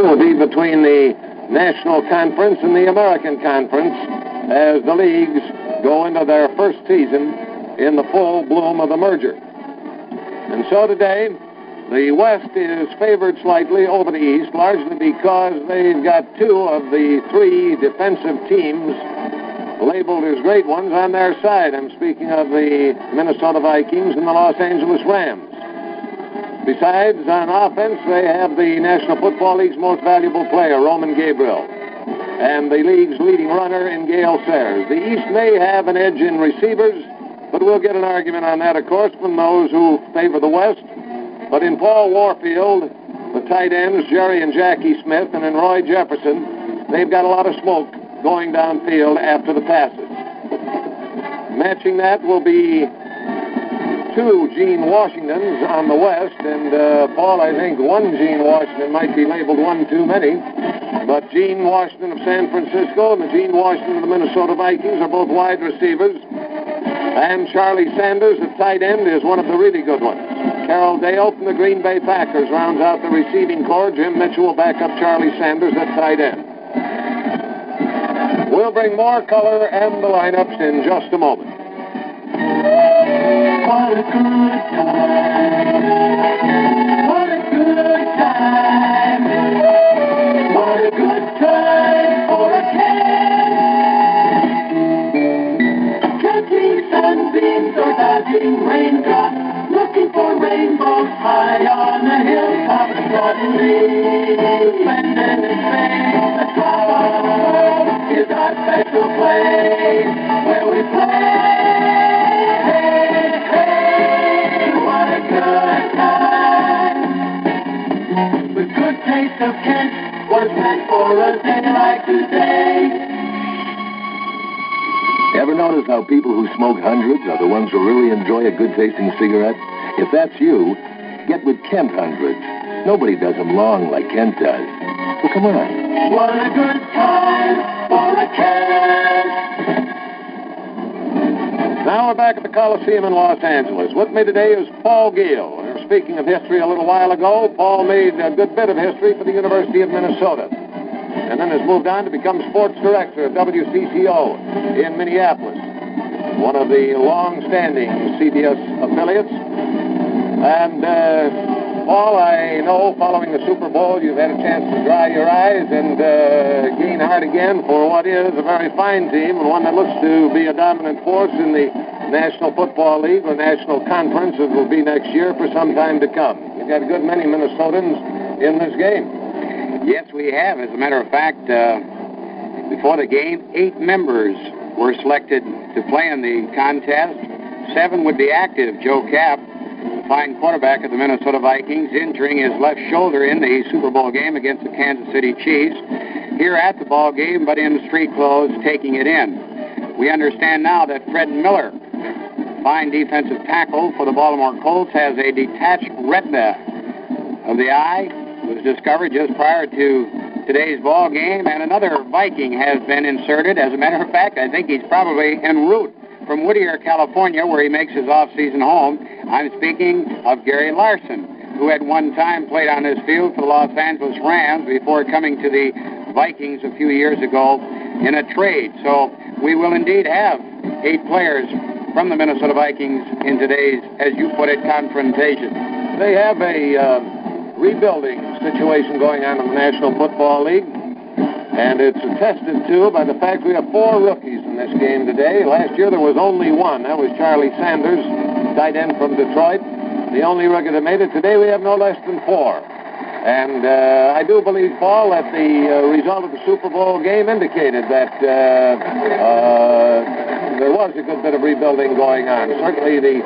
will be between the National Conference and the American Conference as the leagues go into their first season in the full bloom of the merger. And so today, the West is favored slightly over the East, largely because they've got two of the three defensive teams labeled as great ones on their side. I'm speaking of the Minnesota Vikings and the Los Angeles Rams. Besides, on offense, they have the National Football League's most valuable player, Roman Gabriel, and the league's leading runner in Gale Sayers. The East may have an edge in receivers, but we'll get an argument on that, of course, from those who favor the West. But in Paul Warfield, the tight ends, Jerry and Jackie Smith, and in Roy Jefferson, they've got a lot of smoke going downfield after the passes. Matching that will be two Gene Washingtons on the West, and Paul, I think one Gene Washington might be labeled one too many, but Gene Washington of San Francisco and the Gene Washington of the Minnesota Vikings are both wide receivers, and Charlie Sanders at tight end is one of the really good ones. Carroll Dale from the Green Bay Packers rounds out the receiving corps. Jim Mitchell will back up Charlie Sanders at tight end. We'll bring more color and the lineups in just a moment. What a good time. What a good time. What a good time for a can. Catching sunbeams or dodging raindrops, looking for rainbows high on the hilltop. Suddenly, splendid in space, the top of the world is our special place where we play. Of Kent was meant for a day like today. Ever notice how people who smoke hundreds are the ones who really enjoy a good-tasting cigarette? If that's you, get with Kent Hundreds. Nobody does them long like Kent does. So come on. What a good time for a Kent. Now we're back at the Coliseum in Los Angeles. With me today is Paul Gale. Speaking of history, a little while ago, Paul made a good bit of history for the University of Minnesota, and then has moved on to become sports director of WCCO in Minneapolis, one of the long-standing CBS affiliates. And, Paul, I know following the Super Bowl, you've had a chance to dry your eyes and gain heart again for what is a very fine team and one that looks to be a dominant force in the National Football League or National Conference. It will be next year for some time to come. You've got a good many Minnesotans in this game. Yes, we have. As a matter of fact, before the game, 8 members were selected to play in the contest. 7 would be active. Joe Kapp, the fine quarterback of the Minnesota Vikings, injuring his left shoulder in the Super Bowl game against the Kansas City Chiefs. Here at the ball game, but in street clothes, taking it in. We understand now that Fred Miller, fine defensive tackle for the Baltimore Colts, has a detached retina of the eye. It was discovered just prior to today's ball game, and another Viking has been inserted. As a matter of fact, I think he's probably en route from Whittier, California, where he makes his off-season home. I'm speaking of Gary Larson, who at one time played on this field for the Los Angeles Rams before coming to the Vikings a few years ago in a trade. So we will indeed have 8 players from the Minnesota Vikings in today's, as you put it, confrontation. They have a rebuilding situation going on in the National Football League, and it's attested to by the fact we have 4 rookies in this game today. Last year there was only one. That was Charlie Sanders, tight end from Detroit, the only rookie that made it. Today we have no less than 4. And I do believe, Paul, that the result of the Super Bowl game indicated that there was a good bit of rebuilding going on. Certainly the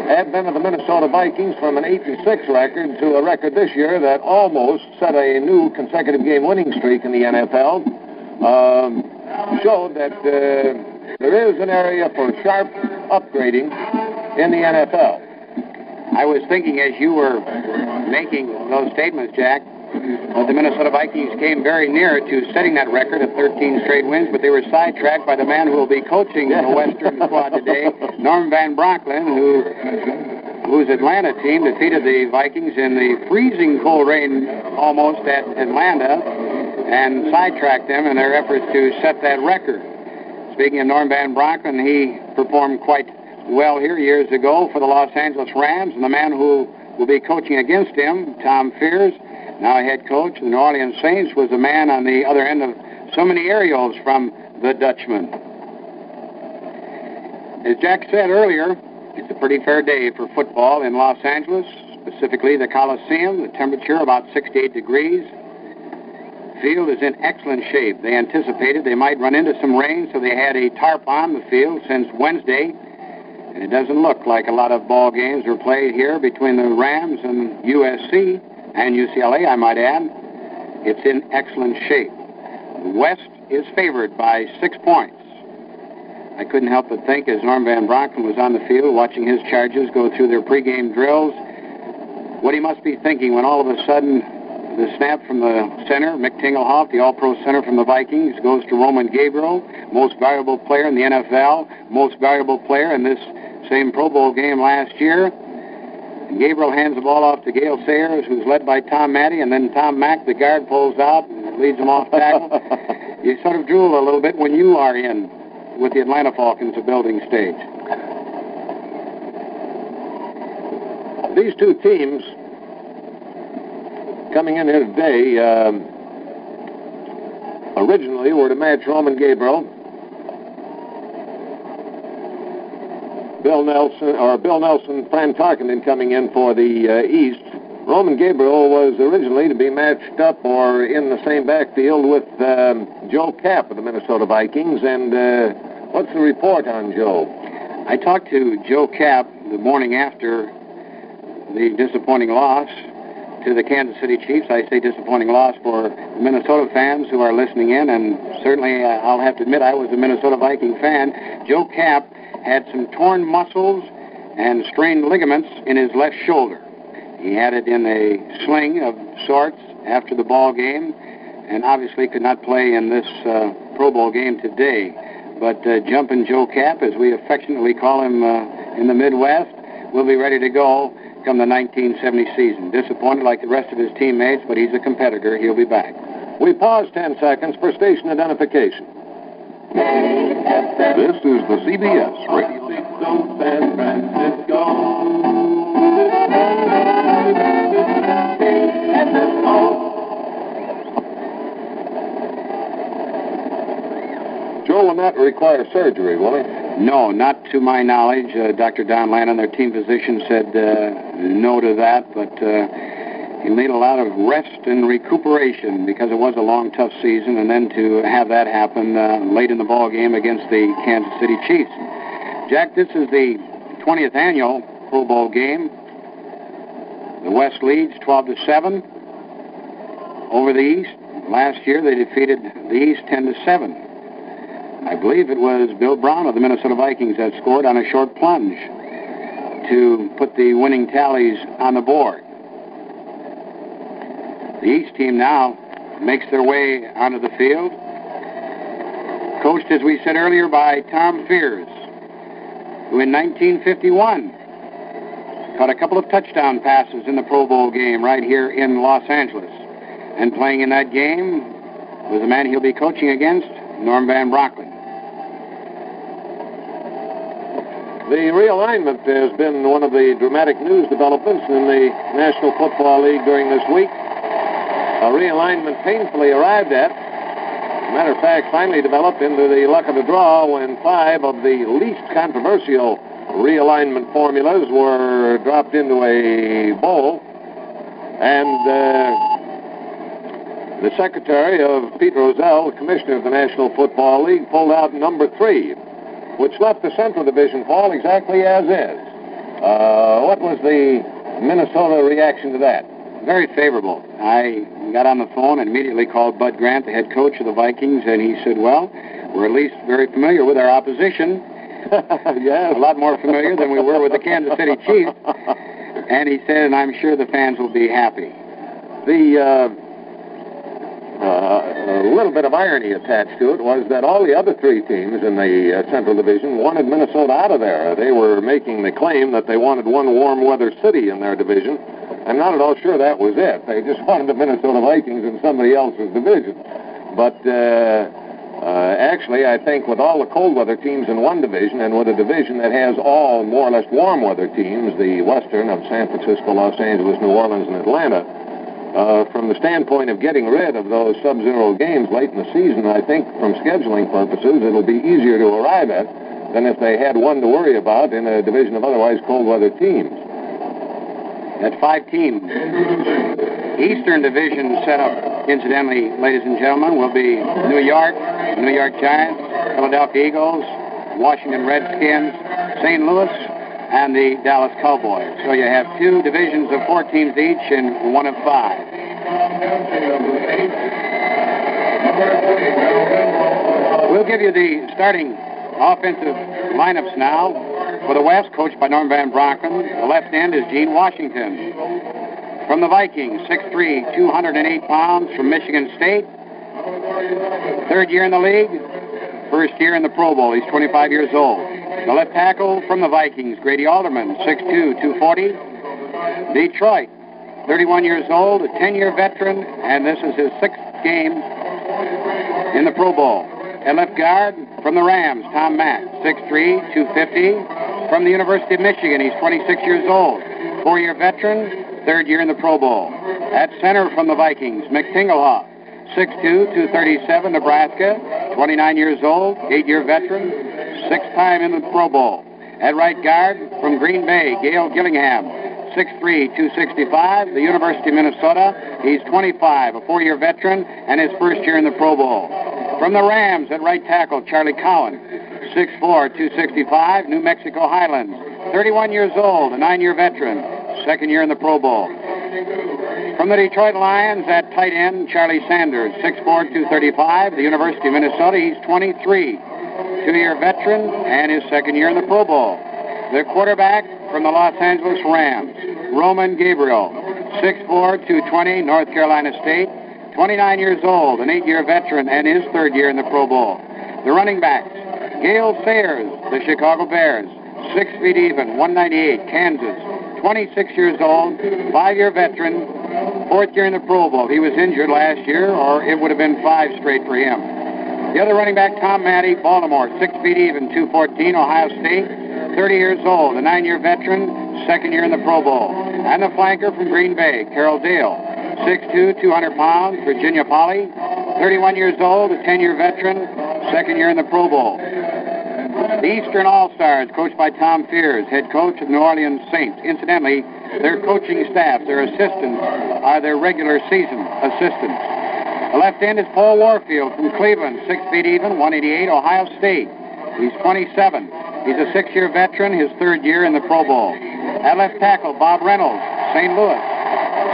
advent of the Minnesota Vikings from an 8-6 record to a record this year that almost set a new consecutive game winning streak in the NFL showed that there is an area for sharp upgrading in the NFL. I was thinking as you were making those statements, Jack, that the Minnesota Vikings came very near to setting that record of 13 straight wins, but they were sidetracked by the man who will be coaching the Western squad today, Norm Van Bronklin, who whose Atlanta team defeated the Vikings in the freezing cold rain almost at Atlanta and sidetracked them in their efforts to set that record. Speaking of Norm Van Bronken, he performed quite well here years ago for the Los Angeles Rams, and the man who will be coaching against him, Tom Fears, now head coach of the New Orleans Saints, was a man on the other end of so many aerials from the Dutchman. As Jack said earlier, it's a pretty fair day for football in Los Angeles, specifically the Coliseum. The temperature about 68 degrees. Field is in excellent shape. They anticipated they might run into some rain, so they had a tarp on the field since Wednesday. And it doesn't look like a lot of ball games are played here between the Rams and USC and UCLA, I might add. It's in excellent shape. The West is favored by 6 points. I couldn't help but think as Norm Van Bronken was on the field watching his Chargers go through their pregame drills, what he must be thinking when all of a sudden the snap from the center, Mick Tingelhoff, the all-pro center from the Vikings, goes to Roman Gabriel, most valuable player in the NFL, most valuable player in this same Pro Bowl game last year. And Gabriel hands the ball off to Gale Sayers, who's led by Tom Matty, and then Tom Mack, the guard, pulls out and leads him off tackle. You sort of drool a little bit when you are in with the Atlanta Falcons, a building stage. These two teams coming in here today originally were to match Roman Gabriel. Bill Nelson, Fran Tarkenton coming in for the East. Roman Gabriel was originally to be matched up or in the same backfield with Joe Kapp of the Minnesota Vikings. And what's the report on Joe? I talked to Joe Kapp the morning after the disappointing loss to the Kansas City Chiefs. I say disappointing loss for Minnesota fans who are listening in, and certainly I'll have to admit I was a Minnesota Viking fan. Joe Kapp had some torn muscles and strained ligaments in his left shoulder. He had it in a sling of sorts after the ball game, and obviously could not play in this Pro Bowl game today. But Jumpin' Joe Kapp, as we affectionately call him in the Midwest, will be ready to go come the 1970 season. Disappointed like the rest of his teammates, but he's a competitor. He'll be back. We pause 10 seconds for station identification. This is the CBS Radio. San Francisco. Joe will not require surgery, will he? No, not to my knowledge. Dr. Don Lannon, their team physician, said no to that, but he'll need a lot of rest and recuperation because it was a long, tough season, and then to have that happen late in the ball game against the Kansas City Chiefs. Jack, this is the 20th annual Pro Bowl game. The West leads 12-7 over the East. Last year they defeated the East 10-7. I believe it was Bill Brown of the Minnesota Vikings that scored on a short plunge to put the winning tallies on the board. The East team now makes their way onto the field, coached, as we said earlier, by Tom Fears, who in 1951 caught a couple of touchdown passes in the Pro Bowl game right here in Los Angeles. And playing in that game was the man he'll be coaching against, Norm Van Bronken. The realignment has been one of the dramatic news developments in the National Football League during this week. A realignment painfully arrived at. As a matter of fact, finally developed into the luck of the draw when 5 of the least controversial realignment formulas were dropped into a bowl. And the secretary of Pete Rozelle, the commissioner of the National Football League, pulled out number 3, which left the Central Division fall exactly as is. What was the Minnesota reaction to that? Very favorable. I got on the phone and immediately called Bud Grant, the head coach of the Vikings, and he said, well, we're at least very familiar with our opposition. Yes. A lot more familiar than we were with the Kansas City Chiefs. And he said, and I'm sure the fans will be happy. The little bit of irony attached to it was that all the other three teams in the Central Division wanted Minnesota out of there. They were making the claim that they wanted one warm weather city in their division. I'm not at all sure that was it. They just wanted the Minnesota Vikings in somebody else's division. But actually, I think with all the cold weather teams in one division and with a division that has all more or less warm weather teams, the Western of San Francisco, Los Angeles, New Orleans, and Atlanta, from the standpoint of getting rid of those sub-zero games late in the season, I think from scheduling purposes, it'll be easier to arrive at than if they had one to worry about in a division of otherwise cold weather teams. That's 5 teams. Eastern Division setup, incidentally, ladies and gentlemen, will be New York Giants, Philadelphia Eagles, Washington Redskins, St. Louis, and the Dallas Cowboys. So you have 2 divisions of 4 teams each and one of 5. We'll give you the starting offensive lineups now. For the West, coached by Norm Van Bronken, the left end is Gene Washington. From the Vikings, 6'3", 208 pounds from Michigan State. 3rd year in the league, 1st year in the Pro Bowl. He's 25 years old. The left tackle from the Vikings, Grady Alderman, 6'2", 240. Detroit, 31 years old, a 10-year veteran, and this is his 6th game in the Pro Bowl. At left guard, from the Rams, Tom Mack, 6'3", 250. From the University of Michigan, he's 26 years old. 4-year veteran, 3rd year in the Pro Bowl. At center from the Vikings, Mick Tingelhoff, 6'2", 237, Nebraska, 29 years old, 8-year veteran, 6th time in the Pro Bowl. At right guard, from Green Bay, Gail Gillingham, 6'3", 265, the University of Minnesota. He's 25, a 4-year veteran, and his 1st year in the Pro Bowl. From the Rams, at right tackle, Charlie Cowan, 6'4", 265, New Mexico Highlands, 31 years old, a 9-year veteran, 2nd year in the Pro Bowl. From the Detroit Lions, at tight end, Charlie Sanders, 6'4", 235, the University of Minnesota. He's 23, 2-year veteran, and his 2nd year in the Pro Bowl. The quarterback from the Los Angeles Rams, Roman Gabriel, 6'4", 220, North Carolina State, 29 years old, an 8-year veteran, and his 3rd year in the Pro Bowl. The running backs, Gale Sayers, the Chicago Bears, 6 feet even, 198, Kansas, 26 years old, 5-year veteran, 4th year in the Pro Bowl. He was injured last year, or it would have been 5 straight for him. The other running back, Tom Matty, Baltimore, 6 feet even, 214, Ohio State, 30 years old, a 9-year veteran, 2nd year in the Pro Bowl. And the flanker from Green Bay, Carroll Dale, 6'2", 200 pounds, Virginia Poly, 31 years old, a 10-year veteran, 2nd year in the Pro Bowl. The Eastern All-Stars, coached by Tom Fears, head coach of New Orleans Saints. Incidentally, their coaching staff, their assistants, are their regular season assistants. The left end is Paul Warfield from Cleveland, 6 feet even, 188, Ohio State. He's 27. He's a 6-year veteran, his 3rd year in the Pro Bowl. At left tackle, Bob Reynolds, St. Louis,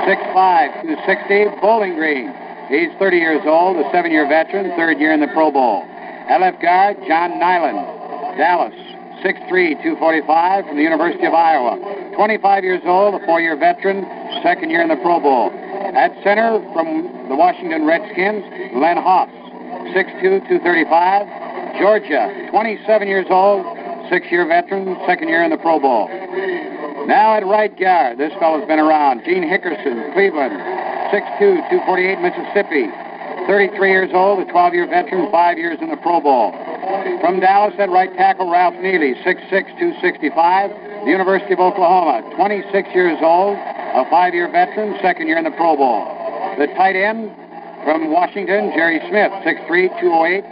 6'5", 260, Bowling Green. He's 30 years old, a 7-year veteran, 3rd year in the Pro Bowl. At left guard, John Nyland, Dallas, 6'3", 245, from the University of Iowa. 25 years old, a 4-year veteran, 2nd year in the Pro Bowl. At center, from the Washington Redskins, Len Hoff, 6'2", 235, Georgia, 27 years old, 6-year veteran, 2nd year in the Pro Bowl. Now at right guard, this fellow's been around, Gene Hickerson, Cleveland, 6'2", 248, Mississippi, 33 years old, a 12-year veteran, 5 years in the Pro Bowl. From Dallas at right tackle, Ralph Neely, 6'6", 265, the University of Oklahoma, 26 years old, a 5-year veteran, 2nd year in the Pro Bowl. The tight end from Washington, Jerry Smith, 6'3", 208,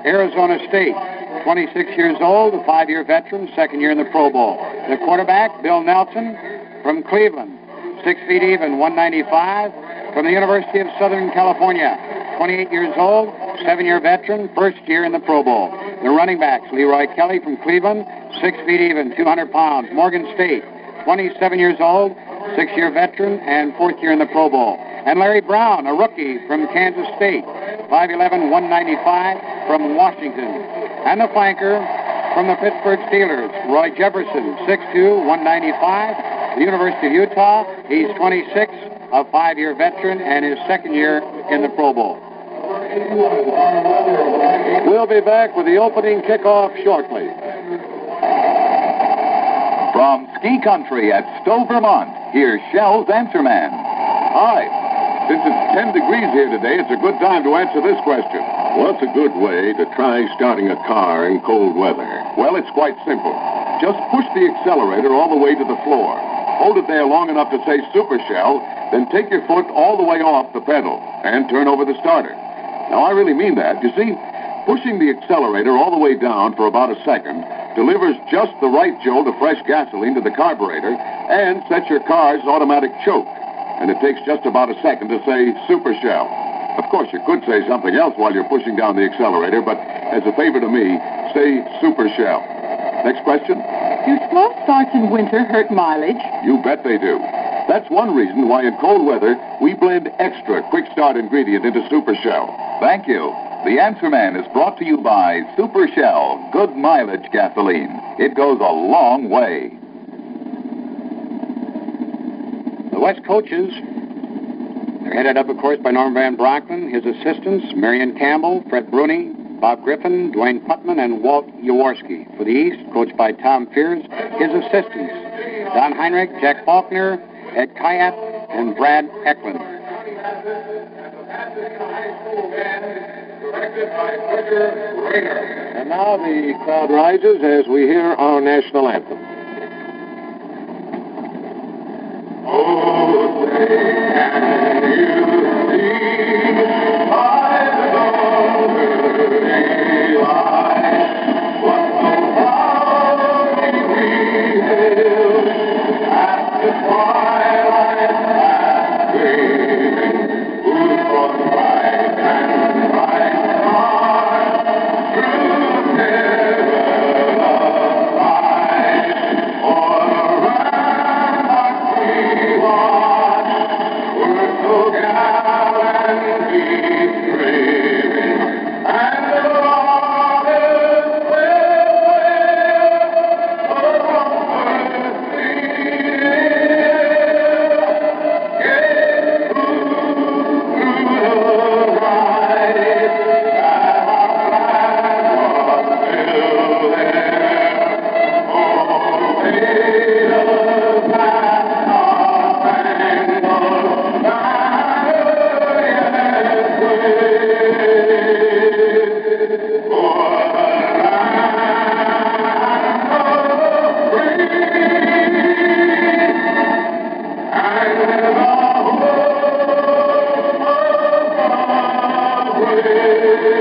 Arizona State, 26 years old, a 5-year veteran, 2nd year in the Pro Bowl. The quarterback, Bill Nelson, from Cleveland, 6 feet even, 195, from the University of Southern California, 28 years old, 7-year veteran, 1st year in the Pro Bowl. The running backs, Leroy Kelly from Cleveland, 6 feet even, 200 pounds, Morgan State, 27 years old, 6-year veteran, and 4th year in the Pro Bowl. And Larry Brown, a rookie from Kansas State, 5'11", 195, from Washington. And the flanker from the Pittsburgh Steelers, Roy Jefferson, 6'2", 195, the University of Utah. He's 26, a 5-year veteran, and his 2nd year in the Pro Bowl. We'll be back with the opening kickoff shortly. From ski country at Stowe, Vermont, here's Shell's Answer Man. Hi. Since it's 10 degrees here today, it's a good time to answer this question. What's a good way to try starting a car in cold weather? Well, it's quite simple. Just push the accelerator all the way to the floor. Hold it there long enough to say Super Shell, then take your foot all the way off the pedal and turn over the starter. Now, I really mean that. You see, pushing the accelerator all the way down for about a second delivers just the right jolt of fresh gasoline to the carburetor and sets your car's automatic choke. And it takes just about a second to say Super Shell. Of course, you could say something else while you're pushing down the accelerator, but as a favor to me, say Super Shell. Next question? Do slow starts in winter hurt mileage? You bet they do. That's one reason why in cold weather we blend extra quick start ingredient into Super Shell. Thank you. The Answer Man is brought to you by Super Shell, good mileage gasoline. It goes a long way. The West coaches, they're headed up, of course, by Norm Van Brocklin, his assistants, Marion Campbell, Fred Bruni, Bob Griffin, Dwayne Putman, and Walt Jaworski. For the East, coached by Tom Fears, his assistants, Don Heinrich, Jack Faulkner, Ed Kayat, and Brad Eklund. And now the crowd rises as we hear our national anthem. Oh, say, can you see by the dawn's early light what so proudly we hailed at the twilight's last gleaming, whose broad bright and bright star through heaven applied, o'er the ramparts we watched, were so gallantly streaming, and the rockets will wail for the comfort gave through the ride, that our flag was still there. Oh, hail the Star-Spangled Banner, yes, wave for the land of free and the home of the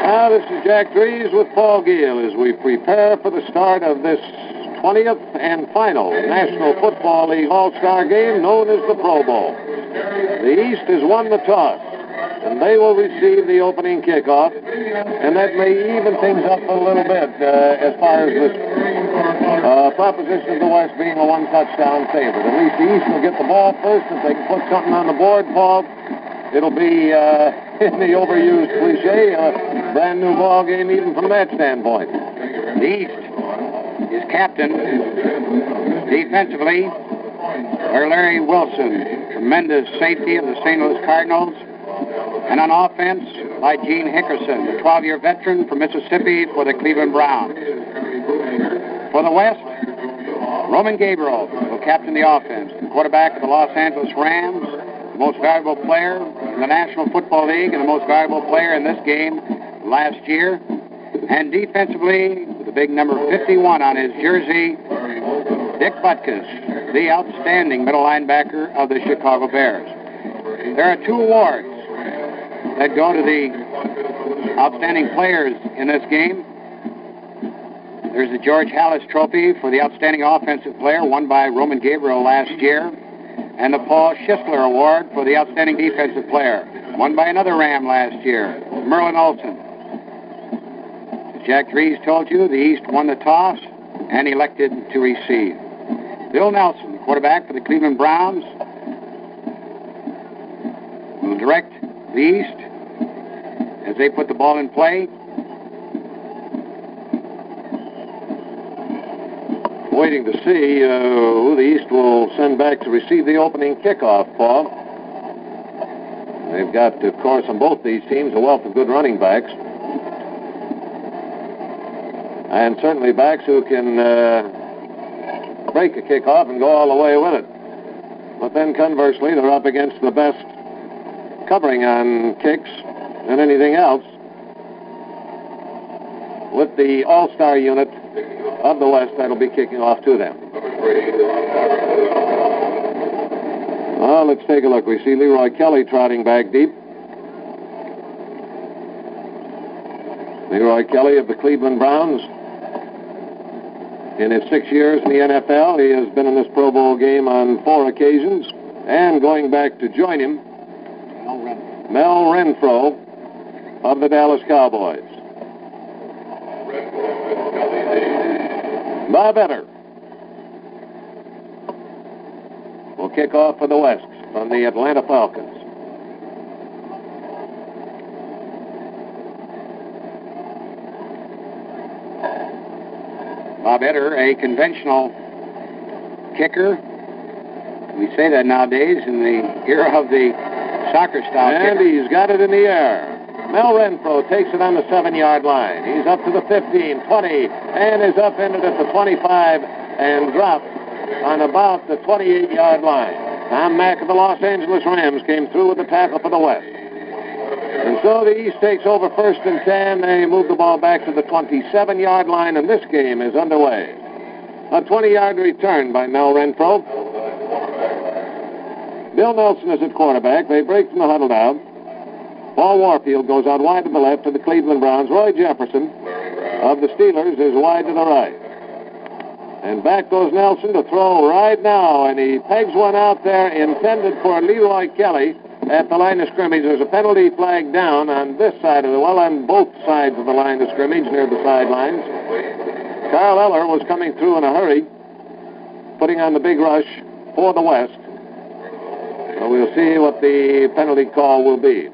Now, this is Jack Dries with Paul Giel as we prepare for the start of this 20th and final National Football League All-Star game known as the Pro Bowl. The East has won the toss, and they will receive the opening kickoff, and that may even things up a little bit as far as this proposition of the West being a one-touchdown favorite. At least the East will get the ball first. If they can put something on the board, Paul, it'll be, in the overused cliche, a brand-new ball game even from that standpoint. The East is captain defensively by Larry Wilson, tremendous safety of the St. Louis Cardinals, and on offense by Gene Hickerson, the 12-year veteran from Mississippi for the Cleveland Browns. For the West, Roman Gabriel will captain the offense, the quarterback of the Los Angeles Rams, the most valuable player in the National Football League and the most valuable player in this game last year. And defensively, with the big number 51 on his jersey, Dick Butkus, the outstanding middle linebacker of the Chicago Bears. There are two awards that go to the outstanding players in this game. There's the George Halas Trophy for the outstanding offensive player, won by Roman Gabriel last year, and the Paul Schisler Award for the outstanding defensive player, won by another Ram last year, Merlin Olsen. As Jack Dries told you, the East won the toss and elected to receive. Bill Nelson, the quarterback for the Cleveland Browns, will direct the East as they put the ball in play. Waiting to see who the East will send back to receive the opening kickoff, Paul. They've got, of course, on both these teams, a wealth of good running backs. And certainly backs who can break a kickoff and go all the way with it. But then conversely, they're up against the best covering on kicks than anything else, with the all-star unit of the West that'll be kicking off to them. Well, let's take a look. We see Leroy Kelly trotting back deep. Leroy Kelly of the Cleveland Browns. In his 6 years in the NFL, he has been in this Pro Bowl game on 4 occasions. And going back to join him, Mel Renfro of the Dallas Cowboys. Bob Etter will kick off for the West from the Atlanta Falcons. Bob Etter, a conventional kicker. We say that nowadays in the era of the soccer style. And kicker. He's got it in the air. Mel Renfro takes it on the 7-yard line. He's up to the 15, 20, and is upended at the 25 and dropped on about the 28-yard line. Tom Mack of the Los Angeles Rams came through with the tackle for the West. And so the East takes over 1st and 10. They move the ball back to the 27-yard line, and this game is underway. A 20-yard return by Mel Renfro. Bill Nelson is at quarterback. They break from the huddle down. Paul Warfield goes out wide to the left to the Cleveland Browns. Roy Jefferson of the Steelers is wide to the right. And back goes Nelson to throw right now, and he pegs one out there intended for Leroy Kelly at the line of scrimmage. There's a penalty flag down on this side of the, well, on both sides of the line of scrimmage near the sidelines. Carl Eller was coming through in a hurry, putting on the big rush for the West. So we'll see what the penalty call will be.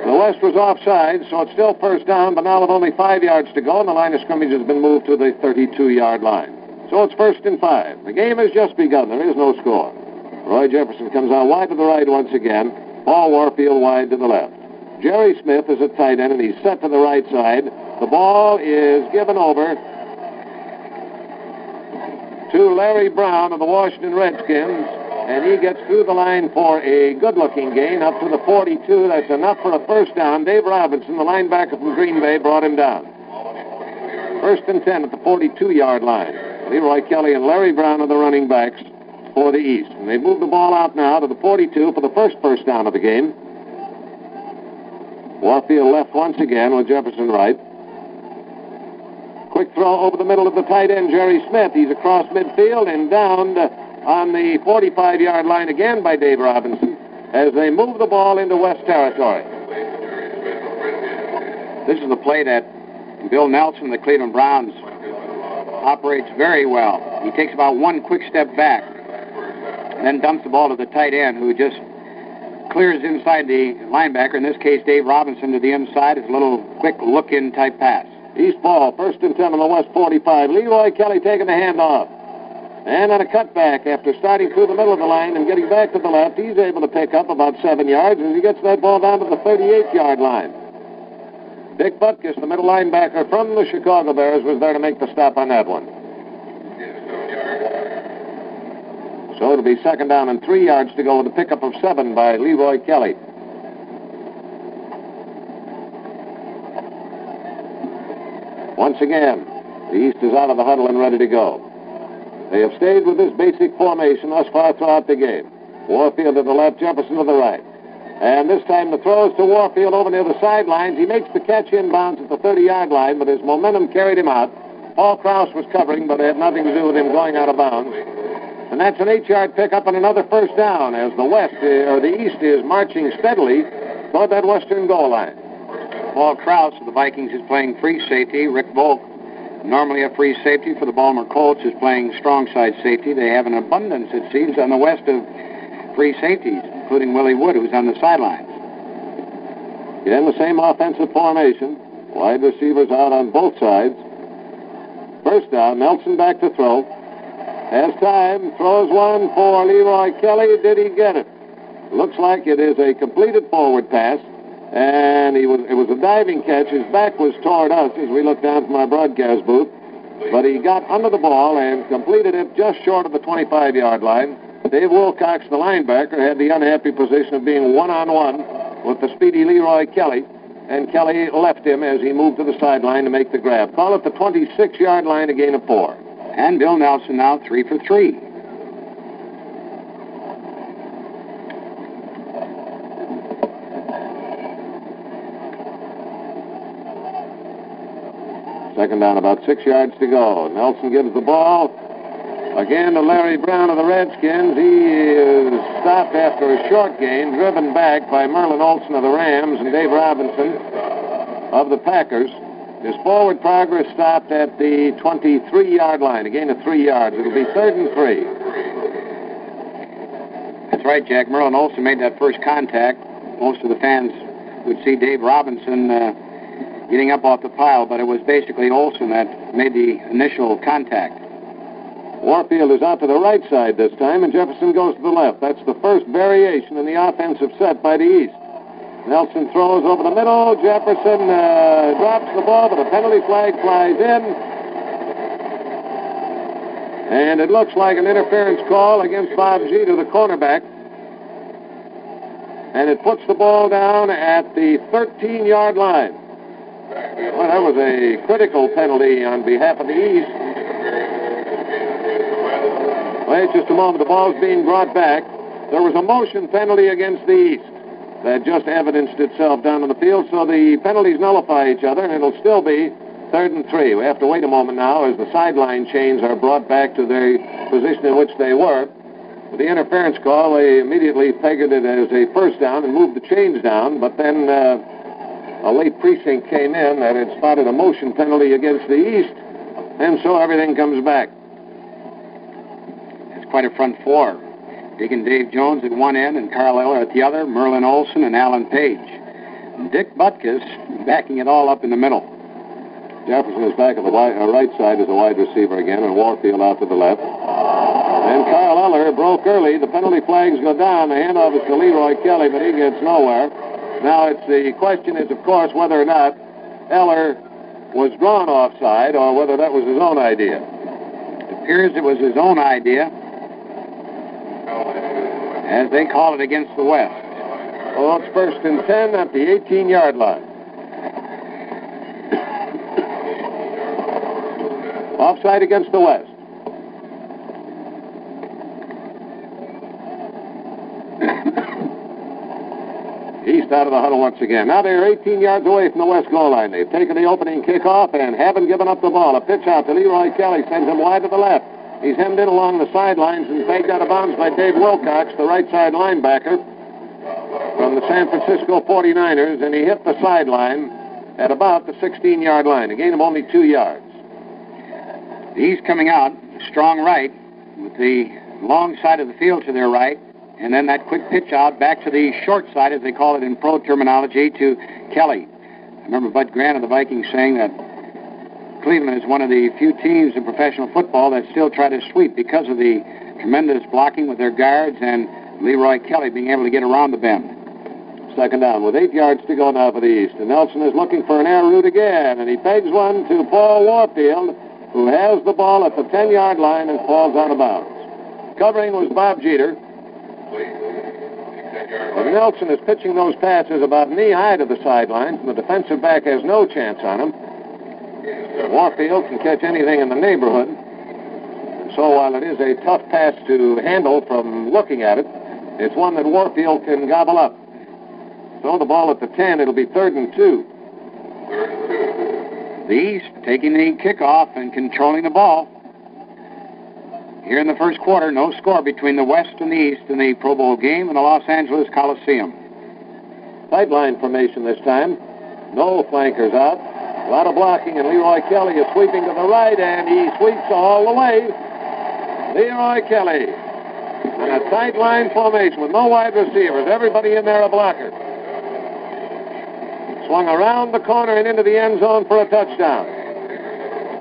The West was offside, so it's still 1st down, but now with only 5 yards to go, and the line of scrimmage has been moved to the 32-yard line. So it's 1st and 5. The game has just begun. There is no score. Roy Jefferson comes out wide to the right once again. Paul Warfield wide to the left. Jerry Smith is at tight end, and he's set to the right side. The ball is given over to Larry Brown of the Washington Redskins, and he gets through the line for a good-looking gain up to the 42. That's enough for a 1st down. Dave Robinson, the linebacker from Green Bay, brought him down. 1st and 10 at the 42-yard line. Leroy Kelly and Larry Brown are the running backs for the East. And they move the ball out now to the 42 for the first down of the game. Warfield left once again with Jefferson right. Quick throw over the middle of the tight end, Jerry Smith. He's across midfield and downed on the 45-yard line again by Dave Robinson as they move the ball into West territory. This is the play that Bill Nelson, the Cleveland Browns, operates very well. He takes about one quick step back and then dumps the ball to the tight end, who just clears inside the linebacker, in this case Dave Robinson, to the inside. It's a little quick look-in type pass. East ball, 1st and 10 on the West 45. Leroy Kelly taking the handoff. And on a cutback, after starting through the middle of the line and getting back to the left, he's able to pick up about 7 yards as he gets that ball down to the 38-yard line. Dick Butkus, the middle linebacker from the Chicago Bears, was there to make the stop on that one. So it'll be 2nd down and 3 yards to go with a pickup of 7 by Leroy Kelly. Once again, the East is out of the huddle and ready to go. They have stayed with this basic formation thus far throughout the game. Warfield to the left, Jefferson to the right. And this time the throw is to Warfield over near the sidelines. He makes the catch inbounds at the 30-yard line, but his momentum carried him out. Paul Krause was covering, but it had nothing to do with him going out of bounds. And that's an 8-yard pickup and another 1st down as the East is marching steadily toward that western goal line. Paul Krause of the Vikings is playing free safety. Rick Volk, normally a free safety for the Baltimore Colts, is playing strong side safety. They have an abundance, it seems, on the West of free safeties, including Willie Wood, who's on the sidelines. Again, the same offensive formation. Wide receivers out on both sides. First down, Nelson back to throw. Has time, throws one for Leroy Kelly. Did he get it? Looks like it is a completed forward pass, and it was a diving catch. His back was toward us as we looked down from our broadcast booth, but he got under the ball and completed it just short of the 25-yard line. Dave Wilcox, the linebacker, had the unhappy position of being one-on-one with the speedy Leroy Kelly, and Kelly left him as he moved to the sideline to make the grab. Call it the 26-yard line, a gain of 4. And Bill Nelson now 3 for 3. Second down, about 6 yards to go. Nelson gives the ball again to Larry Brown of the Redskins. He is stopped after a short gain, driven back by Merlin Olsen of the Rams and Dave Robinson of the Packers. His forward progress stopped at the 23-yard line, a gain of 3 yards. It'll be 3rd and 3. That's right, Jack. Merlin Olsen made that first contact. Most of the fans would see Dave Robinson getting up off the pile, but it was basically Olsen that made the initial contact. Warfield is out to the right side this time, and Jefferson goes to the left. That's the first variation in the offensive set by the East. Nelson throws over the middle. Jefferson drops the ball, but a penalty flag flies in. And it looks like an interference call against Bob Jeter, the cornerback. And it puts the ball down at the 13-yard line. Well, that was a critical penalty on behalf of the East. Wait just a moment. The ball's being brought back. There was a motion penalty against the East that just evidenced itself down on the field, so the penalties nullify each other, and it'll still be 3rd and 3. We have to wait a moment now as the sideline chains are brought back to their position in which they were. With the interference call, they immediately pegged it as a first down and moved the chains down, but then a late precinct came in that had spotted a motion penalty against the East, and so everything comes back. It's quite a front four. Digging Dave Jones at one end and Carl Eller at the other, Merlin Olsen and Alan Page. Dick Butkus backing it all up in the middle. Jefferson is back on the right side as a wide receiver again, and Warfield out to the left. And Carl Eller broke early. The penalty flags go down. The handoff is to Leroy Kelly, but he gets nowhere. Now, the question is, of course, whether or not Eller was drawn offside or whether that was his own idea. It appears it was his own idea, as they call it against the West. Well, it's 1st and 10 at the 18-yard line. Offside against the West. East out of the huddle once again. Now they're 18 yards away from the West goal line. They've taken the opening kickoff and haven't given up the ball. A pitch out to Leroy Kelly sends him wide to the left. He's hemmed in along the sidelines and pegged out of bounds by Dave Wilcox, the right side linebacker from the San Francisco 49ers, and he hit the sideline at about the 16-yard line, a gain of only 2 yards. He's coming out, strong right, with the long side of the field to their right, and then that quick pitch out back to the short side, as they call it in pro terminology, to Kelly. I remember Bud Grant of the Vikings saying that Cleveland is one of the few teams in professional football that still try to sweep because of the tremendous blocking with their guards and Leroy Kelly being able to get around the bend. Second down with 8 yards to go now for the East. And Nelson is looking for an air route again, and he pegs one to Paul Warfield, who has the ball at the 10-yard line and falls out of bounds. Covering was Bob Jeter. And Nelson is pitching those passes about knee-high to the sidelines, and the defensive back has no chance on him. Warfield can catch anything in the neighborhood. So while it is a tough pass to handle from looking at it, it's one that Warfield can gobble up. Throw the ball at the 10, it'll be 3rd and 2. The East taking the kickoff and controlling the ball. Here in the first quarter, no score between the West and the East in the Pro Bowl game in the Los Angeles Coliseum. Tight line formation this time. No flankers out. A lot of blocking, and Leroy Kelly is sweeping to the right, and he sweeps all the way. Leroy Kelly. And a tight line formation with no wide receivers. Everybody in there a blocker. swung around the corner and into the end zone for a touchdown.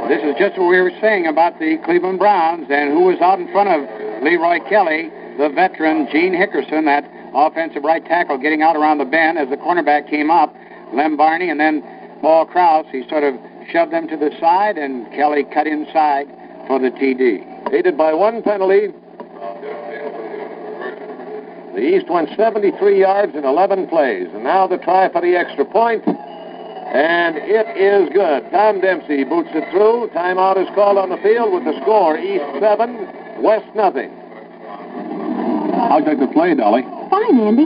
This is just what we were saying about the Cleveland Browns and who was out in front of Leroy Kelly, the veteran Gene Hickerson, that offensive right tackle, getting out around the bend as the cornerback came up. Lem Barney and then Paul Krause, he sort of shoved them to the side, and Kelly cut inside for the TD. Aided by one penalty, the East went 73 yards in 11 plays. And now the try for the extra point. And it is good. Tom Dempsey boots it through. Timeout is called on the field with the score, East 7, West nothing. How'd you like to play, Dolly? Fine, Andy.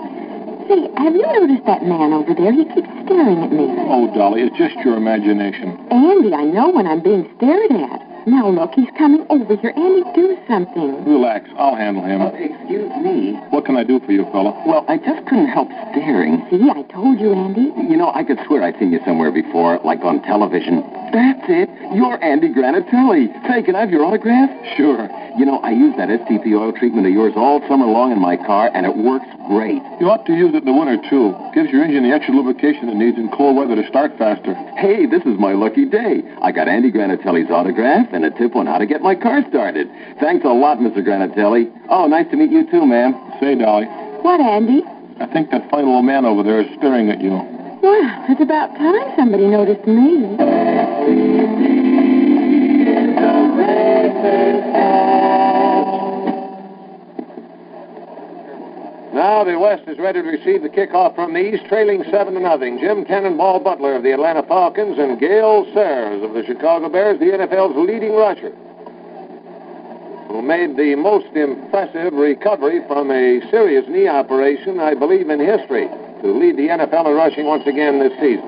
Say, have you noticed that man over there? He keeps staring at me. Oh, Dolly, it's just your imagination. Andy, I know when I'm being stared at. Now, look, he's coming over here. Andy, do something. Relax, I'll handle him. Excuse me. What can I do for you, fella? Well, I just couldn't help staring. See, I told you, Andy. You know, I could swear I've seen you somewhere before, like on television. That's it. You're Andy Granatelli. Say, can I have your autograph? Sure. You know, I use that STP oil treatment of yours all summer long in my car, and it works great. You ought to use it in the winter, too. Gives your engine the extra lubrication it needs in cold weather to start faster. Hey, this is my lucky day. I got Andy Granatelli's autograph and a tip on how to get my car started. Thanks a lot, Mr. Granatelli. Oh, nice to meet you, too, ma'am. Say, Dolly, What, Andy? I think that funny little man over there is staring at you. Well, it's about time somebody noticed me. Now the West is ready to receive the kickoff from the East, trailing 7-0. Jim Cannonball Butler of the Atlanta Falcons and Gale Sayers of the Chicago Bears, the NFL's leading rusher, who made the most impressive recovery from a serious knee operation, I believe, in history, to lead the NFL in rushing once again this season.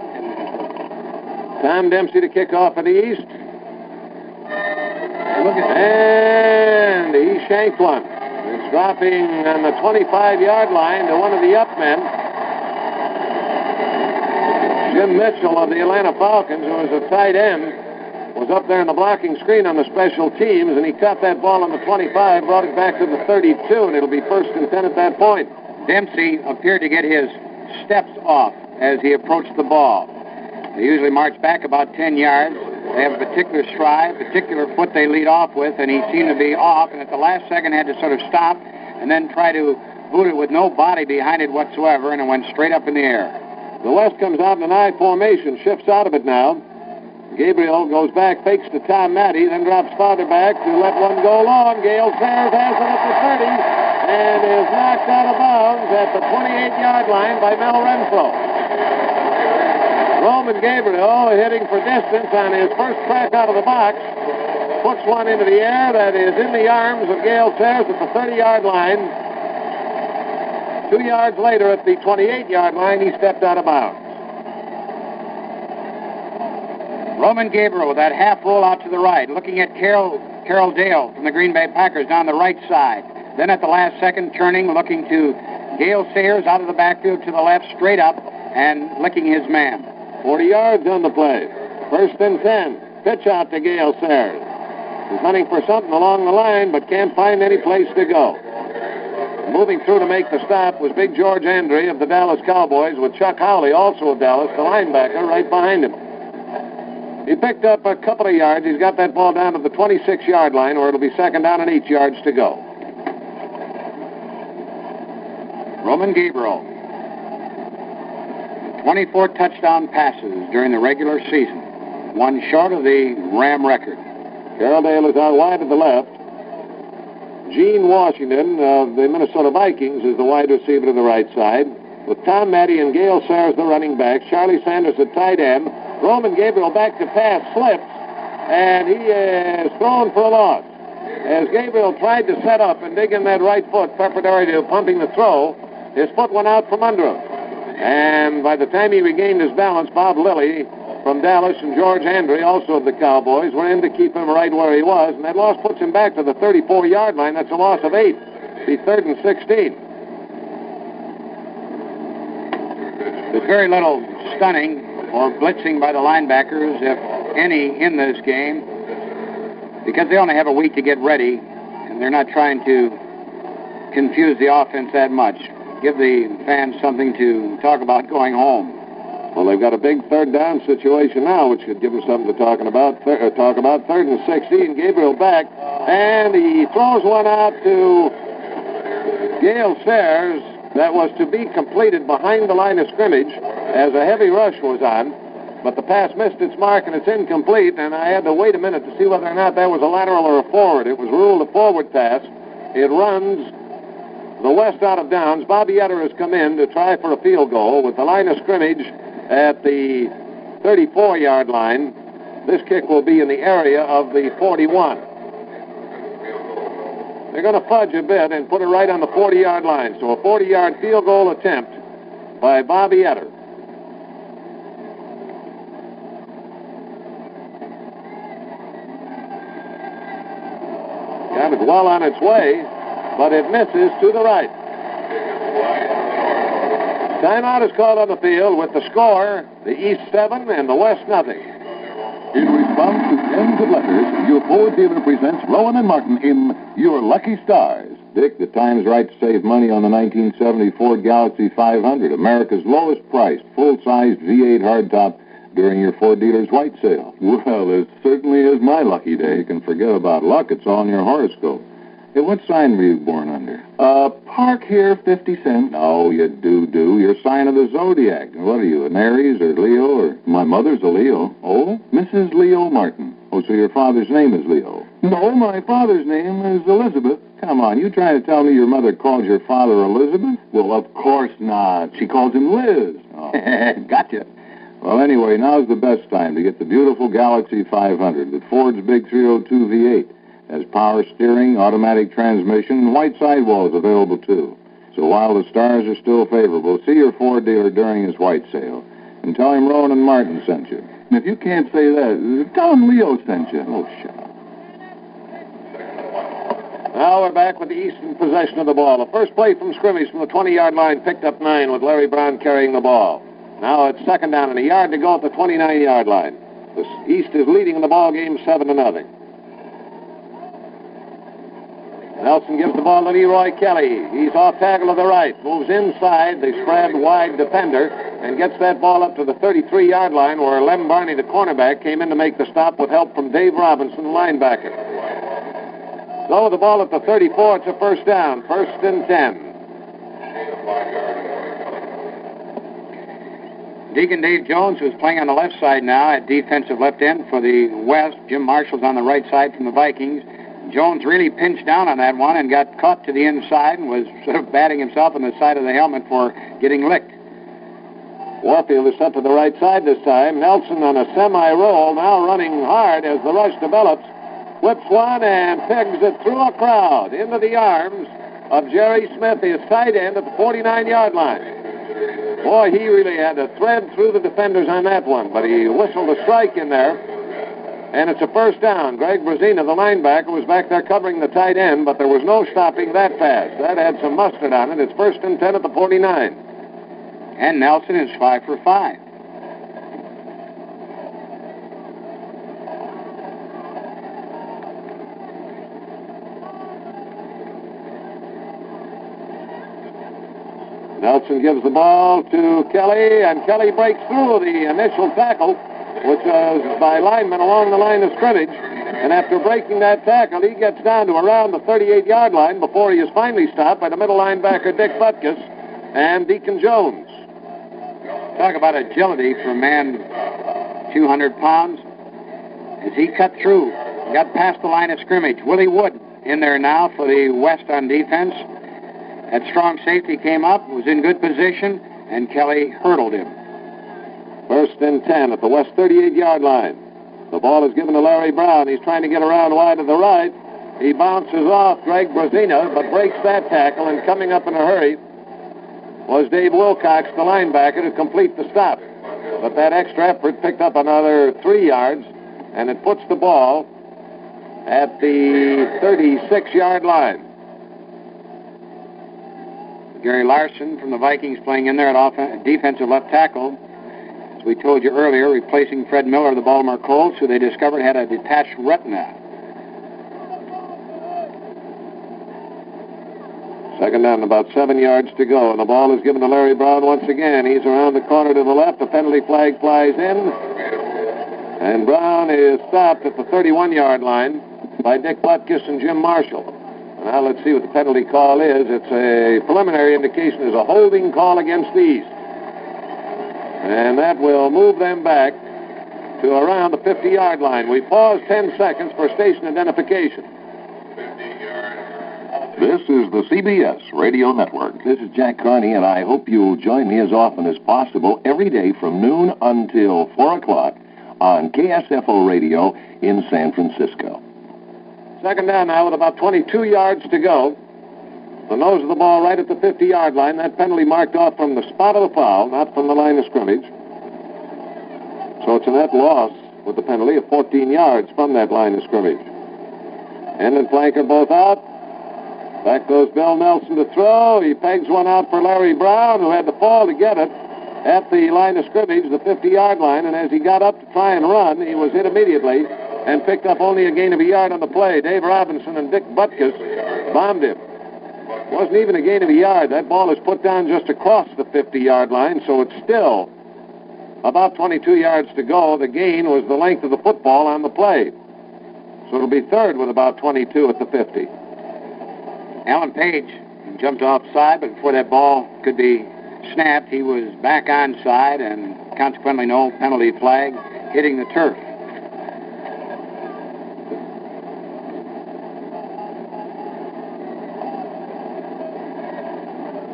Tom Dempsey to kick off for the East. And he shanked one. It's dropping on the 25-yard line to one of the up men. Jim Mitchell of the Atlanta Falcons, who is a tight end, was up there in the blocking screen on the special teams, and he caught that ball on the 25, brought it back to the 32, and it'll be 1st and 10 at that point. Dempsey appeared to get his steps off as he approached the ball. They usually march back about 10 yards. They have a particular stride, particular foot they lead off with, and he seemed to be off, and at the last second had to sort of stop and then try to boot it with no body behind it whatsoever, and it went straight up in the air. The West comes out in an I formation, shifts out of it now. Gabriel goes back, fakes to Tom Matty, then drops farther back to let one go long. Gale Sayers has it at the 30 and is knocked out of bounds at the 28-yard line by Mel Renfro. Roman Gabriel, hitting for distance on his first crack out of the box, puts one into the air that is in the arms of Gale Sayers at the 30-yard line. 2 yards later at the 28-yard line, he stepped out of bounds. Roman Gabriel with that half roll out to the right, looking at Carroll Dale from the Green Bay Packers down the right side. Then at the last second, turning, looking to Gale Sayers out of the backfield to the left, straight up, and licking his man. 40 yards on the play. 1st and 10. Pitch out to Gale Sayers. He's hunting for something along the line, but can't find any place to go. Moving through to make the stop was Big George Andre of the Dallas Cowboys, with Chuck Howley, also of Dallas, the linebacker, right behind him. He picked up a couple of yards. He's got that ball down to the 26-yard line, where it'll be 2nd down and 8 yards to go. Roman Gabriel, 24 touchdown passes during the regular season, one short of the Ram record. Carroll Dale is out wide to the left. Gene Washington of the Minnesota Vikings is the wide receiver to the right side, with Tom Matty and Gale Sayers the running backs. Charlie Sanders at tight end. Roman Gabriel back to pass, slips, and he is thrown for a loss. As Gabriel tried to set up and dig in that right foot preparatory to pumping the throw, his foot went out from under him. And by the time he regained his balance, Bob Lilly from Dallas and George Andre, also of the Cowboys, were in to keep him right where he was, and that loss puts him back to the 34-yard line. That's a loss of 8. Be 3rd and 16. There's very little stunning or blitzing by the linebackers, if any, in this game, because they only have a week to get ready, and they're not trying to confuse the offense that much. Give the fans something to talk about going home. Well, they've got a big third down situation now, which could give them something to talk about. 3rd and 16. Gabriel back, and he throws one out to Gale Sayers that was to be completed behind the line of scrimmage as a heavy rush was on. But the pass missed its mark, and it's incomplete, and I had to wait a minute to see whether or not that was a lateral or a forward. It was ruled a forward pass. It runs the west out of downs. Bobby Etter has come in to try for a field goal with the line of scrimmage at the 34-yard line. This kick will be in the area of the 41. They're going to fudge a bit and put it right on the 40-yard line. So a 40-yard field goal attempt by Bobby Etter. Got it well on its way, but it misses to the right. Timeout is called on the field with the score, the East 7 and the West nothing. In response to tens of letters, your Ford dealer presents Rowan and Martin in Your Lucky Stars. Dick, the time's right to save money on the 1970 Ford Galaxy 500, America's lowest priced, full-sized V8 hardtop during your Ford dealer's white sale. Well, it certainly is my lucky day. You can forget about luck. It's all in your horoscope. Hey, what sign were you born under? Park here, 50 cents. No, you do. Your sign of the zodiac. What are you, an Aries or Leo or... My mother's a Leo. Oh? Mrs. Leo Martin. Oh, so your father's name is Leo? No, my father's name is Elizabeth. Come on, you trying to tell me your mother called your father Elizabeth? Well, of course not. She calls him Liz. Oh. Gotcha. Well, anyway, now's the best time to get the beautiful Galaxy 500 with Ford's big 302 V8. Has power steering, automatic transmission, and white sidewalls available, too. So while the stars are still favorable, see your Ford dealer during his white sale. And tell him Rowan and Martin sent you. And if you can't say that, tell him Leo sent you. Oh, shut up. Now we're back with the East in possession of the ball. The first play from scrimmage from the 20-yard line picked up 9 with Larry Brown carrying the ball. Now it's 2nd down and a yard to go at the 29-yard line. The East is leading in the ball game 7-0. Nelson gives the ball to Leroy Kelly. He's off tackle to the right. Moves inside the spread wide defender and gets that ball up to the 33-yard line where Lem Barney, the cornerback, came in to make the stop with help from Dave Robinson, the linebacker. So the ball at the 34, it's a first down. 1st and 10. Deacon Dave Jones, who's playing on the left side now at defensive left end for the West. Jim Marshall's on the right side from the Vikings. Jones really pinched down on that one and got caught to the inside and was sort of batting himself on the side of the helmet for getting licked. Warfield is sent to the right side this time. Nelson on a semi-roll, now running hard as the rush develops. Flips one and pegs it through a crowd into the arms of Jerry Smith, his tight end at the 49-yard line. Boy, he really had to thread through the defenders on that one, but he whistled a strike in there. And it's a first down. Greg Brazina, the linebacker, was back there covering the tight end, but there was no stopping that pass. That had some mustard on it. It's 1st and 10 at the 49. And Nelson is 5 for 5. Nelson gives the ball to Kelly, and Kelly breaks through the initial tackle, which was by linemen along the line of scrimmage. And after breaking that tackle, he gets down to around the 38-yard line before he is finally stopped by the middle linebacker, Dick Butkus, and Deacon Jones. Talk about agility for a man 200 pounds. As he cut through, got past the line of scrimmage. Willie Wood in there now for the West on defense. That strong safety came up, was in good position, and Kelly hurdled him. 1st and 10 at the West 38-yard line. The ball is given to Larry Brown. He's trying to get around wide to the right. He bounces off Greg Brazina, but breaks that tackle, and coming up in a hurry was Dave Wilcox, the linebacker, to complete the stop. But that extra effort picked up another 3 yards, and it puts the ball at the 36-yard line. Gary Larson from the Vikings playing in there at defensive left tackle. As we told you earlier, replacing Fred Miller of the Baltimore Colts, who they discovered had a detached retina. Second down, about 7 yards to go, and the ball is given to Larry Brown once again. He's around the corner to the left. The penalty flag flies in, and Brown is stopped at the 31-yard line by Dick Butkus and Jim Marshall. Now let's see what the penalty call is. It's a preliminary indication. Is a holding call against the East, and that will move them back to around the 50-yard line. We pause 10 seconds for station identification. This is the CBS Radio Network. This is Jack Carney, and I hope you'll join me as often as possible every day from noon until 4 o'clock on KSFO Radio in San Francisco. Second down now with about 22 yards to go. The nose of the ball right at the 50-yard line. That penalty marked off from the spot of the foul, not from the line of scrimmage. So it's a net loss with the penalty of 14 yards from that line of scrimmage. End and flanker both out. Back goes Bill Nelson to throw. He pegs one out for Larry Brown, who had the fall to get it at the line of scrimmage, the 50-yard line, and as he got up to try and run, he was hit immediately and picked up only a gain of a yard on the play. Dave Robinson and Dick Butkus bombed him. It wasn't even a gain of a yard. That ball is put down just across the 50-yard line, so it's still about 22 yards to go. The gain was the length of the football on the play. So it'll be third with about 22 at the 50. Alan Page jumped offside, but before that ball could be snapped, he was back onside, and consequently no penalty flag hitting the turf.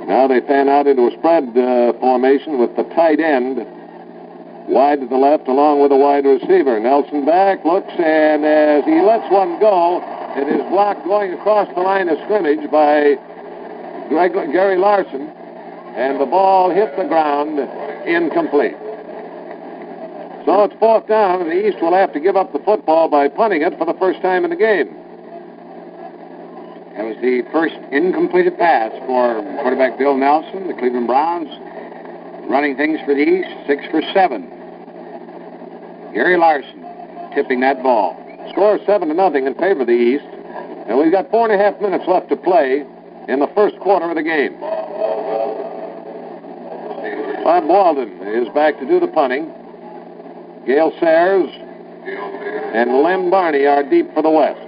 Now they fan out into a spread formation with the tight end wide to the left along with a wide receiver. Nelson back, looks, and as he lets one go, it is blocked going across the line of scrimmage by Gary Larson, and the ball hit the ground incomplete. So it's fourth down, and the East will have to give up the football by punting it for the first time in the game. That was the first incompleted pass for quarterback Bill Nelson, the Cleveland Browns, running things for the East, 6 for 7. Gary Larson tipping that ball. Score 7-0 in favor of the East, and we've got 4.5 minutes left to play in the first quarter of the game. Bob Walden is back to do the punting. Gale Sayers and Lem Barney are deep for the West.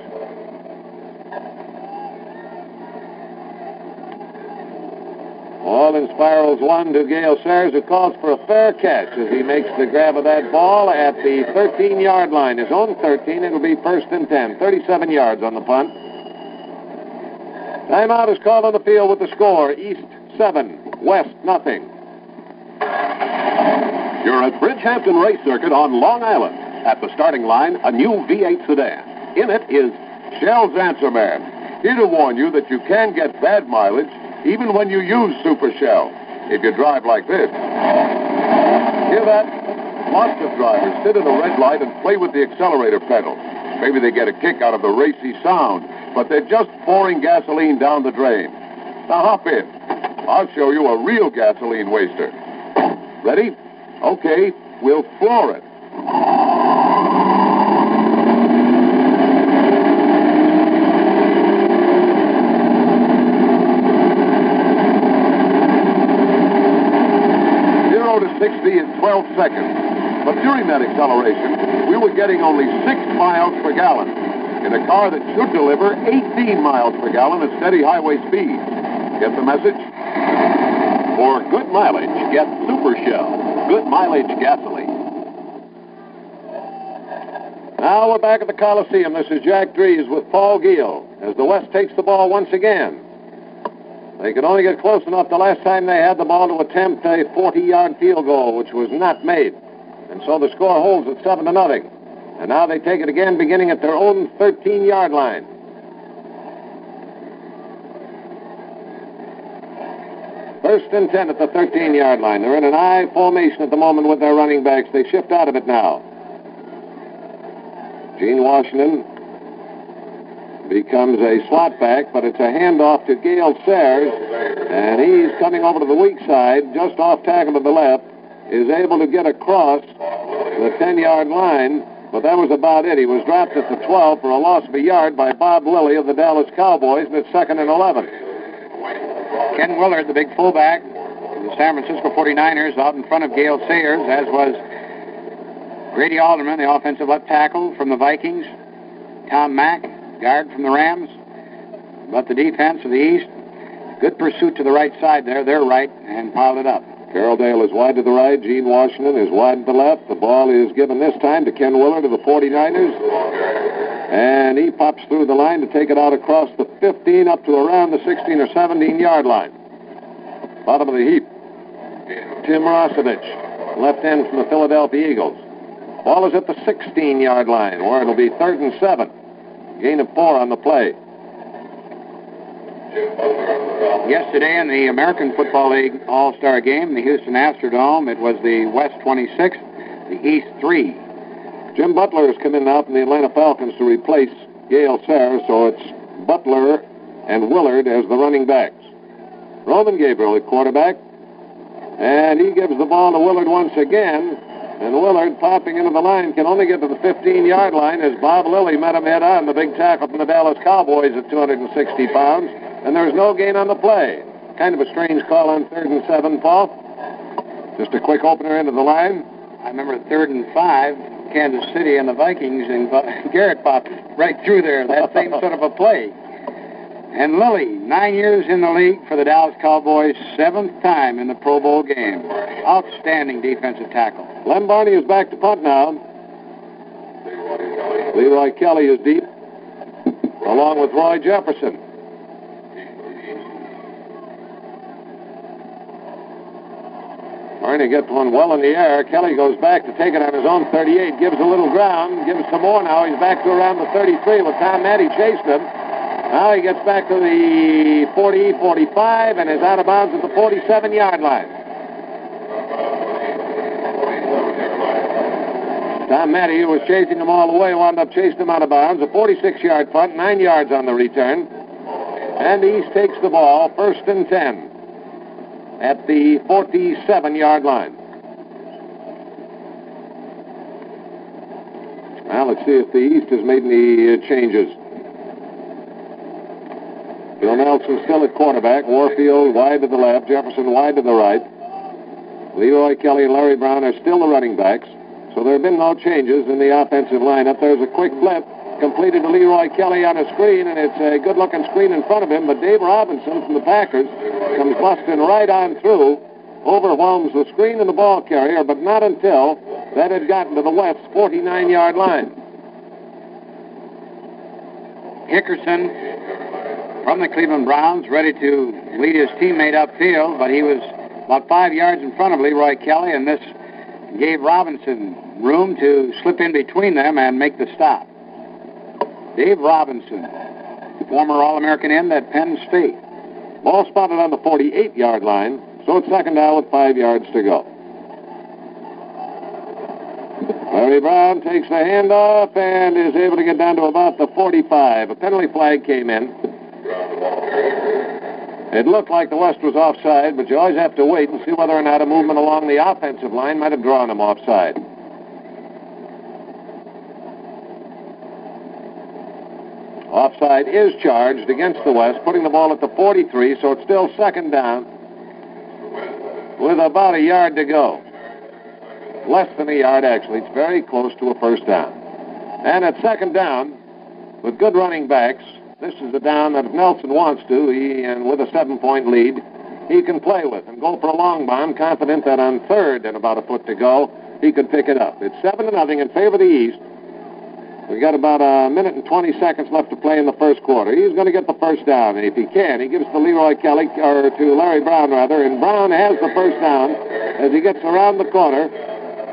Walden spirals one to Gale Sayers, who calls for a fair catch as he makes the grab of that ball at the 13-yard line. His own 13, it'll be first and 10. 37 yards on the punt. Timeout is called on the field with the score. East 7, West nothing. You're at Bridgehampton Race Circuit on Long Island. At the starting line, a new V8 sedan. In it is Shell's Answer Man, here to warn you that you can get bad mileage even when you use Super Shell, if you drive like this. Hear that? Lots of drivers sit at a red light and play with the accelerator pedal. Maybe they get a kick out of the racy sound, but they're just pouring gasoline down the drain. Now hop in. I'll show you a real gasoline waster. Ready? Okay, we'll floor it. To 60 in 12 seconds. But during that acceleration, we were getting only 6 miles per gallon in a car that should deliver 18 miles per gallon at steady highway speed. Get the message? For good mileage, get Super Shell. Good mileage gasoline. Now we're back at the Coliseum. This is Jack Dries with Paul Giel as the West takes the ball once again. They could only get close enough the last time they had the ball to attempt a 40-yard field goal, which was not made. And so the score holds at 7-0. And now they take it again, beginning at their own 13-yard line. First and 10 at the 13-yard line. They're in an I formation at the moment with their running backs. They shift out of it now. Gene Washington becomes a slot back, but it's a handoff to Gale Sayers, and he's coming over to the weak side, just off tackle to the left, is able to get across the 10-yard line, but that was about it. He was dropped at the 12 for a loss of a yard by Bob Lilly of the Dallas Cowboys, and it's 2nd and 11. Ken Willard, the big fullback, the San Francisco 49ers, out in front of Gale Sayers, as was Grady Alderman, the offensive left tackle from the Vikings. Tom Mack, guard from the Rams. But the defense of the East, good pursuit to the right side there. They're right and piled it up. Carroll Dale is wide to the right. Gene Washington is wide to the left. The ball is given this time to Ken Willard of the 49ers. And he pops through the line to take it out across the 15 up to around the 16 or 17-yard line. Bottom of the heap. Tim Rosevich, left end from the Philadelphia Eagles. Ball is at the 16-yard line, where it'll be 3rd and 7. Gain of 4 on the play. Yesterday in the American Football League All-Star Game, the Houston Astrodome, it was the West 26, the East 3. Jim Butler has come in now from the Atlanta Falcons to replace Gale Sayers, so it's Butler and Willard as the running backs. Roman Gabriel at quarterback, and he gives the ball to Willard once again, and Willard, popping into the line, can only get to the 15-yard line as Bob Lilly met him head-on, the big tackle from the Dallas Cowboys at 260 pounds, and there's no gain on the play. Kind of a strange call on 3rd and 7, Paul. Just a quick opener into the line. I remember 3rd and 5, Kansas City and the Vikings, and Garrett popped right through there, that same sort of a play. And Lilly, 9 years in the league for the Dallas Cowboys, 7th time in the Pro Bowl game. Outstanding defensive tackle. Len Barney is back to punt now. Leroy Kelly is deep, along with Roy Jefferson. Barney gets one well in the air. Kelly goes back to take it on his own 38, gives a little ground, gives some more now. He's back to around the 33 with Tom Matty chasing him. Now he gets back to the 40, 45, and is out of bounds at the 47-yard line. Tom Matty, who was chasing him all the way, wound up chasing him out of bounds. A 46-yard punt, 9 yards on the return. And the East takes the ball, 1st and 10, at the 47-yard line. Now let's see if the East has made any changes. Bill Nelson still at quarterback. Warfield wide to the left. Jefferson wide to the right. Leroy Kelly and Larry Brown are still the running backs. So there have been no changes in the offensive lineup. There's a quick flip completed to Leroy Kelly on a screen, and it's a good-looking screen in front of him. But Dave Robinson from the Packers comes busting right on through, overwhelms the screen and the ball carrier, but not until that had gotten to the West's 49-yard line. Hickerson from the Cleveland Browns, ready to lead his teammate upfield, but he was about 5 yards in front of Leroy Kelly, and this gave Robinson room to slip in between them and make the stop. Dave Robinson, former All-American end at Penn State. Ball spotted on the 48-yard line, so it's 2nd down with 5 yards to go. Larry Brown takes the handoff and is able to get down to about the 45. A penalty flag came in. It looked like the West was offside, but you always have to wait and see whether or not a movement along the offensive line might have drawn him offside. Offside is charged against the West, putting the ball at the 43, so it's still 2nd down with about a yard to go. Less than a yard, actually. It's very close to a 1st down. And at 2nd down, with good running backs, this is a down that if Nelson wants to, and with a 7-point lead, he can play with and go for a long bomb, confident that on 3rd and about a foot to go, he could pick it up. It's 7-0 in favor of the East. We've got about a minute and 20 seconds left to play in the 1st quarter. He's going to get the 1st down, and if he can, he gives to Leroy Kelly, or to Larry Brown, rather, and Brown has the 1st down as he gets around the corner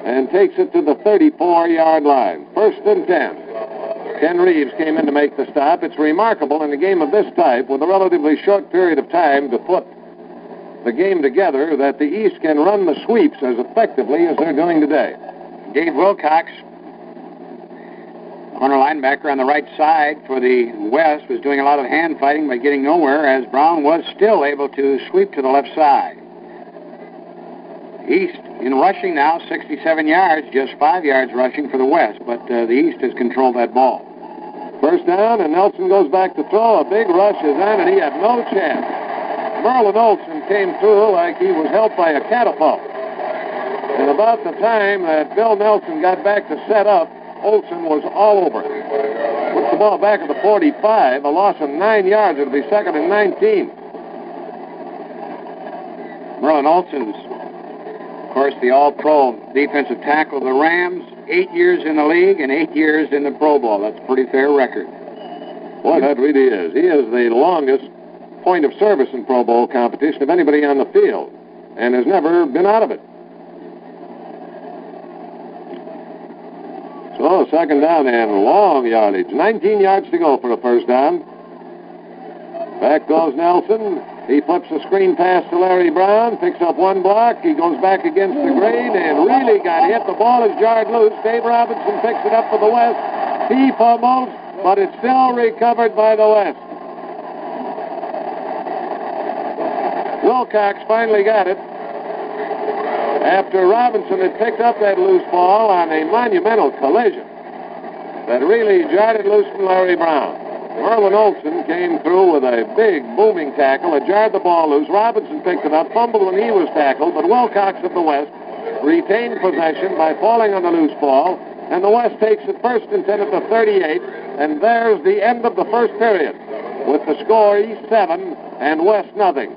and takes it to the 34-yard line. 1st and 10. Ken Reeves came in to make the stop. It's remarkable in a game of this type, with a relatively short period of time to put the game together, that the East can run the sweeps as effectively as they're doing today. Dave Wilcox, corner linebacker on the right side for the West, was doing a lot of hand fighting but getting nowhere, as Brown was still able to sweep to the left side. East in rushing now, 67 yards, just 5 yards rushing for the West, but the East has controlled that ball. 1st down, and Nelson goes back to throw. A big rush is on, and he had no chance. Merlin Olsen came through like he was helped by a catapult. And about the time that Bill Nelson got back to set up, Olsen was all over it. Puts the ball back at the 45, a loss of 9 yards. It'll be second and 19. Merlin Olsen's, of course, the all-pro defensive tackle of the Rams, 8 years in the league and 8 years in the Pro Bowl. That's a pretty fair record. Boy, that really is. He is the longest point of service in Pro Bowl competition of anybody on the field and has never been out of it. So, second down and long yardage. 19 yards to go for a first down. Back goes Nelson. He flips a screen pass to Larry Brown, picks up one block. He goes back against the grain and really got hit. The ball is jarred loose. Dave Robinson picks it up for the West. He fumbles, but it's still recovered by the West. Wilcox finally got it after Robinson had picked up that loose ball on a monumental collision that really jarred it loose from Larry Brown. Merlin Olsen came through with a big booming tackle. It jarred the ball loose. Robinson picked it up, fumbled when he was tackled, but Wilcox of the West retained possession by falling on the loose ball, and the West takes it first and 10 at the 38, and there's the end of the first period with the score East 7 and West nothing.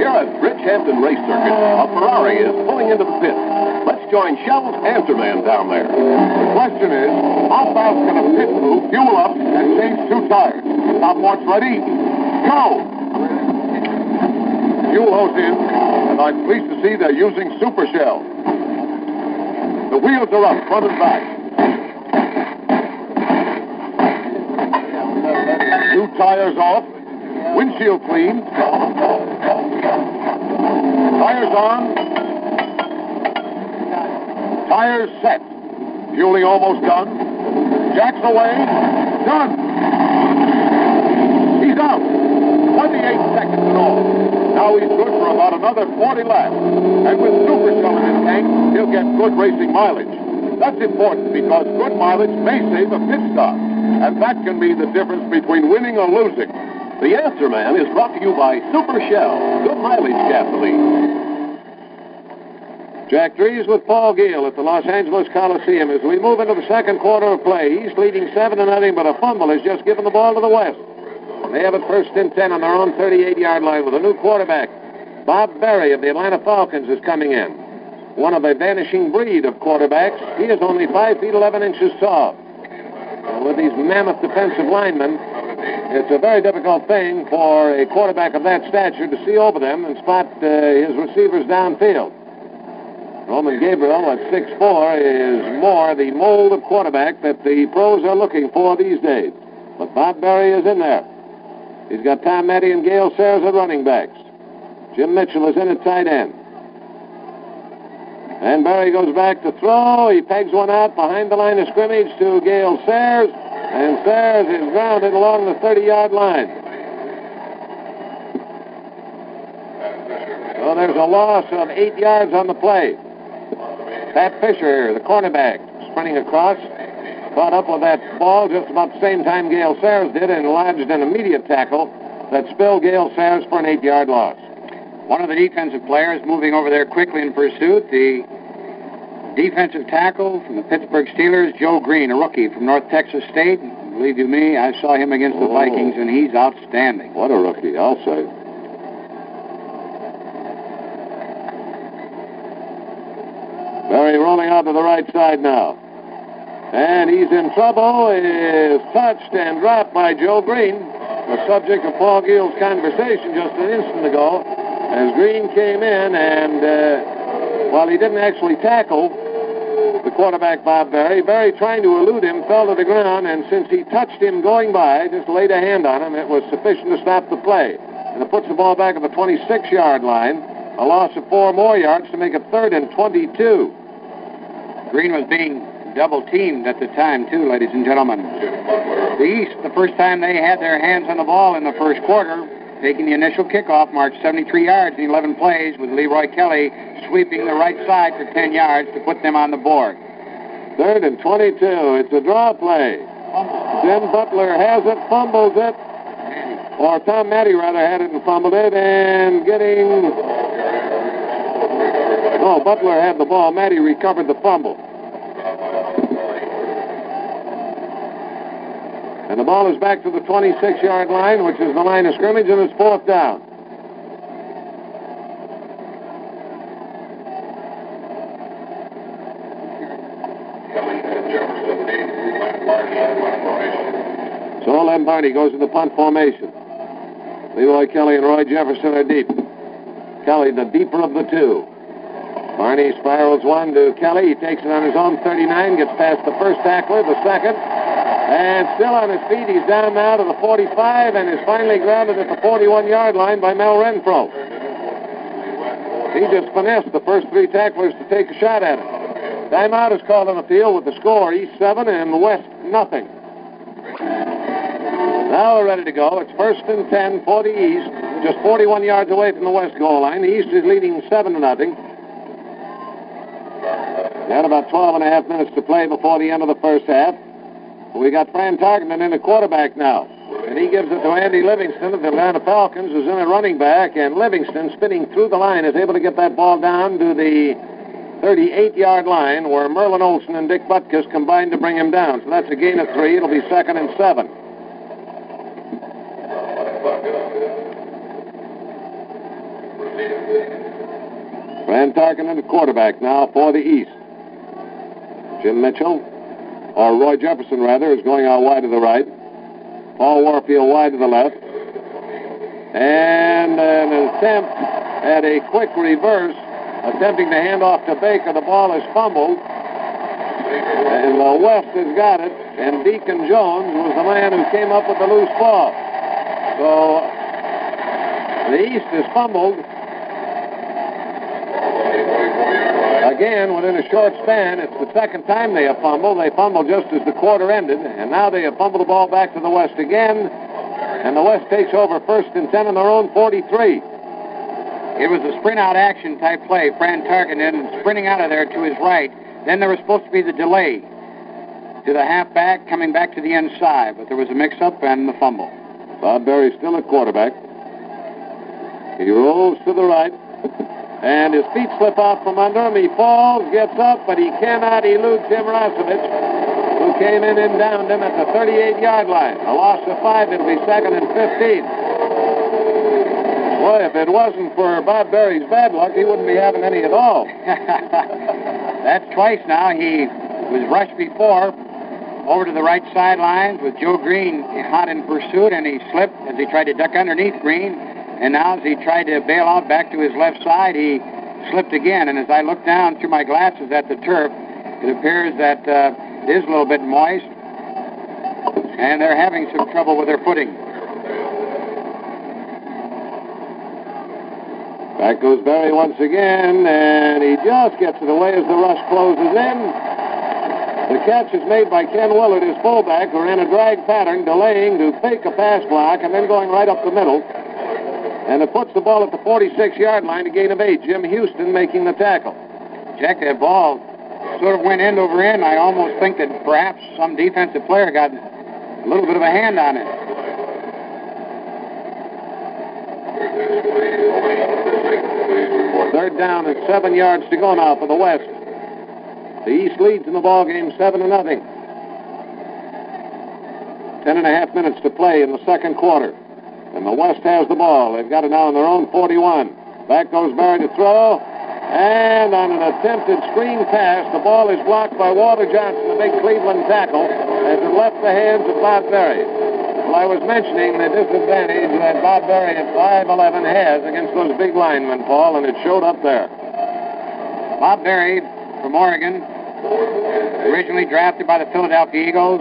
Here at Bridgehampton Race Circuit, a Ferrari is pulling into the pit. Let's join Shell's answer man down there. The question is, how fast can a pit crew fuel up and change 2 tires? Stopwatch ready? Go! Fuel hose in, and I'm pleased to see they're using Super Shell. The wheels are up, front and back. 2 tires off. Windshield clean. Tires on. Tires set. Fueling almost done. Jacks away. Done. He's out. 28 seconds in all. Now he's good for about another 40 laps. And with Super Shell in his tank, he'll get good racing mileage. That's important because good mileage may save a pit stop. And that can be the difference between winning or losing. The answer man is brought to you by Super Shell, good mileage gasoline. Jack Drees with Paul Gill at the Los Angeles Coliseum as we move into the second quarter of play. East leading 7-0, but a fumble has just given the ball to the West. They have it first and 10 on their own 38-yard line with a new quarterback. Bob Berry of the Atlanta Falcons is coming in. One of a vanishing breed of quarterbacks. He is only 5 feet 11 inches tall. And with these mammoth defensive linemen, it's a very difficult thing for a quarterback of that stature to see over them and spot his receivers downfield. Roman Gabriel at 6'4" is more the mold of quarterback that the pros are looking for these days. But Bob Berry is in there. He's got Tom Matty and Gale Sayers at running backs. Jim Mitchell is in at tight end. And Berry goes back to throw. He pegs one out behind the line of scrimmage to Gale Sayers. And Sayers is grounded along the 30-yard line. So there's a loss of 8 yards on the play. Pat Fisher, the cornerback, sprinting across, caught up with that ball just about the same time Gale Sayers did and lodged an immediate tackle that spilled Gale Sayers for an 8-yard loss. One of the defensive players moving over there quickly in pursuit, the defensive tackle from the Pittsburgh Steelers, Joe Green, a rookie from North Texas State. Believe you me, I saw him against the Vikings, and he's outstanding. What a rookie, I'll say. Berry rolling out to the right side now. And he's in trouble. Is touched and dropped by Joe Green, the subject of Paul Gill's conversation just an instant ago, as Green came in and, while he didn't actually tackle the quarterback, Bob Berry, Berry trying to elude him, fell to the ground, and since he touched him going by, just laid a hand on him, it was sufficient to stop the play. And it puts the ball back at the 26-yard line, a loss of 4 more yards to make it 3rd and 22. Green was being double-teamed at the time, too, ladies and gentlemen. The East, the first time they had their hands on the ball in the first quarter, taking the initial kickoff, marched 73 yards in 11 plays with Leroy Kelly sweeping the right side for 10 yards to put them on the board. 3rd and 22. It's a draw play. Jim Butler has it, fumbles it. or Tom Matty rather, had it and fumbled it, and getting... Oh, Butler had the ball. Matty recovered the fumble. And the ball is back to the 26-yard line, which is the line of scrimmage, and it's 4th down. So Lem Barney goes to the punt formation. Leroy Kelly and Roy Jefferson are deep. Kelly, the deeper of the two. Barney spirals one to Kelly. He takes it on his own 39, gets past the first tackler, the second, and still on his feet. He's down now to the 45 and is finally grounded at the 41-yard line by Mel Renfro. He just finessed the first 3 tacklers to take a shot at him. Timeout is called on the field with the score, East 7 and West nothing. Now we're ready to go. It's 1st and 10 for the East, just 41 yards away from the West goal line. The East is leading 7-0. Got about 12 and a half minutes to play before the end of the first half. We got Fran Tarkenton in the quarterback now. And he gives it to Andy Livingston of the Atlanta Falcons, who's in at running back. And Livingston, spinning through the line, is able to get that ball down to the 38-yard line, where Merlin Olsen and Dick Butkus combined to bring him down. So that's a gain of 3. It'll be 2nd and 7. Fran Tarkenton, the quarterback now for the East. Jim Mitchell, or Roy Jefferson rather, is going out wide to the right. Paul Warfield wide to the left. And an attempt at a quick reverse, attempting to hand off to Baker. The ball is fumbled. And the West has got it. And Deacon Jones was the man who came up with the loose ball. So the East is fumbled. Again, within a short span, it's the second time they have fumbled. They fumbled just as the quarter ended, and now they have fumbled the ball back to the West again, and the West takes over 1st and 10 on their own 43. It was a sprint-out action type play. Fran Tarkenton sprinting out of there to his right. Then there was supposed to be the delay to the halfback coming back to the inside, but there was a mix-up and the fumble. Bob Berry still at quarterback. He rolls to the right. And his feet slip out from under him. He falls, gets up, but he cannot elude Tim Rosevich, who came in and downed him at the 38-yard line. A loss of 5, it'll be 2nd and 15. Boy, if it wasn't for Bob Berry's bad luck, he wouldn't be having any at all. That's twice now. He was rushed before over to the right sidelines with Joe Green hot in pursuit, and he slipped as he tried to duck underneath Green. And now as he tried to bail out back to his left side, he slipped again. And as I look down through my glasses at the turf, it appears that it is a little bit moist. And they're having some trouble with their footing. Back goes Berry once again, and he just gets it away as the rush closes in. The catch is made by Ken Willard, his fullback, who ran a drag pattern, delaying to fake a pass block and then going right up the middle. And it puts the ball at the 46-yard line, a gain of 8. Jim Houston making the tackle. Jack, that ball sort of went end over end. I almost think that perhaps some defensive player got a little bit of a hand on it. Third down and 7 yards to go now for the West. The East leads in the ball game 7-0. 10.5 minutes to play in the second quarter. And the West has the ball. They've got it now on their own 41. Back goes Barry to throw. And on an attempted screen pass, the ball is blocked by Walter Johnson, the big Cleveland tackle, as it left the hands of Bob Berry. Well, I was mentioning the disadvantage that Bob Berry at 5'11" has against those big linemen, Paul, and it showed up there. Bob Berry from Oregon, originally drafted by the Philadelphia Eagles.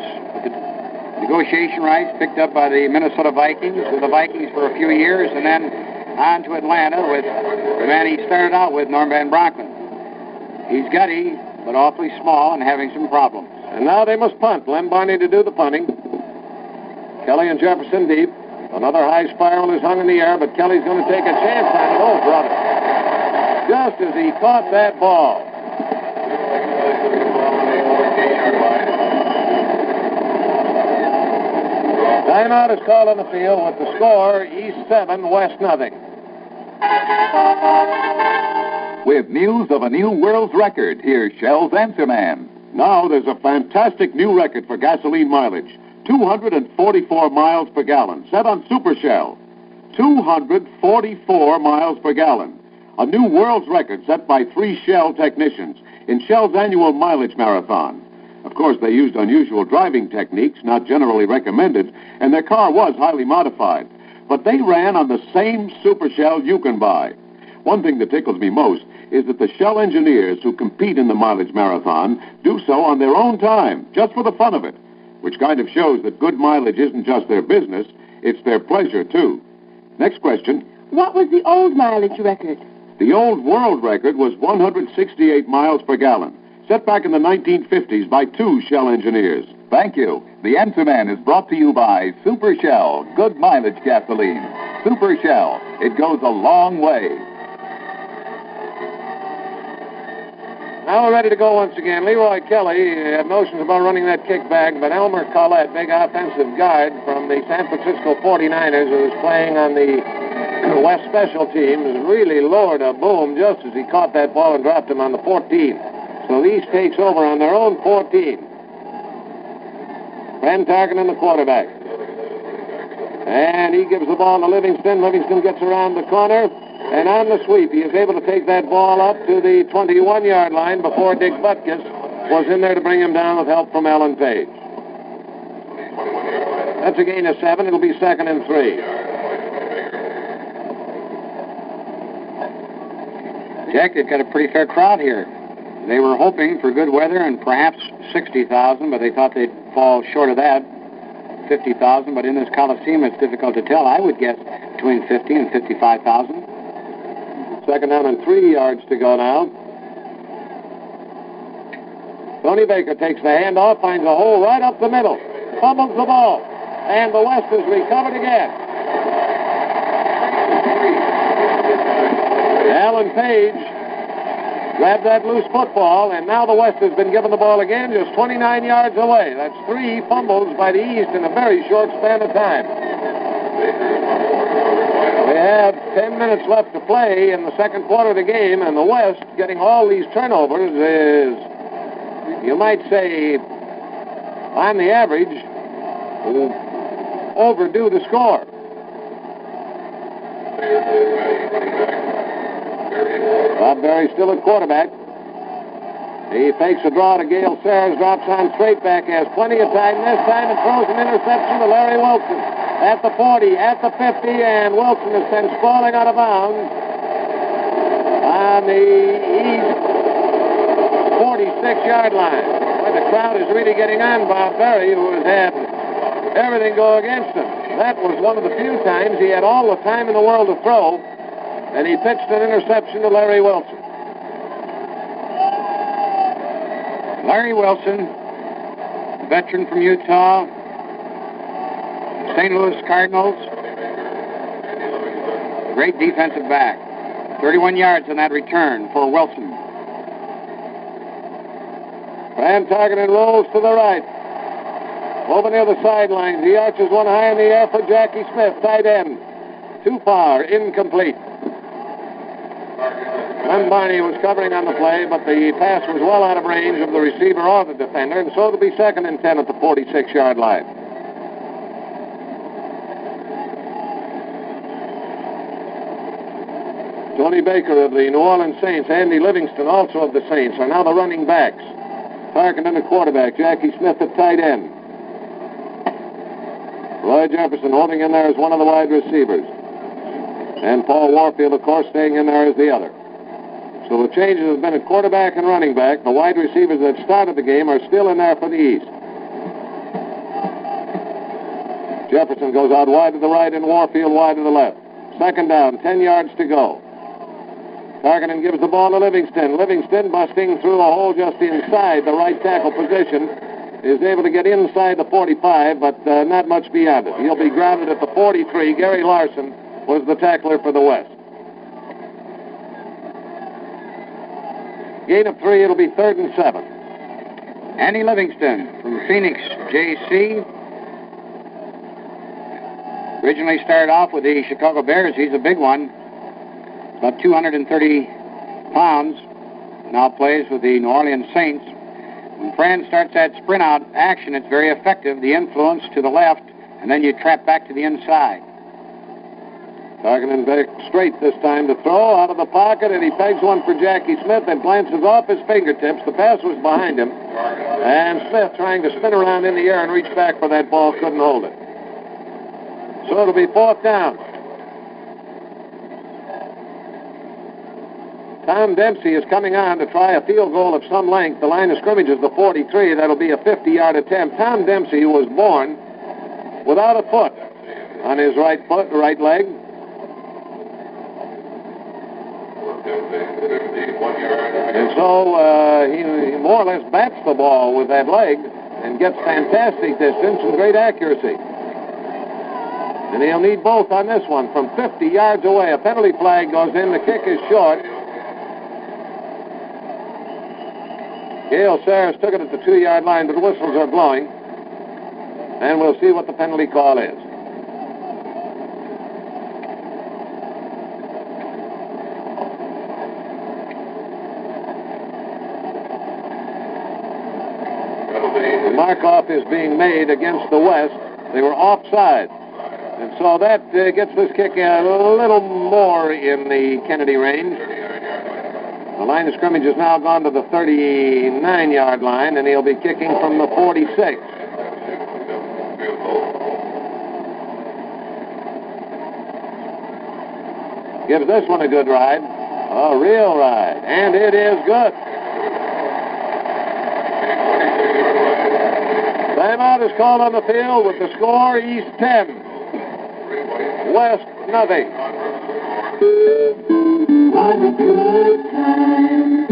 Negotiation rights picked up by the Minnesota Vikings, with the Vikings for a few years, and then on to Atlanta with the man he started out with, Norm Van Bronklin. He's gutty, but awfully small and having some problems. And now they must punt. Lem Barney to do the punting. Kelly and Jefferson deep. Another high spiral is hung in the air, but Kelly's going to take a chance on it. Oh, brother. Just as he caught that ball. Timeout is called on the field with the score East 7, West nothing. With news of a new world's record, here's Shell's Answer Man. Now there's a fantastic new record for gasoline mileage. 244 miles per gallon, set on Super Shell. 244 miles per gallon. A new world's record set by 3 Shell technicians in Shell's annual mileage marathon. Of course, they used unusual driving techniques not generally recommended, and their car was highly modified. But they ran on the same Super Shell you can buy. One thing that tickles me most is that the Shell engineers who compete in the mileage marathon do so on their own time, just for the fun of it, which kind of shows that good mileage isn't just their business, it's their pleasure, too. Next question. What was the old mileage record? The old world record was 168 miles per gallon, set back in the 1950s by 2 Shell engineers. Thank you. The Answer Man is brought to you by Super Shell, good mileage gasoline. Super Shell, it goes a long way. Now we're ready to go once again. Leroy Kelly had notions about running that kickback, but Elmer Collette, big offensive guard from the San Francisco 49ers, who was playing on the West special teams, really lowered a boom just as he caught that ball and dropped him on the 14. So the East takes over on their own 14. Van Tarkenton, the quarterback. And he gives the ball to Livingston. Livingston gets around the corner. And on the sweep, he is able to take that ball up to the 21-yard line before Dick Butkus was in there to bring him down with help from Alan Page. That's a gain of 7. It'll be 2nd and 3. Jack, they've got a pretty fair crowd here. They were hoping for good weather and perhaps 60,000, but they thought they'd fall short of that, 50,000. But in this Coliseum, it's difficult to tell. I would guess between 50 and 55,000. 2nd down and 3 yards to go now. Tony Baker takes the handoff, finds a hole right up the middle, fumbles the ball, and the West is recovered again. Alan Page grabbed that loose football, and now the West has been given the ball again just 29 yards away. That's 3 fumbles by the East in a very short span of time. We have 10 minutes left to play in the second quarter of the game, and the West getting all these turnovers is, you might say, on the average, overdue to score. Bob Berry still at quarterback. He fakes a draw to Gale Sayers, drops on straight back, has plenty of time this time, and throws an interception to Larry Wilson. At the 40, at the 50, and Wilson is sent sprawling out of bounds on the East 46-yard line. Where the crowd is really getting on Bob Berry, who has had everything go against him. That was one of the few times he had all the time in the world to throw, and he pitched an interception to Larry Wilson. Larry Wilson, veteran from Utah, St. Louis Cardinals, great defensive back. 31 yards on that return for Wilson. Van Tarkenton rolls to the right. Over near the sidelines, he arches one high in the air for Jackie Smith, tight end. Too far, incomplete. Glenn Barney was covering on the play, but the pass was well out of range of the receiver or the defender, and so it'll be 2nd and 10 at the 46-yard line. Tony Baker of the New Orleans Saints, Andy Livingston also of the Saints, are now the running backs. Tarkenton at quarterback, Jackie Smith at tight end. Roy Jefferson holding in there as one of the wide receivers. And Paul Warfield, of course, staying in there as the other. So the changes have been at quarterback and running back. The wide receivers that started the game are still in there for the East. Jefferson goes out wide to the right and Warfield wide to the left. 2nd down, 10 yards to go. Tarkenton gives the ball to Livingston. Livingston, busting through a hole just inside the right tackle position, is able to get inside the 45, but not much beyond it. He'll be grounded at the 43. Gary Larson was the tackler for the West. Gain of 3, it'll be 3rd and 7. Andy Livingston from Phoenix, JC. Originally started off with the Chicago Bears. He's a big one, about 230 pounds. Now plays with the New Orleans Saints. When Fran starts that sprint out action, it's very effective. The influence to the left, and then you trap back to the inside. Targeting back straight this time to throw out of the pocket, and he pegs one for Jackie Smith and glances off his fingertips. The pass was behind him, and Smith, trying to spin around in the air and reach back for that ball, couldn't hold it. So it'll be 4th down. Tom Dempsey is coming on to try a field goal of some length. The line of scrimmage is the 43. That'll be a 50-yard attempt. Tom Dempsey, who was born without a foot on his right leg. And so he more or less bats the ball with that leg and gets fantastic distance and great accuracy. And he'll need both on this one from 50 yards away. A penalty flag goes in. The kick is short. Gale Sayers took it at the 2-yard line, but the whistles are blowing. And we'll see what the penalty call is. The mark-off is being made against the West. They were offside. And so that gets this kick a little more in the Kennedy range. The line of scrimmage has now gone to the 39-yard line, and he'll be kicking from the 46. Gives this one a good ride. A real ride. And it is good. Timeout is called on the field with the score East 10. West nothing. What a good time.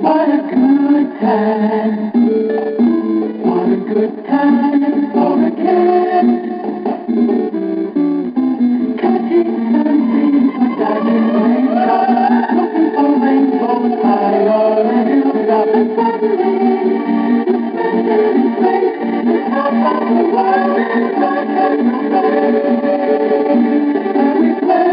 What a good time. What a good time for a cat. Catching sunbeams with dashing raindrops, looking for rainbows high on a hilltop, and suddenly it's not on the world, it's like a and we play.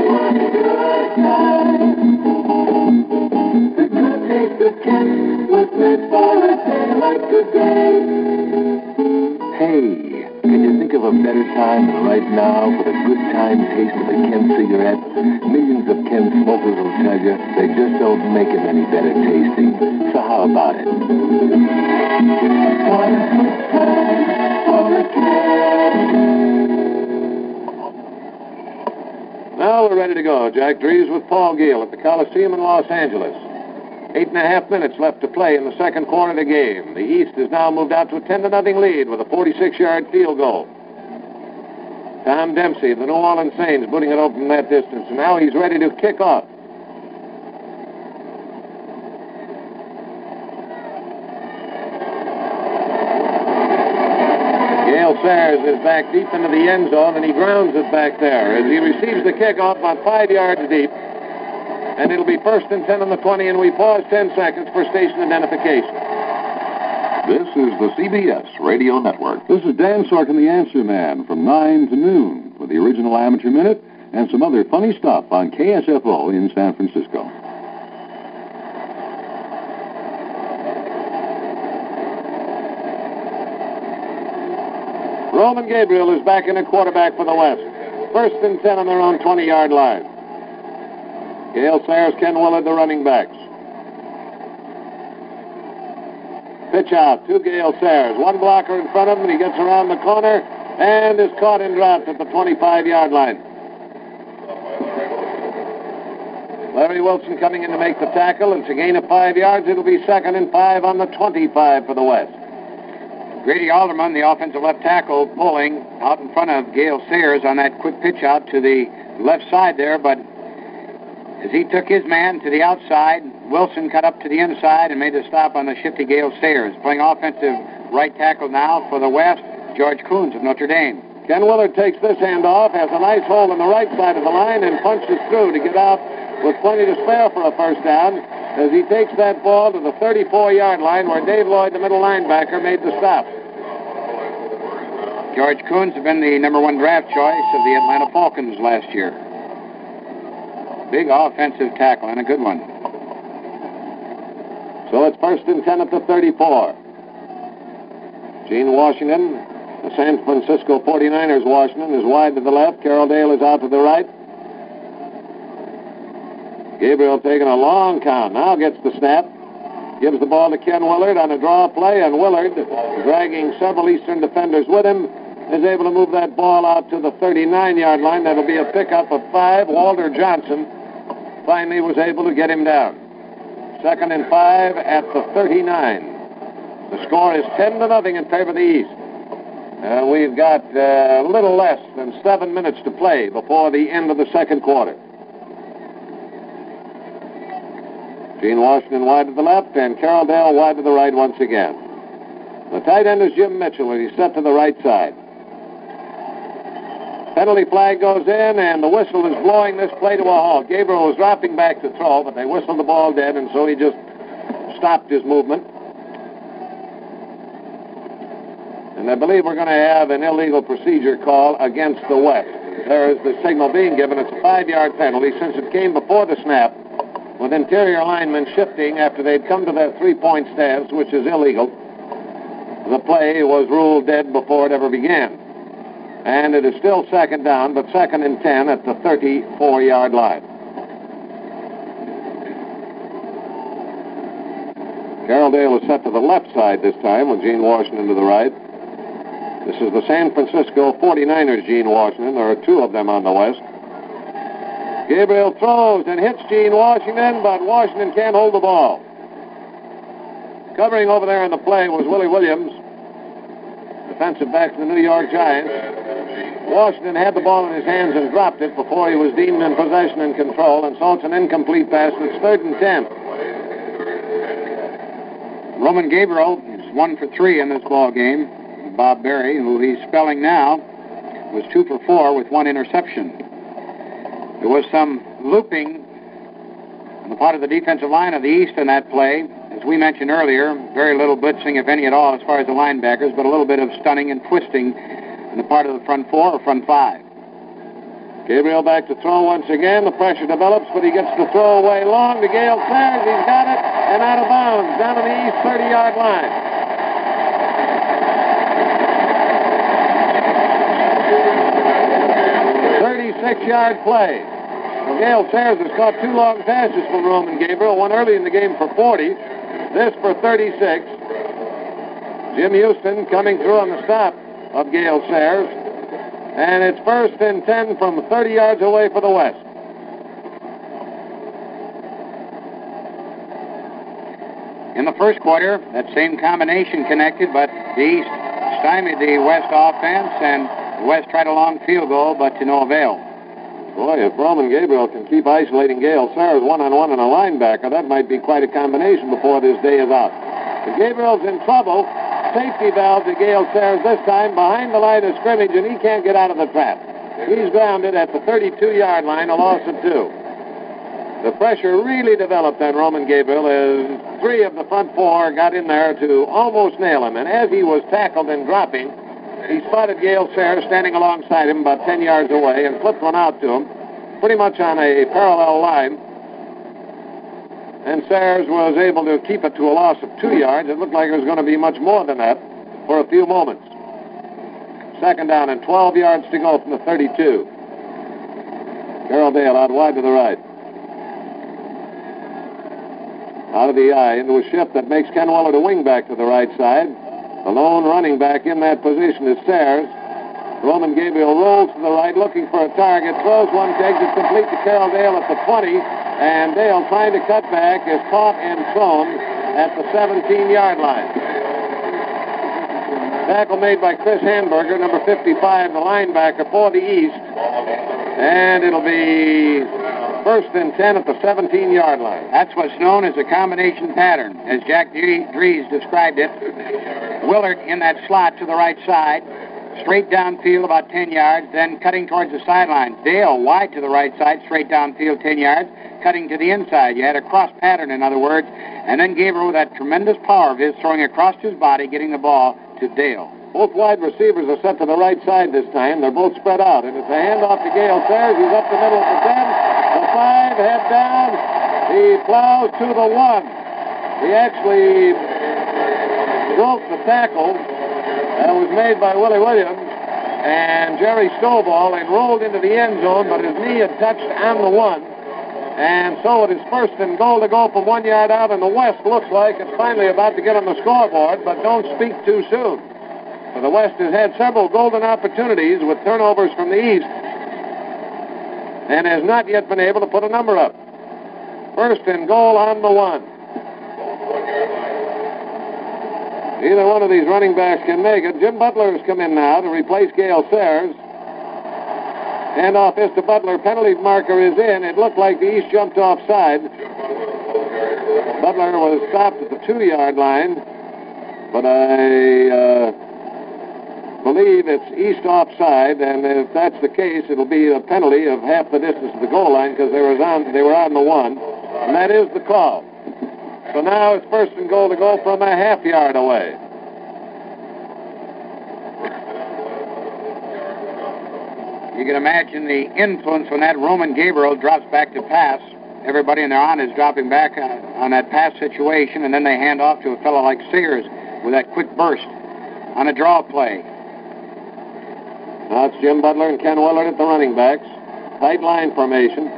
What a good time. The good taste of Kent was meant for a day like today. Hey, can you think of a better time than right now for the good time taste of a Kent cigarette? Millions of Kent smokers will tell you they just don't make it any better tasting. So how about it? What a good time for a cat. Now we're ready to go. Jack Drees with Paul Gale at the Coliseum in Los Angeles. 8.5 minutes left to play in the second quarter of the game. The East has now moved out to a 10-0 lead with a 46-yard field goal. Tom Dempsey, the New Orleans Saints, booting it open from that distance. And now he's ready to kick off. Gale Sayers is back deep into the end zone, and he grounds it back there as he receives the kickoff about 5 yards deep. And it'll be 1st and 10 on the 20, and we pause 10 seconds for station identification. This is the CBS Radio Network. This is Dan Sorkin, the Answer Man, from 9 to noon with the original Amateur Minute and some other funny stuff on KSFO in San Francisco. Roman Gabriel is back in at quarterback for the West. 1st and 10 on their own 20-yard line. Gale Sayers, Ken Willard, the running backs. Pitch out to Gale Sayers. One blocker in front of him, and he gets around the corner and is caught and dropped at the 25-yard line. Larry Wilson coming in to make the tackle. It's a gain of 5 yards. It'll be 2nd and 5 on the 25 for the West. Grady Alderman, the offensive left tackle, pulling out in front of Gale Sayers on that quick pitch out to the left side there, but as he took his man to the outside, Wilson cut up to the inside and made a stop on the shifty Gale Sayers. Playing offensive right tackle now for the West, George Coons of Notre Dame. Ken Willard takes this handoff, has a nice hole in the right side of the line, and punches through to get out with plenty to spare for a 1st down. as he takes that ball to the 34-yard line where Dave Lloyd, the middle linebacker, made the stop. George Coons had been the number 1 draft choice of the Atlanta Falcons last year. Big offensive tackle and a good one. So it's 1st and 10 at the 34. Gene Washington, the San Francisco 49ers Washington, is wide to the left. Carroll Dale is out to the right. Gabriel taking a long count. Now gets the snap. Gives the ball to Ken Willard on a draw play, and Willard, dragging several Eastern defenders with him, is able to move that ball out to the 39-yard line. That'll be a pickup of 5. Walter Johnson finally was able to get him down. 2nd and 5 at the 39. The score is 10-0 in favor of the East. We've got a little less than 7 minutes to play before the end of the second quarter. Gene Washington wide to the left, and Carroll Dale wide to the right once again. The tight end is Jim Mitchell, and he's set to the right side. Penalty flag goes in, and the whistle is blowing this play to a halt. Gabriel was dropping back to throw, but they whistled the ball dead, and so he just stopped his movement. And I believe we're going to have an illegal procedure call against the West. There is the signal being given. It's a 5-yard penalty since it came before the snap, with interior linemen shifting after they'd come to their three-point stance, which is illegal. The play was ruled dead before it ever began. And it is still 2nd down, but 2nd and 10 at the 34-yard line. Carroll Dale is set to the left side this time, with Gene Washington to the right. This is the San Francisco 49ers Gene Washington. There are 2 of them on the west. Gabriel throws and hits Gene Washington, but Washington can't hold the ball. Covering over there in the play was Willie Williams, defensive back for the New York Giants. Washington had the ball in his hands and dropped it before he was deemed in possession and control, and so it's an incomplete pass, and it's 3rd and 10. Roman Gabriel is 1 for 3 in this ball game. Bob Berry, who he's spelling now, was 2 for 4 with 1 interception. There was some looping on the part of the defensive line of the East in that play. As we mentioned earlier, very little blitzing, if any at all, as far as the linebackers, but a little bit of stunning and twisting on the part of the front 4 or front 5. Gabriel back to throw once again. The pressure develops, but he gets the throw away long to Gale Sayers. He's got it, and out of bounds, down to the East 30-yard line. Six-yard play. Well, Gale Sayers has caught 2 long passes from Roman Gabriel, one early in the game for 40, this for 36. Jim Houston coming through on the stop of Gale Sayers, and it's 1st and 10 from 30 yards away for the West. In the first quarter, that same combination connected, but the East stymied the West offense, and the West tried a long field goal, but to no avail. Boy, if Roman Gabriel can keep isolating Gale Sayers one-on-one and a linebacker, that might be quite a combination before this day is out. But Gabriel's in trouble. Safety valve to Gale Sayers this time behind the line of scrimmage, and he can't get out of the trap. He's grounded at the 32-yard line, a loss of 2. The pressure really developed on Roman Gabriel as 3 of the front 4 got in there to almost nail him. And as he was tackled and dropping, he spotted Gale Sayers standing alongside him about 10 yards away and flipped one out to him, pretty much on a parallel line. And Sayers was able to keep it to a loss of 2 yards. It looked like it was going to be much more than that for a few moments. 2nd down and 12 yards to go from the 32. Carroll Dale out wide to the right. Out of the eye into a shift that makes Ken Willard a wingback to the right side. The lone running back in that position is Sayers. Roman Gabriel rolls to the right, looking for a target. Throws one, takes it complete to Carroll Dale at the 20. And Dale, trying to cut back, is caught and thrown at the 17-yard line. Tackle made by Chris Hanberger, number 55, the linebacker for the East. And it'll be 1st and 10 at the 17-yard line. That's what's known as a combination pattern, as Jack Dries described it. Willard in that slot to the right side. straight downfield about 10 yards, then cutting towards the sidelines. Dale wide to the right side, straight downfield 10 yards, cutting to the inside. You had a cross pattern, in other words, and then Gabriel, with that tremendous power of his, throwing across his body, getting the ball to Dale. Both wide receivers are set to the right side this time. They're both spread out, and it's a handoff to Gale Sayers. He's up the middle of the 10, the 5, head down. He plows to the 1. He actually broke the tackle that was made by Willie Williams, and Jerry Stovall, and rolled into the end zone, but his knee had touched on the 1. And so it is first and goal to go from 1 yard out, and the West looks like it's finally about to get on the scoreboard, but don't speak too soon. For the West has had several golden opportunities with turnovers from the East and has not yet been able to put a number up. First and goal on the 1. Either one of these running backs can make it. Jim Butler has come in now to replace Gale Sayers. Handoff is to Butler. Penalty marker is in. It looked like the East jumped offside. Butler was stopped at the 2-yard line, but I believe it's East offside, and if that's the case, it'll be a penalty of half the distance to the goal line because they were on the 1, and that is the call. So now it's first and goal to go from a half yard away. You can imagine the influence when that Roman Gabriel drops back to pass. Everybody in their on is dropping back on that pass situation, and then they hand off to a fellow like Sayers with that quick burst on a draw play. Now it's Jim Butler and Ken Willard at the running backs. Tight line formation.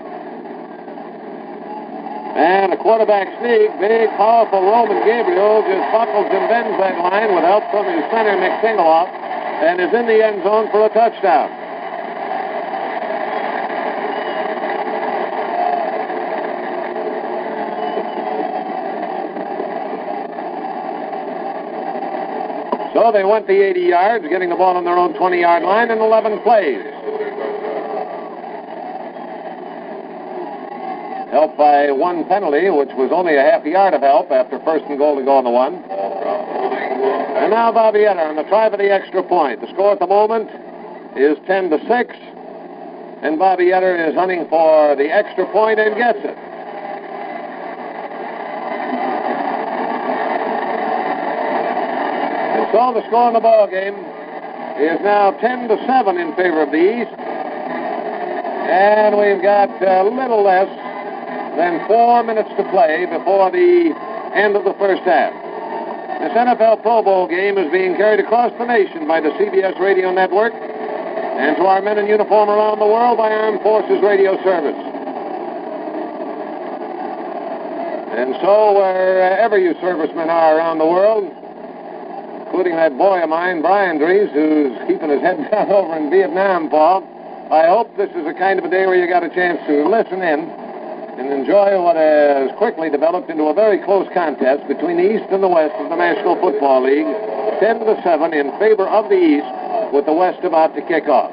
And a quarterback sneak. Big, powerful Roman Gabriel just buckles and bends that line with help from his center, Mick Singleoff, and is in the end zone for a touchdown. So they went the 80 yards, getting the ball on their own 20-yard line in 11 plays. Helped by one penalty, which was only a half a yard of help after first and goal to go on the 1. And now Bobby Etter on the try for the extra point. The score at the moment is 10-6, and Bobby Etter is hunting for the extra point and gets it. So the score in the ball game is now 10-7 in favor of the East, and we've got a little less than 4 minutes to play before the end of the first half. This NFL Pro Bowl game is being carried across the nation by the CBS Radio Network, and to our men in uniform around the world by Armed Forces Radio Service. And so wherever you servicemen are around the world, including that boy of mine, Brian Dries, who's keeping his head down over in Vietnam, Paul, I hope this is the kind of a day where you got a chance to listen in and enjoy what has quickly developed into a very close contest between the East and the West of the National Football League, 10-7 in favor of the East, with the West about to kick off.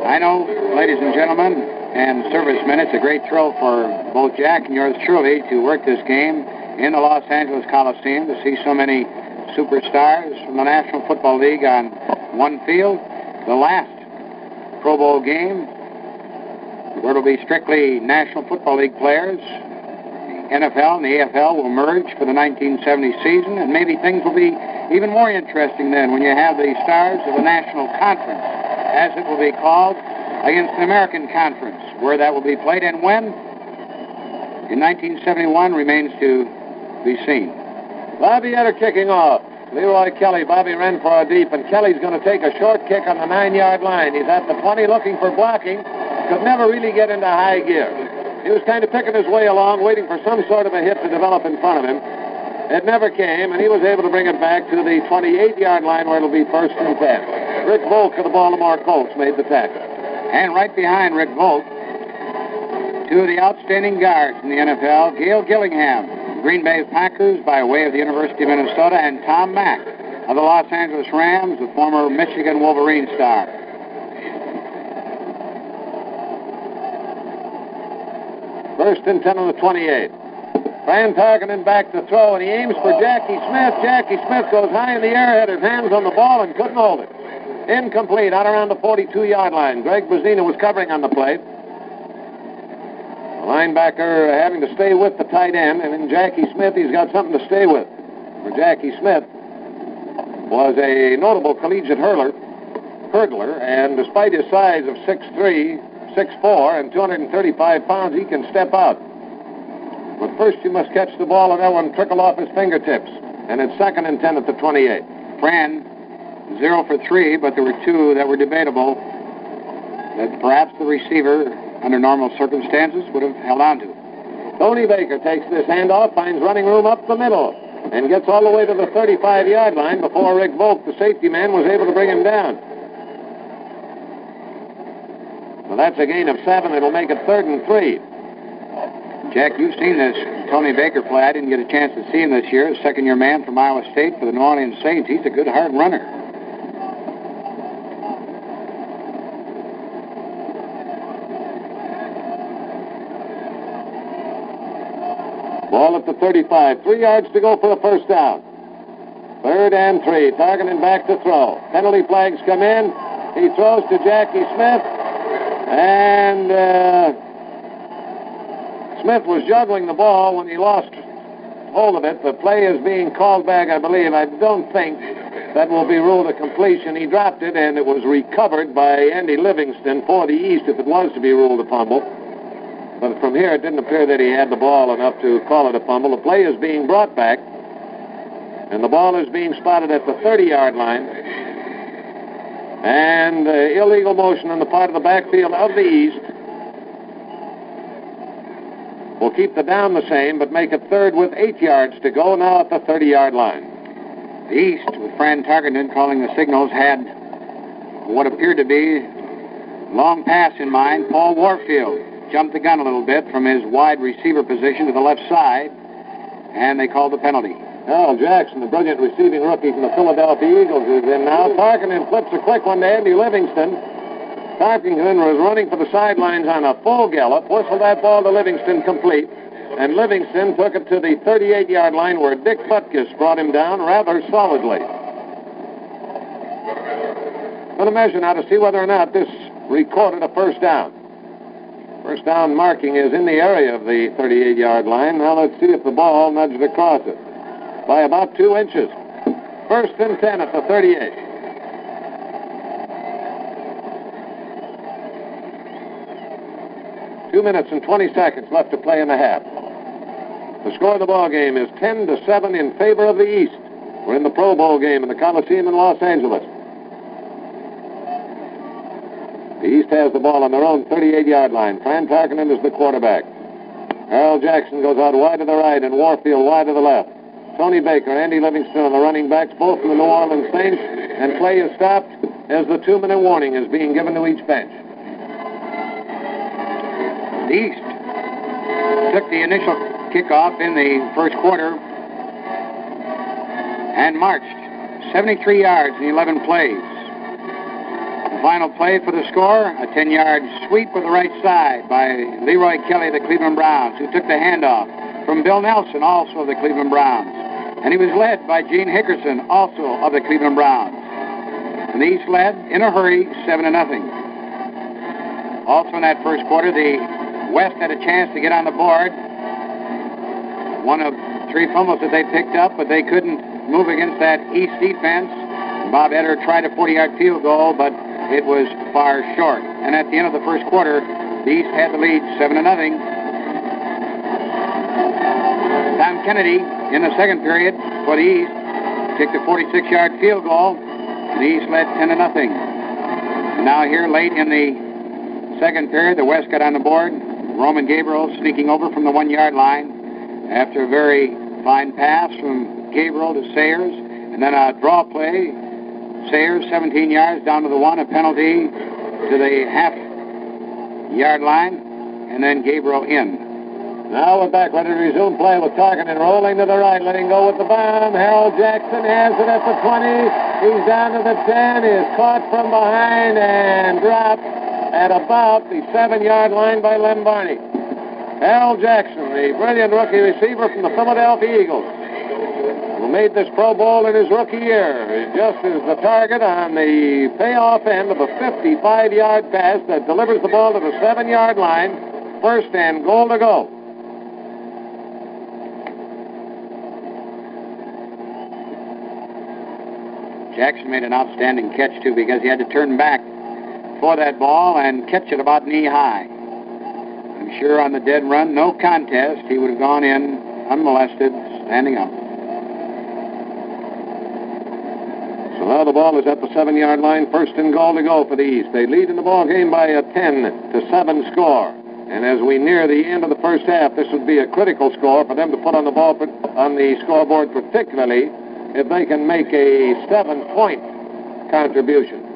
I know, ladies and gentlemen, and servicemen, it's a great thrill for both Jack and yours truly to work this game in the Los Angeles Coliseum, to see so many superstars from the National Football League on one field. The last Pro Bowl game, where it'll be strictly National Football League players. The NFL and the AFL will merge for the 1970 season, and maybe things will be even more interesting then when you have the stars of the National Conference, as it will be called, against the American Conference. Where that will be played and when, in 1971, remains to be seen. Bobby Etter kicking off. Leroy Kelly, Bobby ran for a deep, and Kelly's going to take a short kick on the 9-yard line. He's at the 20 looking for blocking. Could never really get into high gear. He was kind of picking his way along, waiting for some sort of a hit to develop in front of him. It never came, and he was able to bring it back to the 28-yard line where it'll be first and 10. Rick Volk of the Baltimore Colts made the tackle. And right behind Rick Volk, two of the outstanding guards in the NFL, Gail Gillingham, Green Bay Packers by way of the University of Minnesota, and Tom Mack of the Los Angeles Rams, the former Michigan Wolverine star. First and 10 on the 28. Van Tarkinen back to throw, and he aims for Jackie Smith. Jackie Smith goes high in the air, had his hands on the ball, and couldn't hold it. Incomplete, out around the 42-yard line. Greg Bozina was covering on the play. The linebacker having to stay with the tight end, and in Jackie Smith, he's got something to stay with. For Jackie Smith was a notable collegiate hurdler, and despite his size of 6'3", 6'4", and 235 pounds, he can step out. But first you must catch the ball and that one trickle off his fingertips. And it's 2nd and 10 at the 28. Fran, 0 for 3, but there were 2 that were debatable that perhaps the receiver, under normal circumstances, would have held on to. Tony Baker takes this handoff, finds running room up the middle, and gets all the way to the 35-yard line before Rick Volk, the safety man, was able to bring him down. Well, that's a gain of 7. It'll make it 3rd and 3. Jack, you've seen this Tony Baker play. I didn't get a chance to see him this year. Second-year man from Iowa State for the New Orleans Saints. He's a good hard runner. Ball at the 35. 3 yards to go for the first down. 3rd and 3. Targeting back to throw. Penalty flags come in. He throws to Jackie Smith. And Smith was juggling the ball when he lost hold of it. The play is being called back, I believe. I don't think that will be ruled a completion. He dropped it, and it was recovered by Andy Livingston for the East if it was to be ruled a fumble. But from here, it didn't appear that he had the ball enough to call it a fumble. The play is being brought back, and the ball is being spotted at the 30-yard line. And illegal motion on the part of the backfield of the East will keep the down the same, but make it 3rd with 8 yards to go, now at the 30-yard line. The East, with Fran Tarkenton calling the signals, had what appeared to be long pass in mind. Paul Warfield jumped the gun a little bit from his wide receiver position to the left side, and they called the penalty. Al Jackson, the brilliant receiving rookie from the Philadelphia Eagles, is in now. Tarkenton flips a quick one to Andy Livingston. Tarkenton was running for the sidelines on a full gallop, whistled that ball to Livingston complete, and Livingston took it to the 38-yard line where Dick Butkus brought him down rather solidly. Going to measure now to see whether or not this recorded a first down. First down marking is in the area of the 38-yard line. Now let's see if the ball nudged across it by about 2 inches. 1st and 10 at the 38. Two minutes and 20 seconds left to play in the half. The score of the ball game is 10-7 in favor of the East. We're in the Pro Bowl game in the Coliseum in Los Angeles. The East has the ball on their own 38-yard line. Fran Tarkenton is the quarterback. Harold Jackson goes out wide to the right and Warfield wide to the left. Tony Baker, Andy Livingston are the running backs, both from the New Orleans Saints, and play is stopped as the 2-minute warning is being given to each bench. The East took the initial kickoff in the first quarter and marched 73 yards in 11 plays. The final play for the score, a 10-yard sweep with the right side by Leroy Kelly of the Cleveland Browns, who took the handoff from Bill Nelson, also of the Cleveland Browns. And he was led by Gene Hickerson, also of the Cleveland Browns. And the East led, in a hurry, 7-0. Also in that first quarter, the West had a chance to get on the board. One of 3 fumbles that they picked up, but they couldn't move against that East defense. Bob Eder tried a 40-yard field goal, but it was far short. And at the end of the first quarter, the East had the lead 7-0. Tom Kennedy, in the second period for the East, kicked a 46-yard field goal, and the East led 10-0. And now here late in the second period, the West got on the board. Roman Gabriel sneaking over from the 1-yard line after a very fine pass from Gabriel to Sayers, and then a draw play. Sayers, 17 yards down to the 1, a penalty to the half-yard line, and then Gabriel in. Now we're back, ready to resume play with Tarkenton rolling to the right, letting go with the bomb. Harold Jackson has it at the 20. He's down to the 10. He is caught from behind and dropped at about the 7-yard line by Lem Barney. Al Jackson, the brilliant rookie receiver from the Philadelphia Eagles, who made this Pro Bowl in his rookie year, just as the target on the payoff end of a 55-yard pass that delivers the ball to the 7-yard line, first and goal to go. Jackson made an outstanding catch, too, because he had to turn back for that ball and catch it about knee-high. I'm sure on the dead run, no contest, he would have gone in unmolested, standing up. So now the ball is at the 7-yard line, first and goal to go for the East. They lead in the ball game by a 10-7 score. And as we near the end of the first half, this would be a critical score for them to put on the ball on the scoreboard, particularly if they can make a 7-point contribution.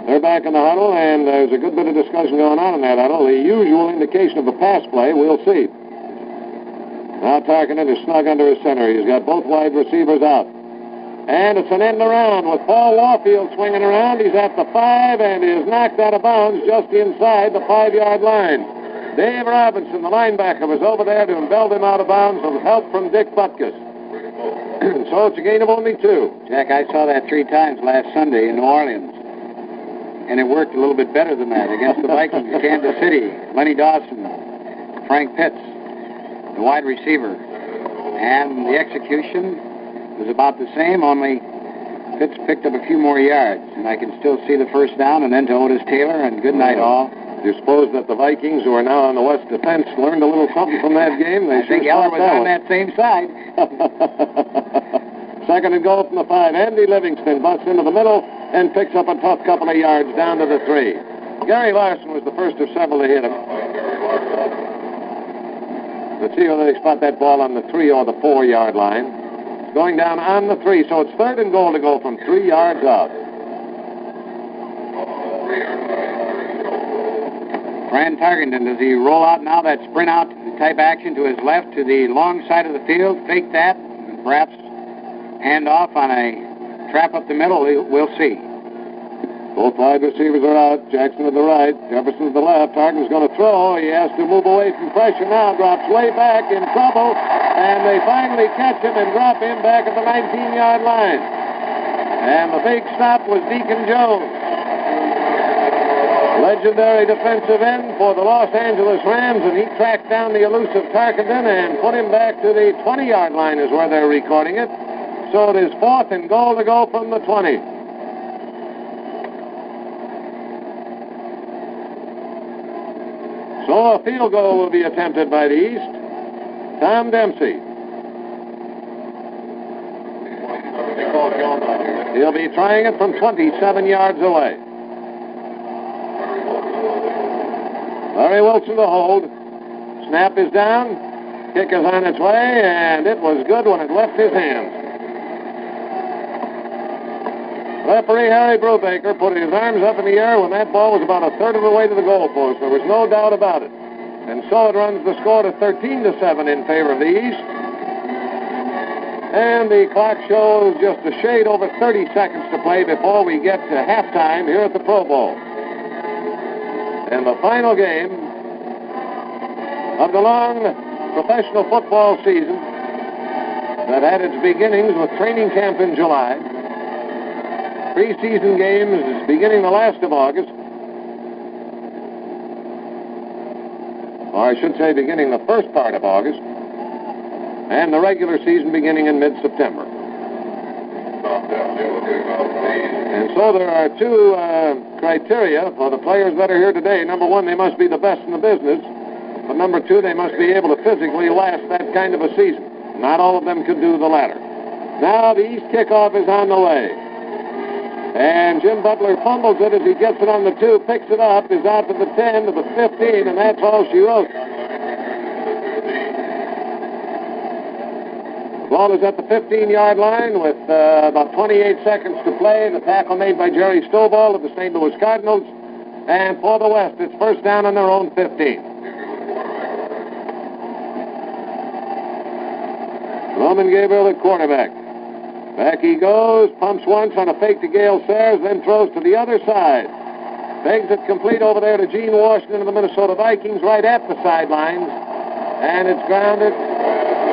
They're back in the huddle, and there's a good bit of discussion going on in that huddle. The usual indication of a pass play, we'll see. Now Tarkenton is snug under his center. He's got both wide receivers out. And it's an end around with Paul Warfield swinging around. He's at the 5 and is knocked out of bounds just inside the 5-yard line. Dave Robinson, the linebacker, was over there to belt him out of bounds with help from Dick Butkus. So it's a gain of only 2. Jack, I saw that 3 times last Sunday in New Orleans. And it worked a little bit better than that against the Vikings in Kansas City. Lenny Dawson, Frank Pitts, the wide receiver. And the execution was about the same, only Pitts picked up a few more yards. And I can still see the first down, and then to Otis Taylor, and good night all. Do you suppose that the Vikings, who are now on the West defense, learned a little something from that game? I think Eller was on that same side. Second and goal from the 5. Andy Livingston busts into the middle and picks up a tough couple of yards down to the 3. Gary Larson was the first of several to hit him. Let's see whether they spot that ball on the 3 or the 4-yard line. It's going down on the 3, so it's third and goal to go from 3 yards out. Fran Tarkenton, does he roll out now that sprint out type action to his left to the long side of the field, fake that, and perhaps hand off on a trap up the middle? We'll see. Both wide receivers are out. Jackson to the right, Jefferson to the left. Tarkenton's going to throw. He has to move away from pressure now, drops way back in trouble, and they finally catch him and drop him back at the 19-yard line. And the big stop was Deacon Jones, legendary defensive end for the Los Angeles Rams, and he tracked down the elusive Tarkenton and put him back to the 20-yard line is where they're recording it. So it is fourth and goal to go from the 20. So a field goal will be attempted by the East. Tom Dempsey. He'll be trying it from 27 yards away. Larry Wilson to hold. Snap is down. Kick is on its way, and it was good when it left his hands. Referee Harry Brubaker put his arms up in the air when that ball was about a third of the way to the goalpost. There was no doubt about it. And so it runs the score to 13-7 in favor of the East. And the clock shows just a shade over 30 seconds to play before we get to halftime here at the Pro Bowl. And the final game of the long professional football season that had its beginnings with training camp in July. Preseason games beginning the last of August. Or I should say beginning the first part of August. And the regular season beginning in mid-September. And so there are 2 criteria for the players that are here today. Number 1, they must be the best in the business. But number 2, they must be able to physically last that kind of a season. Not all of them could do the latter. Now the East kickoff is on the way. And Jim Butler fumbles it as he gets it on the 2, picks it up, is out to the 10, to the 15, and that's all she wrote. The ball is at the 15-yard line with about 28 seconds to play. The tackle made by Jerry Stovall of the St. Louis Cardinals. And for the West, it's first down on their own 15. Roman Gabriel at quarterback. Back he goes, pumps once on a fake to Gale Sayers, then throws to the other side. Begs it complete over there to Gene Washington of the Minnesota Vikings, right at the sidelines. And it's grounded.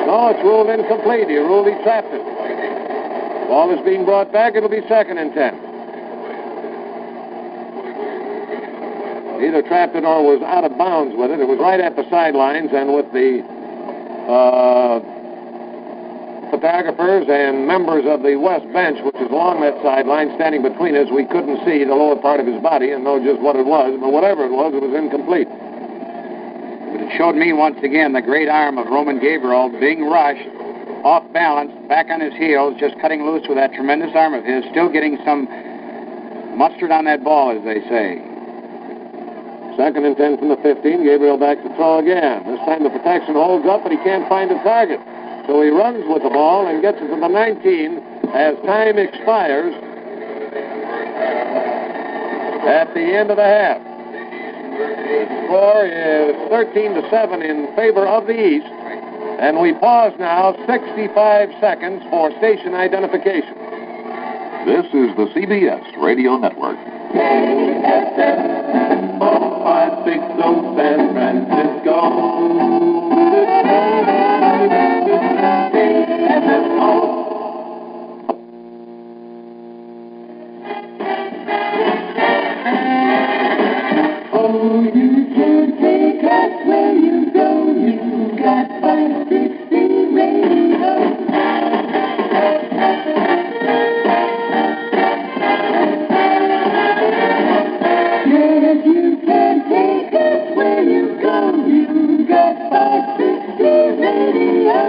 No, it's ruled incomplete. He ruled he trapped it. Ball is being brought back. It'll be 2nd and 10. Either trapped it or was out of bounds with it. It was right at the sidelines, and with the photographers and members of the West bench, which is along that sideline, standing between us, we couldn't see the lower part of his body and know just what it was. But whatever it was incomplete. But it showed me once again the great arm of Roman Gabriel being rushed, off balance, back on his heels, just cutting loose with that tremendous arm of his, still getting some mustard on that ball, as they say. 2nd and 10 from the 15. Gabriel back to throw again. This time the protection holds up, but he can't find a target. So he runs with the ball and gets it to the 19 as time expires at the end of the half. The score is 13-7 in favor of the East, and we pause now 65 seconds for station identification. This is the CBS Radio Network. KSF 4560 San Francisco. Oh, you can take us where you go. You got 560 radio. Yes, you can take us where you go. You got 560 radio.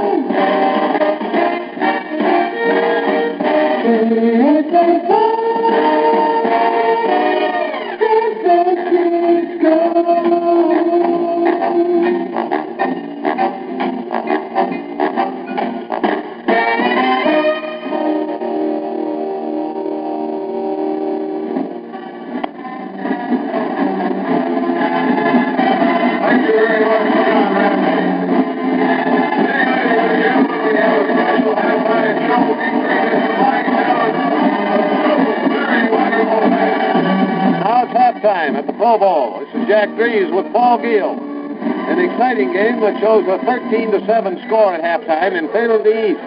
At the Pro Bowl. This is Jack Drees with Paul Giel. An exciting game that shows a 13-7 score at halftime in favor of the East.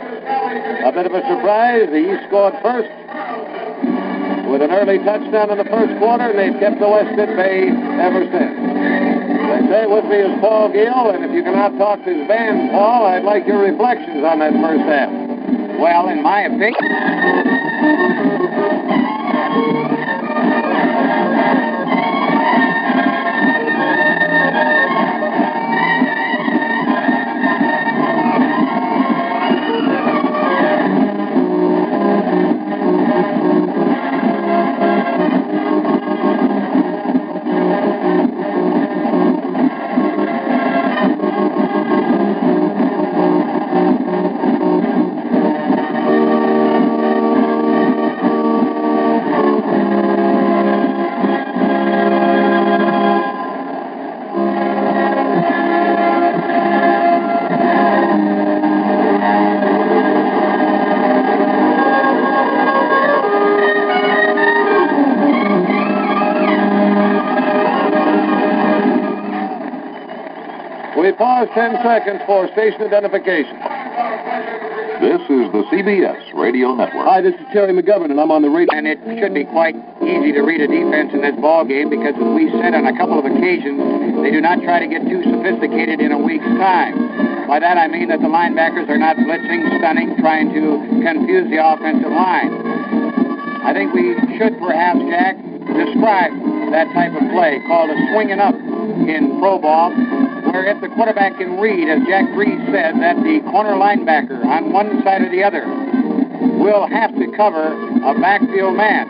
A bit of a surprise. The East scored first with an early touchdown in the first quarter, and they've kept the West at bay ever since. They say with me is Paul Giel, and if you cannot talk to his band, Paul, I'd like your reflections on that first half. Well, in my opinion... We pause 10 seconds for station identification. This is the CBS Radio Network. Hi, this is Terry McGovern, and I'm on the radio. And it should be quite easy to read a defense in this ball game because, as we said on a couple of occasions, they do not try to get too sophisticated in a week's time. By that I mean that the linebackers are not blitzing, stunning, trying to confuse the offensive line. I think we should perhaps, Jack, describe that type of play called a swinging up in pro ball, where if the quarterback can read, as Jack Drees said, that the corner linebacker on one side or the other will have to cover a backfield man.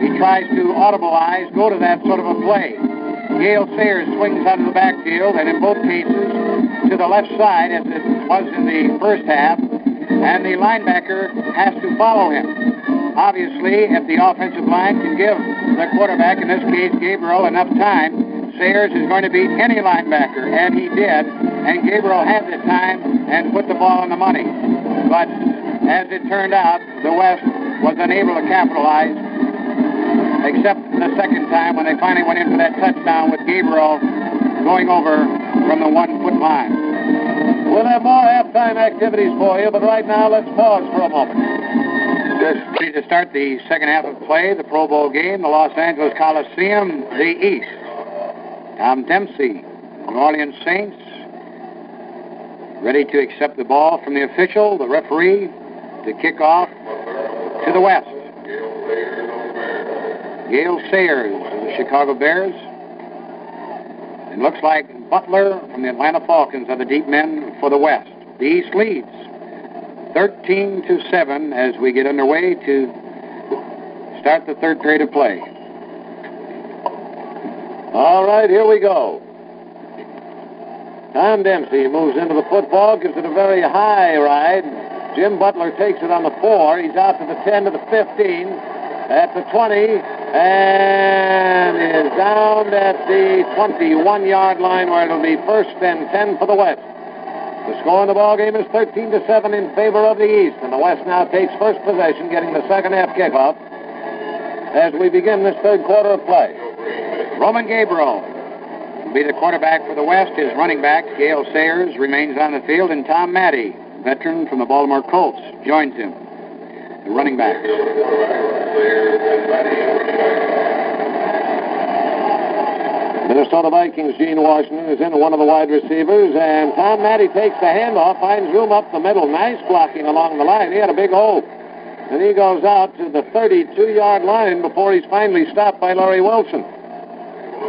He tries to audibilize, go to that sort of a play. Gale Sayers swings out of the backfield, and in both cases to the left side, as it was in the first half, and the linebacker has to follow him. Obviously, if the offensive line can give the quarterback, in this case Gabriel, enough time, Sayers is going to beat any linebacker, and he did, and Gabriel had the time and put the ball on the money. But As it turned out, the West was unable to capitalize, except the second time when they finally went in for that touchdown with Gabriel going over from the 1-foot line. We'll have more halftime activities for you, but right now let's pause for a moment. Ready to start the second half of play, the Pro Bowl game, the Los Angeles Coliseum, the East. Tom Dempsey, New Orleans Saints, ready to accept the ball from the official, the referee, to kick off to the West. Gale Sayers of the Chicago Bears. It looks like Butler from the Atlanta Falcons are the deep men for the West. The East leads 13-7 as we get underway to start the third period of play. All right, here we go. Tom Dempsey moves into the football, gives it a very high ride. Jim Butler takes it on the 4. He's out to the 10, to the 15, at the 20, and is down at the 21-yard line where it'll be 1st and 10 for the West. The score in the ball game is 13-7 in favor of the East, and the West now takes first possession, getting the second half kickoff as we begin this third quarter of play. Roman Gabriel will be the quarterback for the West. His running back, Gale Sayers, remains on the field, and Tom Matty, veteran from the Baltimore Colts, joins him. The running back. Minnesota Vikings, Gene Washington is in, one of the wide receivers, and Tom Matty takes the handoff, finds room up the middle. Nice blocking along the line. He had a big hole. And he goes out to the 32-yard line before he's finally stopped by Larry Wilson.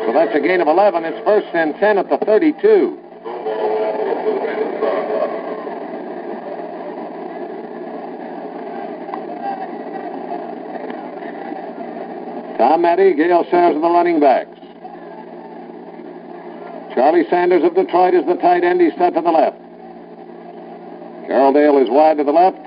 So that's a gain of 11. It's 1st and 10 at the 32. Tom Matty, Gale Sayers are the running backs. Charlie Sanders of Detroit is the tight end. He's set to the left. Carroll Dale is wide to the left.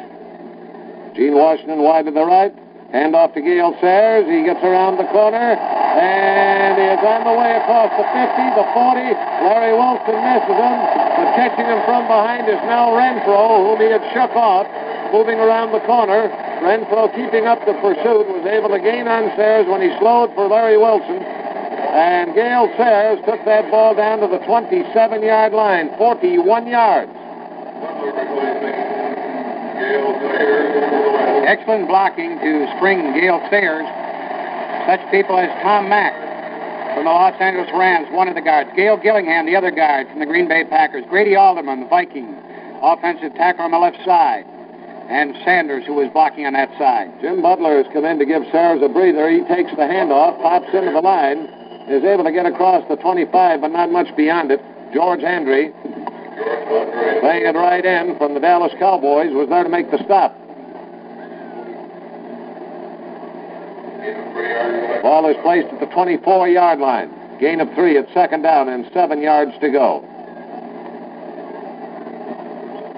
Gene Washington wide to the right. Hand off to Gale Sayers. He gets around the corner, and he is on the way across the 50, the 40. Larry Wilson misses him, but catching him from behind is now Renfro, whom he had shook off, moving around the corner. Renfro, keeping up the pursuit, was able to gain on Sayers when he slowed for Larry Wilson. And Gale Sayers took that ball down to the 27-yard line, 41 yards. Excellent blocking to spring Gale Sayers. Such people as Tom Mack from the Los Angeles Rams, one of the guards. Gail Gillingham, the other guard from the Green Bay Packers. Grady Alderman, the Viking offensive tackle on the left side. And Sanders, who was blocking on that side. Jim Butler has come in to give Sayers a breather. He takes the handoff, pops into the line, is able to get across the 25, but not much beyond it. George Hendry, playing at right end from the Dallas Cowboys, was there to make the stop. Ball is placed at the 24-yard line. Gain of 3 at second down and 7 yards to go.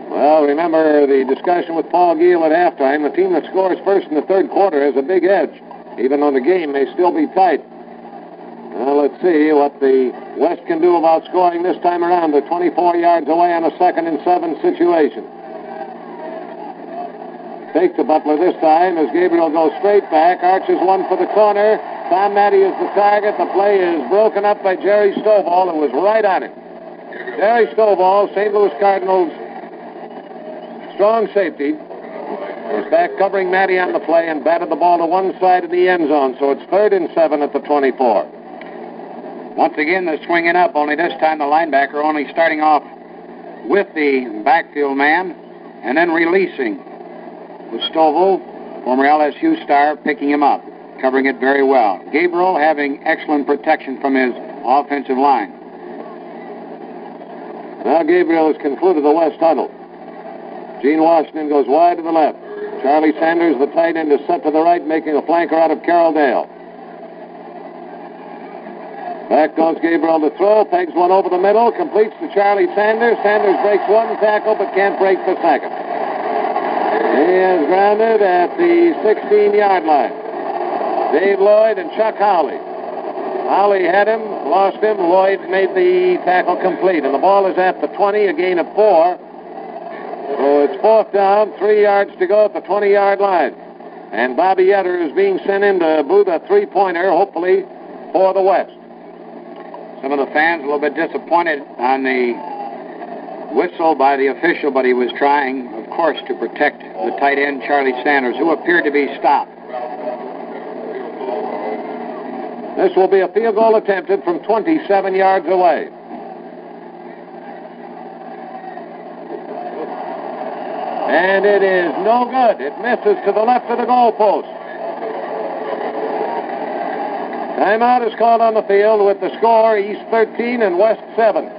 Well, remember the discussion with Paul Giel at halftime. The team that scores first in the third quarter has a big edge, even though the game may still be tight. Well, let's see what the West can do about scoring this time around. They're 24 yards away on a 2nd and 7 situation. Take to Butler this time as Gabriel goes straight back. Arches one for the corner. Tom Matty is the target. The play is broken up by Jerry Stovall, who was right on it. Jerry Stovall, St. Louis Cardinals strong safety, was back covering Matty on the play and batted the ball to one side of the end zone. So it's 3rd and 7 at the 24. Once again, they're swinging up, only this time the linebacker only starting off with the backfield man and then releasing with Stovall, former LSU star, picking him up, covering it very well. Gabriel having excellent protection from his offensive line. Now Gabriel has concluded the West huddle. Gene Washington goes wide to the left. Charlie Sanders, the tight end, is set to the right, making a flanker out of Carroll Dale. Back goes Gabriel to throw, pegs one over the middle, completes to Charlie Sanders. Sanders breaks one tackle, but can't break the second. He is grounded at the 16-yard line. Dave Lloyd and Chuck Howley. Howley had him, lost him. Lloyd made the tackle complete, and the ball is at the 20, a gain of 4. So it's 4th down, 3 yards to go at the 20-yard line. And Bobby Etter is being sent in to boot a three-pointer, hopefully, for the West. Some of the fans a little bit disappointed on the whistle by the official, but he was trying, of course, to protect the tight end, Charlie Sanders, who appeared to be stopped. This will be a field goal attempted from 27 yards away. And it is no good. It misses to the left of the goalpost. Timeout is called on the field with the score East 13 and West 7.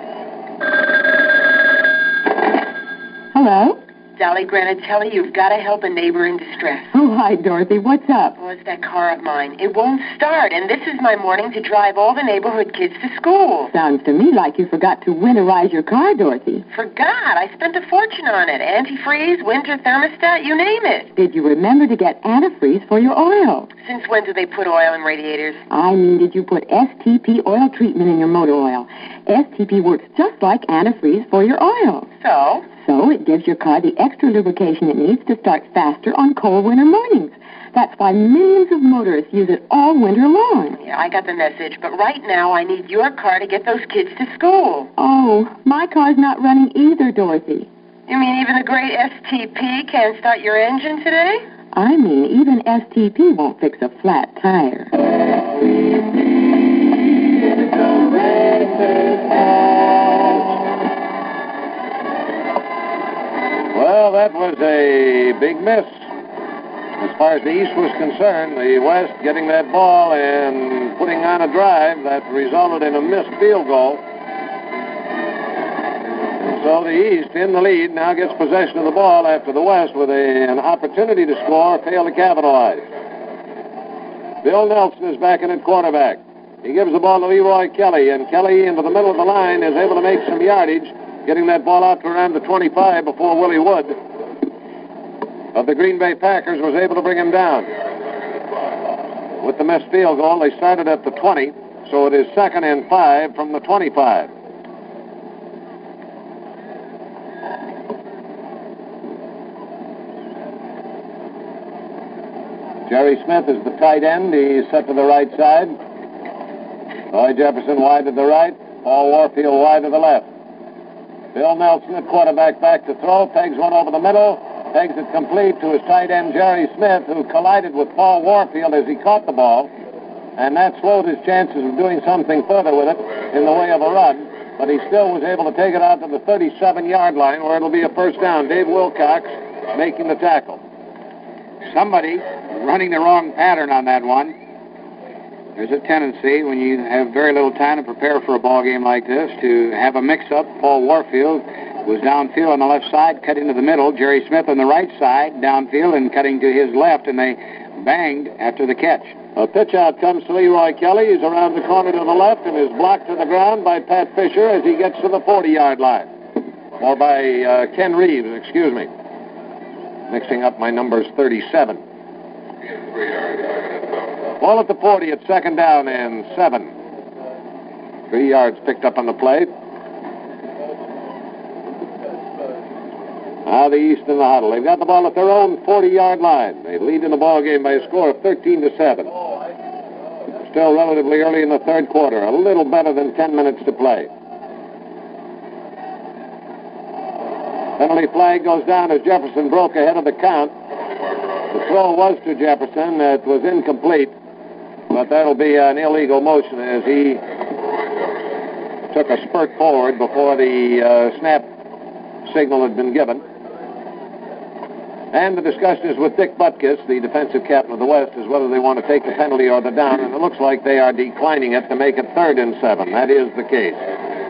Hello? Dolly Granatelli, you've got to help a neighbor in distress. Oh, hi, Dorothy. What's up? Well, it's that car of mine. It won't start, and this is my morning to drive all the neighborhood kids to school. Sounds to me like you forgot to winterize your car, Dorothy. Forgot. I spent a fortune on it. Antifreeze, winter thermostat, you name it. Did you remember to get antifreeze for your oil? Since when do they put oil in radiators? I mean, did you put STP oil treatment in your motor oil? STP works just like antifreeze for your oil. So? So it gives your car the extra lubrication it needs to start faster on cold winter mornings. That's why millions of motorists use it all winter long. Yeah, I got the message, but right now I need your car to get those kids to school. Oh, my car's not running either, Dorothy. You mean even the great STP can't start your engine today? I mean, even STP won't fix a flat tire. Well, that was a big miss. As far as the East was concerned, the West getting that ball and putting on a drive that resulted in a missed field goal. And so the East, in the lead, now gets possession of the ball after the West with an opportunity to score, failed to capitalize. Bill Nelson is back in at quarterback. He gives the ball to Leroy Kelly, and Kelly into the middle of the line is able to make some yardage, getting that ball out to around the 25 before Willie Wood of the Green Bay Packers was able to bring him down. With the missed field goal, they started at the 20, so it is 2nd and 5 from the 25. Jerry Smith is the tight end. He's set to the right side. Roy Jefferson wide to the right. Paul Warfield wide to the left. Bill Nelson at quarterback back to throw. Pegs one over the middle. Pegs it complete to his tight end, Jerry Smith, who collided with Paul Warfield as he caught the ball. And that slowed his chances of doing something further with it in the way of a run. But he still was able to take it out to the 37-yard line where it'll be a first down. Dave Wilcox making the tackle. Somebody running the wrong pattern on that one. There's a tendency when you have very little time to prepare for a ball game like this to have a mix-up. Paul Warfield was downfield on the left side, cut into the middle. Jerry Smith on the right side, downfield and cutting to his left, and they banged after the catch. A pitch out comes to Leroy Kelly. He's around the corner to the left and is blocked to the ground by Pat Fisher as he gets to the 40-yard line. Or by Ken Reeves, excuse me. Mixing up my numbers, 37. Ball at the 40 at 2nd down and 7. 3 yards picked up on the play. Now the East in the huddle. They've got the ball at their own 40-yard line. They lead in the ball game by a score of 13-7. Still relatively early in the third quarter. A little better than 10 minutes to play. Penalty flag goes down as Jefferson broke ahead of the count. The throw was to Jefferson. It was incomplete. But that'll be an illegal motion as he took a spurt forward before the snap signal had been given. And the discussion is with Dick Butkus, the defensive captain of the West, as whether they want to take the penalty or the down. And it looks like they are declining it to make it 3rd and 7. That is the case.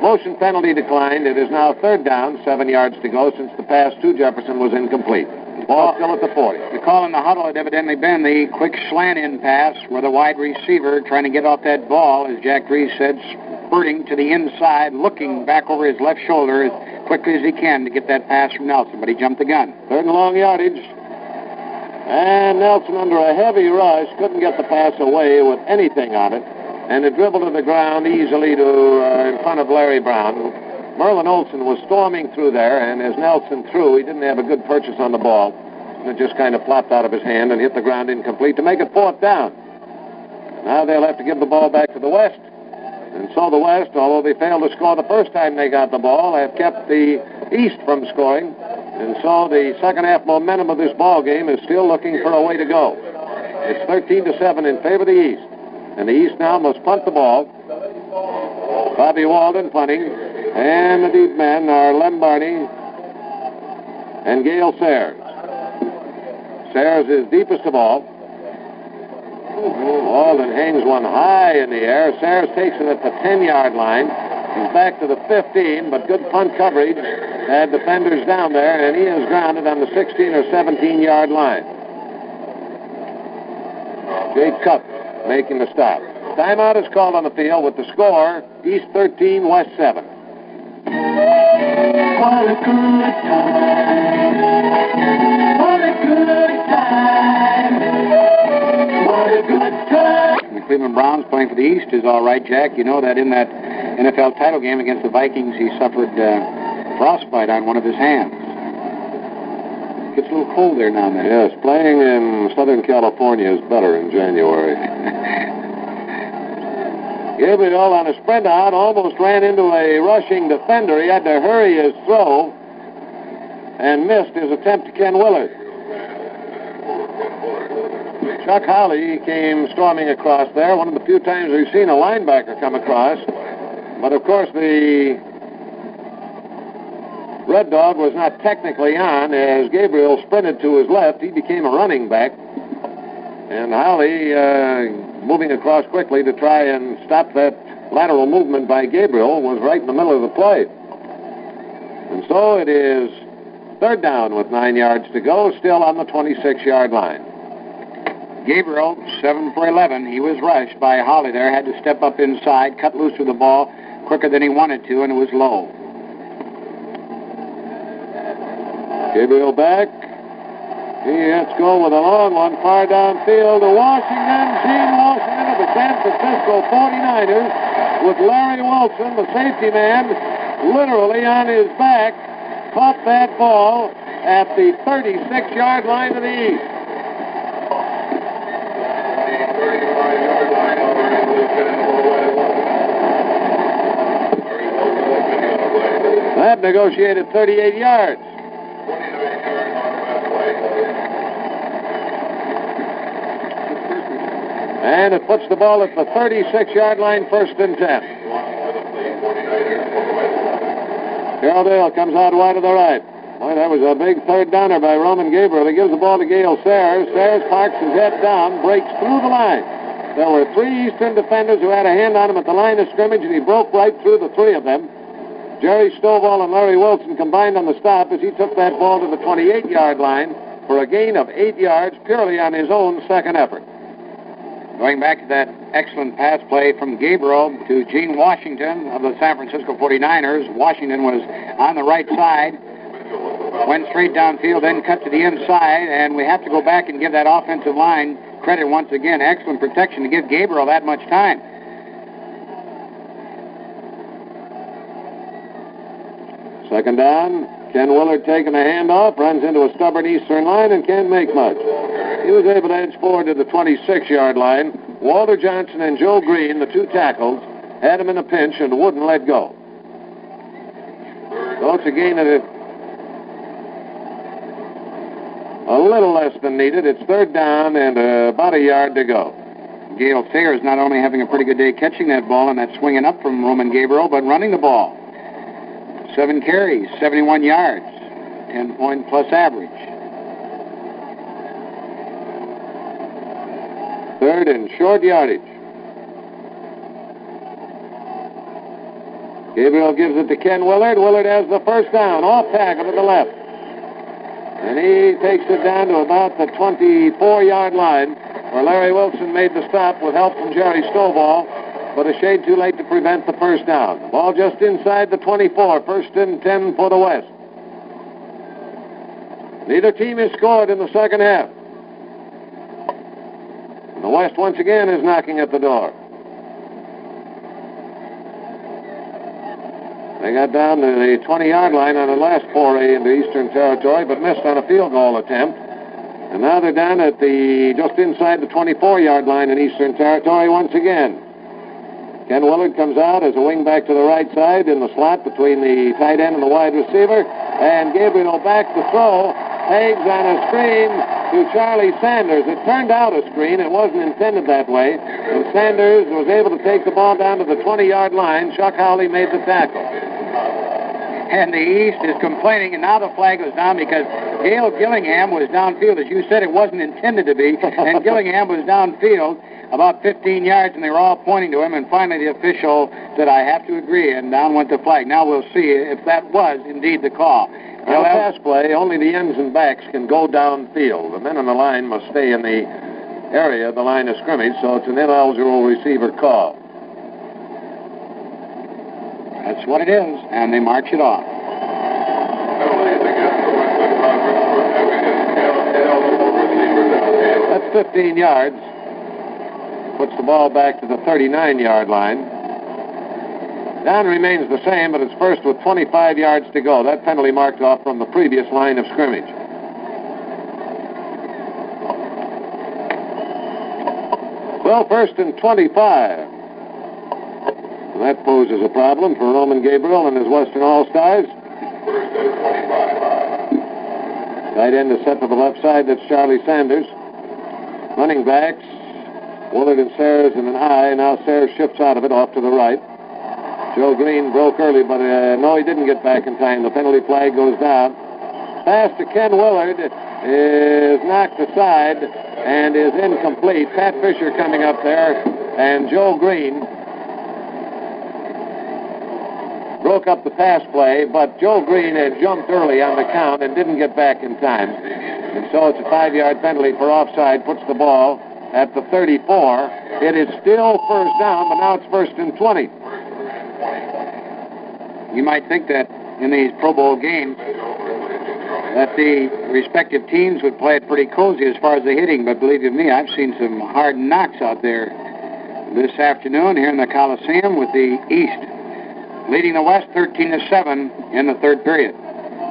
Motion penalty declined. It is now 3rd down, 7 yards to go since the pass to Jefferson was incomplete. Ball still at the 40. The call in the huddle had evidently been the quick slant-in pass where the wide receiver trying to get off that ball, as Jack Reese said, spurting to the inside, looking back over his left shoulder as quickly as he can to get that pass from Nelson, but he jumped the gun. 3rd and long yardage. And Nelson, under a heavy rush, couldn't get the pass away with anything on it, and it dribbled to the ground easily to in front of Larry Brown, Merlin Olsen was storming through there, and as Nelson threw, he didn't have a good purchase on the ball. And it just kind of flopped out of his hand and hit the ground incomplete to make it 4th down. Now they'll have to give the ball back to the West. And so the West, although they failed to score the first time they got the ball, have kept the East from scoring. And so the second half momentum of this ball game is still looking for a way to go. It's 13-7 in favor of the East. And the East now must punt the ball. Bobby Walden punting. And the deep men are Lem Barney and Gale Sayers. Sayers is deepest of all. Walden hangs one high in the air. Sayers takes it at the 10-yard line. He's back to the 15, but good punt coverage. Had defenders down there, and he is grounded on the 16 or 17-yard line. Jake Cup making the stop. Timeout is called on the field with the score, East 13, West 7. What a good time. What a good time. What a good time. The Cleveland Browns playing for the East is all right, Jack. You know that in that NFL title game against the Vikings, he suffered frostbite on one of his hands. Gets a little cold there now and then. Yes, playing in Southern California is better in January. Gabriel on a sprint out almost ran into a rushing defender. He had to hurry his throw and missed his attempt to Ken Willard. Chuck Howley came storming across there, one of the few times we've seen a linebacker come across. But, of course, the Red Dog was not technically on. As Gabriel sprinted to his left, he became a running back. And Howley, moving across quickly to try and stop that lateral movement by Gabriel, was right in the middle of the play. And so it is 3rd down with 9 yards to go, still on the 26-yard line. Gabriel, 7 for 11. He was rushed by Howley there, had to step up inside, cut loose with the ball quicker than he wanted to, and it was low. Gabriel back. He has to go with a long one far downfield to Washington. Gene Washington of the San Francisco 49ers with Larry Wilson, the safety man, literally on his back, caught that ball at the 36-yard line of the East. That negotiated 38 yards. And it puts the ball at the 36-yard line, 1st and 10. Carroll Dale comes out wide to the right. Boy, that was a big 3rd downer by Roman Gabriel. He gives the ball to Gale Sayers. Sayers parks his head down, breaks through the line. There were 3 Eastern defenders who had a hand on him at the line of scrimmage, and he broke right through the 3 of them. Jerry Stovall and Larry Wilson combined on the stop as he took that ball to the 28-yard line for a gain of 8 yards purely on his own second effort. Going back to that excellent pass play from Gabriel to Gene Washington of the San Francisco 49ers. Washington was on the right side, went straight downfield, then cut to the inside, and we have to go back and give that offensive line credit once again. Excellent protection to give Gabriel that much time. Second down. Ken Willard taking a handoff, runs into a stubborn Eastern line and can't make much. He was able to edge forward to the 26-yard line. Walter Johnson and Joe Green, the 2 tackles, had him in a pinch and wouldn't let go. So it's a gain of a little less than needed. It's 3rd down and about a yard to go. Gale Sayers not only having a pretty good day catching that ball and that swinging up from Roman Gabriel, but running the ball. 7 carries, 71 yards, 10-point plus average. 3rd and short yardage. Gabriel gives it to Ken Willard. Willard has the 1st down, off tackle to the left. And he takes it down to about the 24-yard line, where Larry Wilson made the stop with help from Jerry Stovall, but a shade too late to prevent the 1st down. Ball just inside the 24, 1st and 10 for the West. Neither team has scored in the second half. And the West once again is knocking at the door. They got down to the 20-yard line on the last foray into Eastern Territory, but missed on a field goal attempt. And now they're down at just inside the 24-yard line in Eastern Territory once again. Ken Willard comes out as a wingback to the right side in the slot between the tight end and the wide receiver. And Gabriel back to throw. Pegs on a screen to Charlie Sanders. It turned out a screen. It wasn't intended that way. And Sanders was able to take the ball down to the 20-yard line. Chuck Howley made the tackle. And the East is complaining, and now the flag goes down because Gail Gillingham was downfield. As you said, it wasn't intended to be. And Gillingham was downfield about 15 yards, and they were all pointing to him. And finally the official said, I have to agree, and down went the flag. Now we'll see if that was indeed the call. Well, pass play, only the ends and backs can go downfield. The men on the line must stay in the area of the line of scrimmage, so it's an ineligible receiver call. That's what it is, and they march it off. That's 15 yards. Puts the ball back to the 39-yard line. Down remains the same, but it's first with 25 yards to go. That penalty marked off from the previous line of scrimmage. Well, first and 25. And that poses a problem for Roman Gabriel and his Western All-Stars. Tight end is set to the left side. That's Charlie Sanders. Running backs, Willard and Sayers in an I. Now Sayers shifts out of it off to the right. Joe Green broke early, but no, he didn't get back in time. The penalty flag goes down. Pass to Ken Willard is knocked aside and is incomplete. Pat Fisher coming up there, and Joe Green broke up the pass play, but Joe Green had jumped early on the count and didn't get back in time. And so it's a 5-yard penalty for offside, puts the ball at the 34. It is still first down, but now it's first and 20. You might think that in these Pro Bowl games that the respective teams would play it pretty cozy as far as the hitting, but believe you me, I've seen some hard knocks out there this afternoon here in the Coliseum with the East leading the West 13-7 in the third period.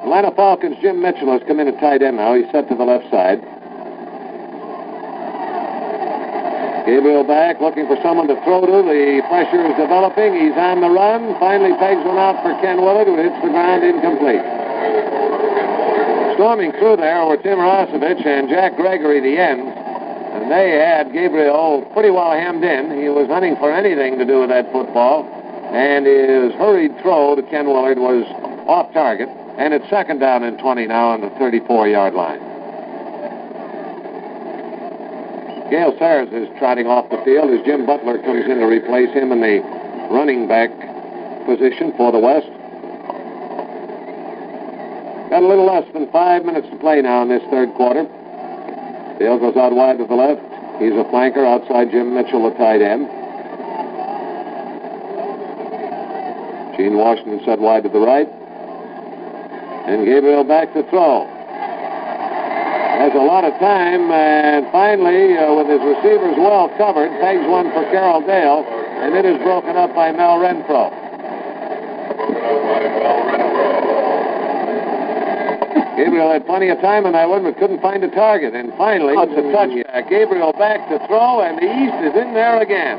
Atlanta Falcons' Jim Mitchell has come in at tight end now. He's set to the left side. Gabriel back, looking for someone to throw to. The pressure is developing. He's on the run. Finally pegs one out for Ken Willard, who hits the ground incomplete. Storming through there were Tim Rosevich and Jack Gregory, the ends. And they had Gabriel pretty well hemmed in. He was hunting for anything to do with that football. And his hurried throw to Ken Willard was off target. And it's second down and 20 now on the 34-yard line. Gale Sayers is trotting off the field as Jim Butler comes in to replace him in the running back position for the West. Got a little less than 5 minutes to play now in this third quarter. Dale goes out wide to the left. He's a flanker outside Jim Mitchell, the tight end. Gene Washington set wide to the right. And Gabriel back to throw. Has a lot of time, and finally, with his receivers well covered, pegs one for Carroll Dale, and it is broken up by Mel Renfro. Gabriel had plenty of time on that one, but couldn't find a target. And finally, it's a touchback. Gabriel back to throw, and the East is in there again.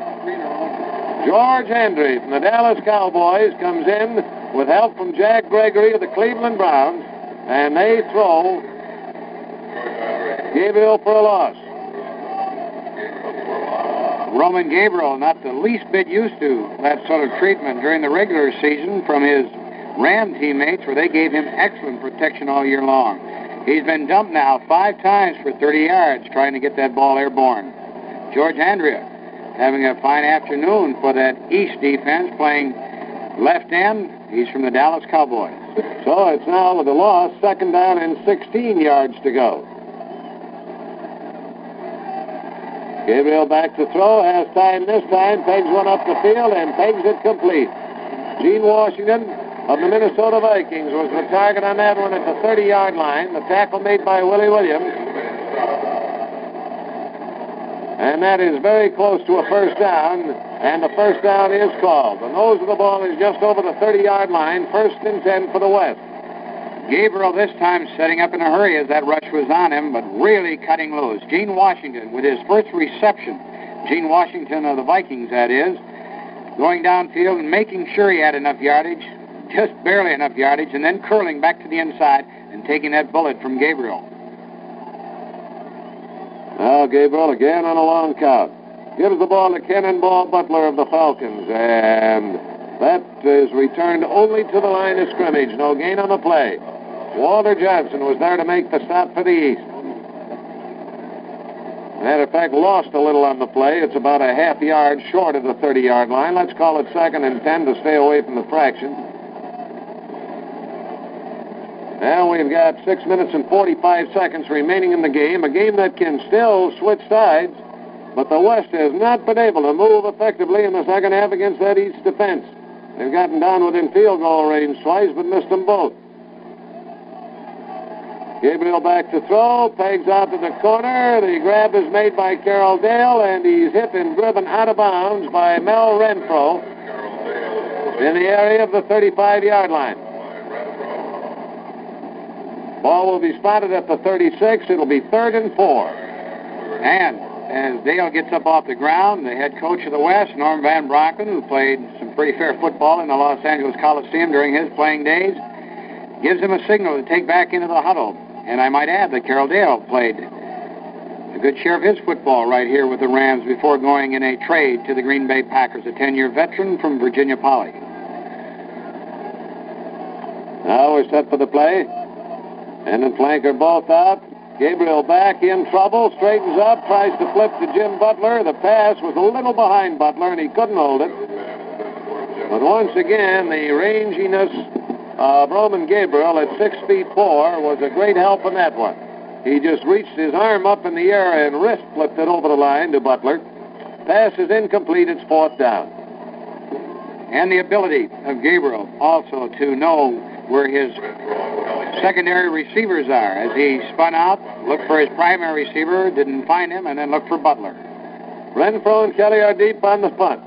George Hendry from the Dallas Cowboys comes in with help from Jack Gregory of the Cleveland Browns, and they throw Gabriel for a loss. Roman Gabriel, not the least bit used to that sort of treatment during the regular season from his Ram teammates, where they gave him excellent protection all year long. He's been dumped now 5 times for 30 yards trying to get that ball airborne. George Andrea having a fine afternoon for that East defense, playing left end. He's from the Dallas Cowboys. So it's now with a loss, second down and 16 yards to go. Gabriel back to throw, has time this time, pegs one up the field and pegs it complete. Gene Washington of the Minnesota Vikings was the target on that one at the 30-yard line. The tackle made by Willie Williams. And that is very close to a first down, and the first down is called. The nose of the ball is just over the 30-yard line, 1st and 10 for the West. Gabriel this time setting up in a hurry as that rush was on him, but really cutting loose. Gene Washington with his first reception. Gene Washington of the Vikings, that is, going downfield and making sure he had enough yardage, just barely enough yardage, and then curling back to the inside and taking that bullet from Gabriel. Now Gabriel again on a long count. Gives the ball to Cannonball Butler of the Falcons, and that is returned only to the line of scrimmage. No gain on the play. Walter Johnson was there to make the stop for the East. Matter of fact, lost a little on the play. It's about a half yard short of the 30-yard line. Let's call it 2nd and 10 to stay away from the fraction. Now we've got 6 minutes and 45 seconds remaining in the game, a game that can still switch sides, but the West has not been able to move effectively in the second half against that East defense. They've gotten down within field goal range twice, but missed them both. Gabriel back to throw, pegs out to the corner. The grab is made by Carroll Dale, and he's hit and driven out of bounds by Mel Renfro in the area of the 35-yard line. Ball will be spotted at the 36. It'll be 3rd and 4. And as Dale gets up off the ground, the head coach of the West, Norm Van Bronken, who played some pretty fair football in the Los Angeles Coliseum during his playing days, gives him a signal to take back into the huddle. And I might add that Carroll Dale played a good share of his football right here with the Rams before going in a trade to the Green Bay Packers, a 10-year veteran from Virginia Poly. Now we're set for the play. And then flanker both out. Gabriel back in trouble, straightens up, tries to flip to Jim Butler. The pass was a little behind Butler, and he couldn't hold it. But once again, the ranginess of Roman Gabriel at 6 feet 4 was a great help in that one. He just reached his arm up in the air and wrist flipped it over the line to Butler. Pass is incomplete. It's 4th down. And the ability of Gabriel also to know where his secondary receivers are. As he spun out, looked for his primary receiver, didn't find him, and then looked for Butler. Renfro and Kelly are deep on the punt.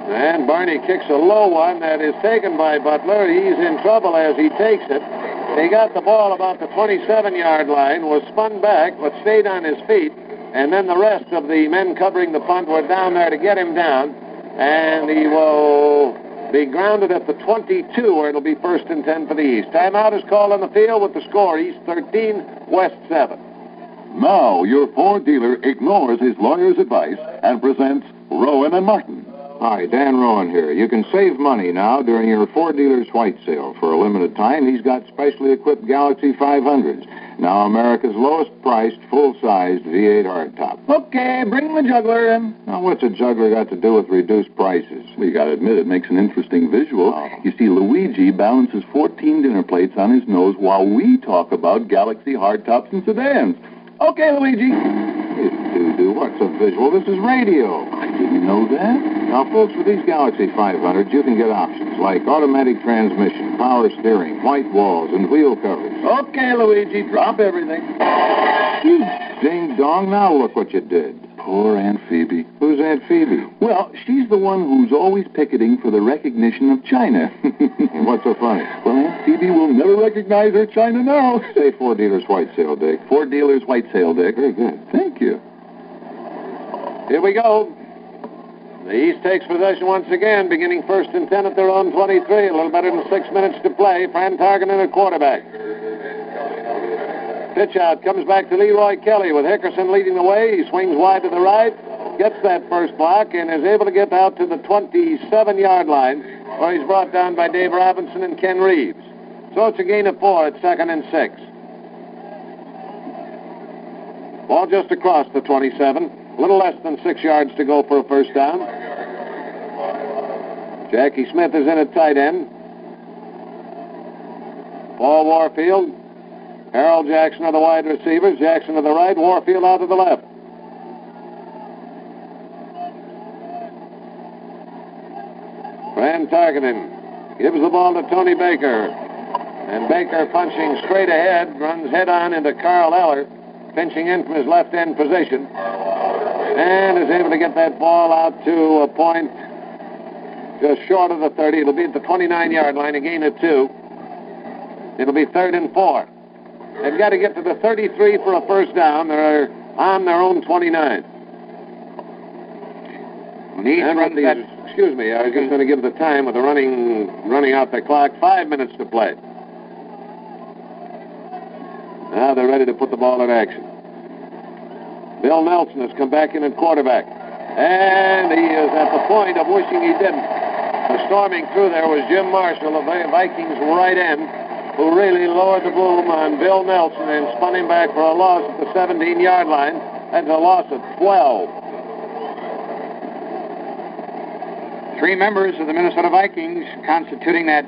And Barney kicks a low one that is taken by Butler. He's in trouble as he takes it. He got the ball about the 27-yard line, was spun back, but stayed on his feet. And then the rest of the men covering the punt were down there to get him down. And he will be grounded at the 22, where it'll be 1st and 10 for the East. Timeout is called on the field with the score, East 13, West 7. Now your Ford dealer ignores his lawyer's advice and presents Rowan and Martin. Hi, Dan Rowan here. You can save money now during your Ford dealer's white sale. For a limited time, he's got specially equipped Galaxy 500s. Now America's lowest priced, full-sized V8 hardtop. Okay, bring the juggler in. Now, what's a juggler got to do with reduced prices? Well, you gotta admit, it makes an interesting visual. You see, Luigi balances 14 dinner plates on his nose while we talk about Galaxy hardtops and sedans. Okay, Luigi. Do what's a visual? This is radio. I didn't know that. Now, folks, with these Galaxy 500s, you can get options like automatic transmission, power steering, white walls, and wheel covers. Okay, Luigi, drop everything. You ding-dong, now look what you did. Poor Aunt Phoebe. Who's Aunt Phoebe? Well, she's the one who's always picketing for the recognition of China. What's so funny? Well, Aunt Phoebe will never recognize her China now. Say Ford Dealers White Sale, Dick. Ford Dealers White Sale, Dick. Very good. Thank you. Here we go. The East takes possession once again, beginning 1st and 10 at their own 23. A little better than 6 minutes to play. Fran Tarkenton at quarterback. Pitch out comes back to Leroy Kelly with Hickerson leading the way. He swings wide to the right, gets that first block, and is able to get out to the 27-yard line, where he's brought down by Dave Robinson and Ken Reeves. So it's a gain of 4 at 2nd and 6. Ball just across the 27. A little less than 6 yards to go for a first down. Jackie Smith is in at tight end. Paul Warfield. Harold Jackson are the wide receivers. Jackson to the right, Warfield out to the left. Fran Tarkenton gives the ball to Tony Baker. And Baker punching straight ahead, runs head on into Carl Eller. pinching in from his left end position, and is able to get that ball out to a point just short of the 30. It'll be at the 29-yard line, a gain of 2. It'll be 3rd and 4. They've got to get to the 33 for a first down. They're on their own 29. Excuse me, I was just going to give the time with the running out the clock. 5 minutes to play. Now they're ready to put the ball in action. Bill Nelson has come back in at quarterback. And he is at the point of wishing he didn't. Storming through there was Jim Marshall, the Vikings' right end, who really lowered the boom on Bill Nelson and spun him back for a loss at the 17-yard line. That's a loss of 12. 3 members of the Minnesota Vikings constituting that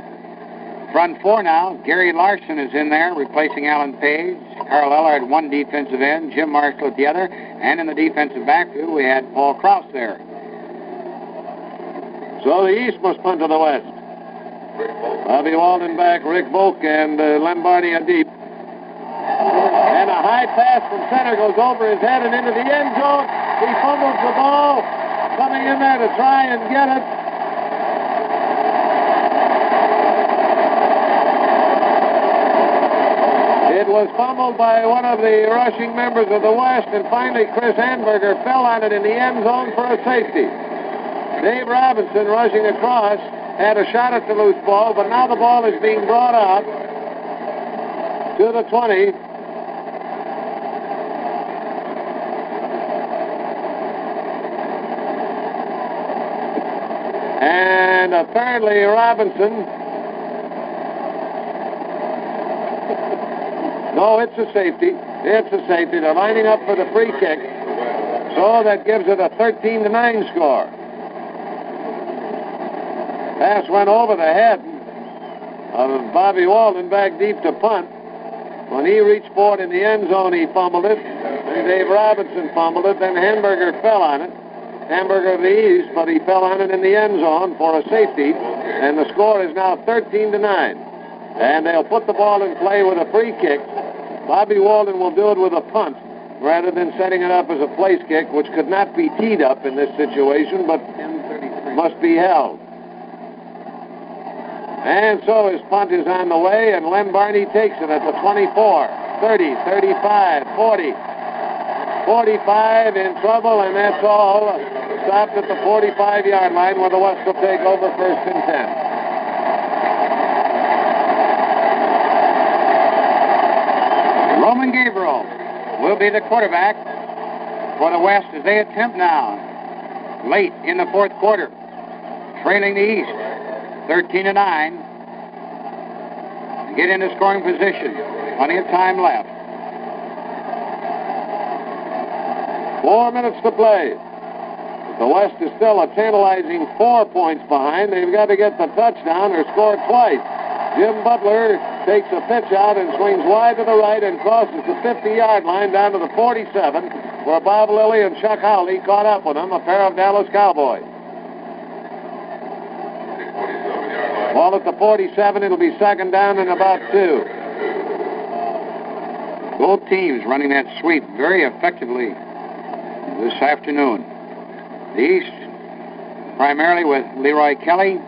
front 4 now. Gary Larson is in there, replacing Alan Page. Carl Eller at one defensive end, Jim Marshall at the other, and in the defensive backfield we had Paul Krause there. So the East must punt to the West. Bobby Walden back, Rick Volk, and Lombardi a deep. And a high pass from center goes over his head and into the end zone. He fumbles the ball, coming in there to try and get it. It was fumbled by one of the rushing members of the West, and finally Chris Handberger fell on it in the end zone for a safety. Dave Robinson, rushing across, had a shot at the loose ball, but now the ball is being brought out to the 20. And apparently Robinson... No, it's a safety. It's a safety. They're lining up for the free kick. So that gives it a 13-9 score. Pass went over the head of Bobby Walden back deep to punt. When he reached for it in the end zone, he fumbled it. Then Dave Robinson fumbled it. Then Hamburger fell on it. Hamburger of the East, but he fell on it in the end zone for a safety. And the score is now 13-9. And they'll put the ball in play with a free kick. Bobby Walden will do it with a punt rather than setting it up as a place kick, which could not be teed up in this situation, but must be held. And so his punt is on the way, and Lem Barney takes it at the 24, 30, 35, 40. 45 in trouble, and that's all. Stopped at the 45-yard line where the West will take over 1st and 10. Roman Gabriel will be the quarterback for the West as they attempt now, late in the 4th quarter, trailing the East 13-9, to get into scoring position. Plenty of time left. 4 minutes to play. The West is still a tantalizing 4 points behind. They've got to get the touchdown or score twice. Jim Butler takes a pitch out and swings wide to the right and crosses the 50-yard line down to the 47, where Bob Lilly and Chuck Howley caught up with him, a pair of Dallas Cowboys. Ball at the 47, it'll be 2nd down and about 2. Both teams running that sweep very effectively this afternoon. The East primarily with Leroy Kelly,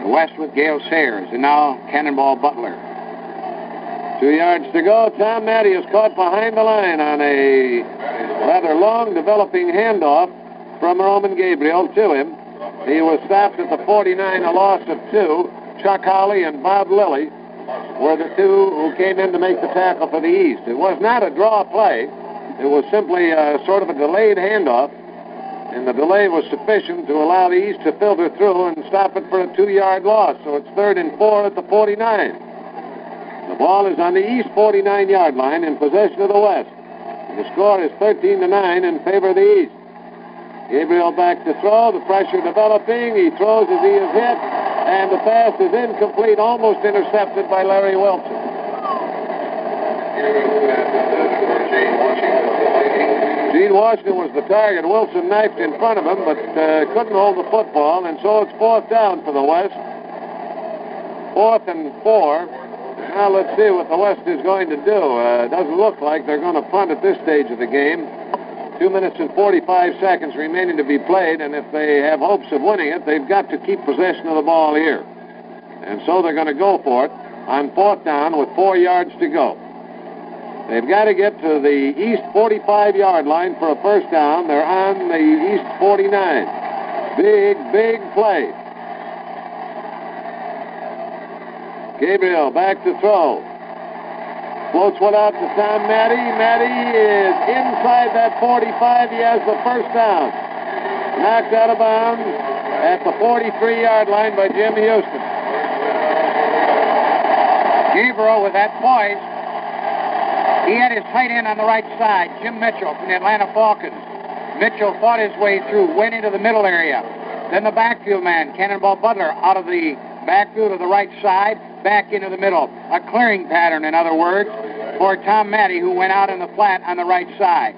the West with Gale Sayers, and now Cannonball Butler. 2 yards to go. Tom Matty is caught behind the line on a rather long developing handoff from Roman Gabriel to him. He was stopped at the 49, a loss of 2. Chuck Howley and Bob Lilly were the 2 who came in to make the tackle for the East. It was not a draw play. It was simply sort of a delayed handoff, and the delay was sufficient to allow the East to filter through and stop it for a 2-yard loss. So it's 3rd and 4 at the 49. The ball is on the East 49-yard line in possession of the West. The score is 13-9 in favor of the East. Gabriel back to throw, the pressure developing, he throws as he is hit, and the pass is incomplete, almost intercepted by Larry Wilson. Gene Washington was the target. Wilson knifed in front of him, but couldn't hold the football, and so it's 4th down for the West. 4th and 4. Now let's see what the West is going to do. It doesn't look like they're going to punt at this stage of the game. 2 minutes and 45 seconds remaining to be played, and if they have hopes of winning it, they've got to keep possession of the ball here. And so they're going to go for it on 4th down with 4 yards to go. They've got to get to the east 45-yard line for a first down. They're on the east 49. Big play. Gabriel back to throw. Floats one out to Tom Matty. Matty is inside that 45. He has the first down. Knocked out of bounds at the 43-yard line by Jim Houston. Gabriel with that poise. He had his tight end on the right side, Jim Mitchell from the Atlanta Falcons. Mitchell fought his way through, went into the middle area. Then the backfield man, Cannonball Butler, out of the backfield of the right side, back into the middle. A clearing pattern, in other words, for Tom Matty, who went out in the flat on the right side.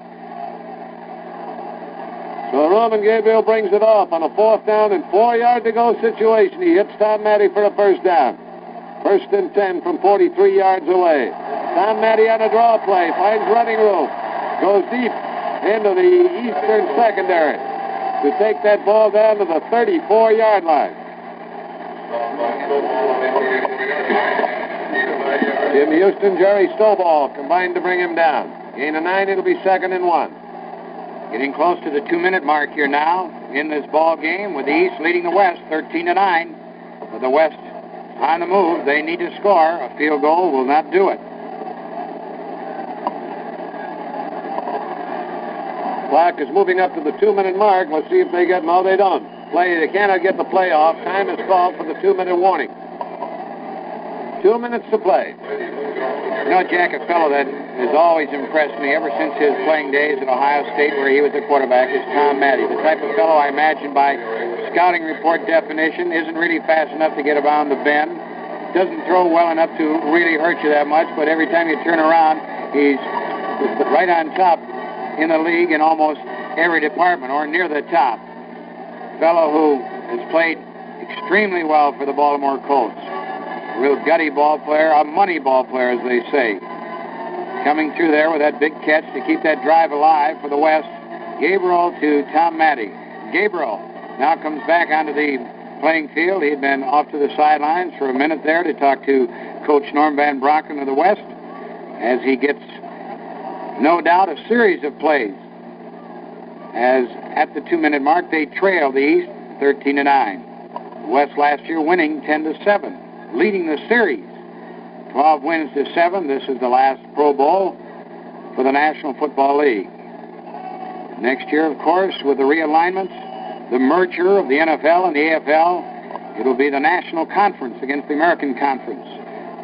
So Roman Gabriel brings it off on a 4th down and 4 yard to go situation. He hits Tom Matty for a first down. 1st and 10 from 43 yards away. Tom Matty on a draw play, finds running room, goes deep into the eastern secondary to take that ball down to the 34-yard line. Jim Houston, Jerry Stovall combined to bring him down. Gain of 9, it'll be 2nd and 1. Getting close to the 2-minute mark here now in this ball game, with the East leading the West 13-9. With the West on the move, they need to score. A field goal will not do it. Clock is moving up to the 2-minute mark. Let's see if they get. No, they don't. They cannot get the play off. Time is called for the 2-minute warning. 2 minutes to play. You know, Jack, a fellow that has always impressed me ever since his playing days at Ohio State, where he was the quarterback, is Tom Matty. The type of fellow I imagine by scouting report definition isn't really fast enough to get around the bend. Doesn't throw well enough to really hurt you that much, but every time you turn around, he's right on top in the league in almost every department, or near the top. Fellow who has played extremely well for the Baltimore Colts. A real gutty ball player, a money ball player, as they say. Coming through there with that big catch to keep that drive alive for the West. Gabriel to Tom Matty. Gabriel now comes back onto the playing field. He had been off to the sidelines for a minute there to talk to Coach Norm Van Bronken of the West, as he gets, no doubt, a series of plays. As at the 2-minute mark, they trail the East 13-9. West last year winning 10-7, leading the series 12 wins to 7. This is the last Pro Bowl for the National Football League. Next year, of course, with the realignments, the merger of the NFL and the AFL, it'll be the National Conference against the American Conference,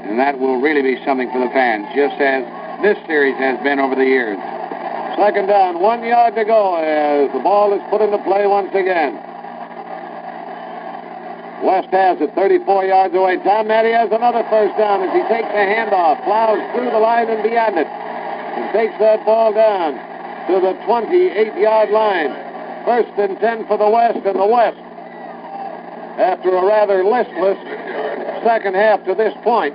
and that will really be something for the fans, just as this series has been over the years. 2nd down, 1 yard to go as the ball is put into play once again. West has it 34 yards away. Tom Matty has another first down as he takes the handoff, plows through the line and beyond it, and takes that ball down to the 28-yard line. 1st and 10 for the West, and the West, after a rather listless second half to this point,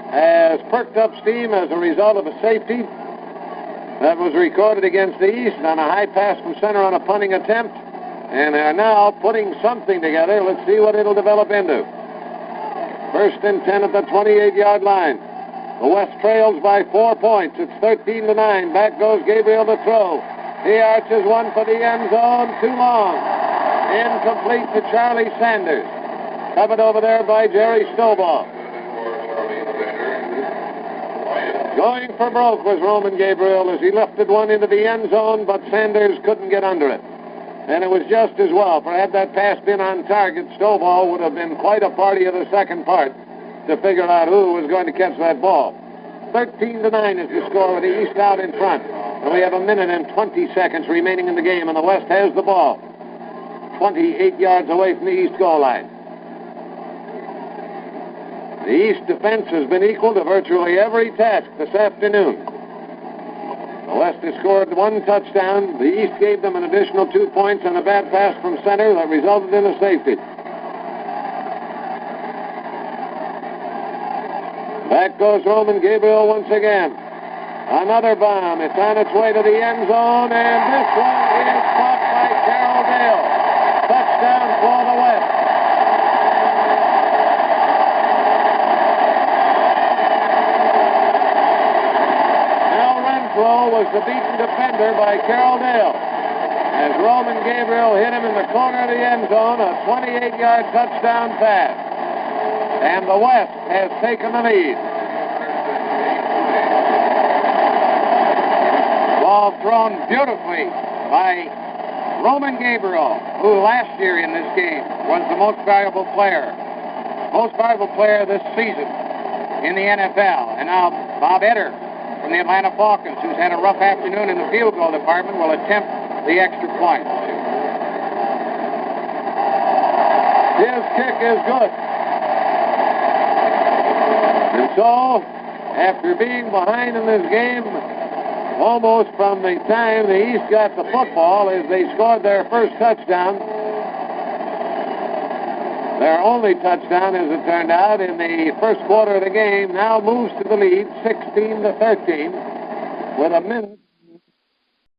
has perked up steam as a result of a safety that was recorded against the East on a high pass from center on a punting attempt, and are now putting something together. Let's see what it'll develop into. 1st and 10 at the 28-yard line. The West trails by 4 points. It's 13-9. Back goes Gabriel to throw. He arches one for the end zone. Too long. Incomplete to Charlie Sanders. Covered over there by Jerry Stovall. Going for broke was Roman Gabriel as he lifted one into the end zone, but Sanders couldn't get under it. And it was just as well, for had that pass been on target, Stovall would have been quite a party of the second part to figure out who was going to catch that ball. 13-9 is the score with the East out in front. And we have 1 minute and 20 seconds remaining in the game, and the West has the ball 28 yards away from the East goal line. The East defense has been equal to virtually every task this afternoon. The West has scored 1 touchdown. The East gave them an additional 2 points on a bad pass from center that resulted in a safety. Back goes Roman Gabriel once again. Another bomb. It's on its way to the end zone, and this one is caught by Carroll Dale. Touchdown for the West. Al Renfro was the beaten defender by Carroll Dale, as Roman Gabriel hit him in the corner of the end zone, a 28-yard touchdown pass. And the West has taken the lead. Ball thrown beautifully by Roman Gabriel, who last year in this game was the most valuable player this season in the NFL. And now Bob Etter from the Atlanta Falcons, who's had a rough afternoon in the field goal department, will attempt the extra point. His kick is good. And so, after being behind in this game, almost from the time the East got the football as they scored their first touchdown, their only touchdown, as it turned out, in the first quarter of the game, now moves to the lead, 16-13, with a minute.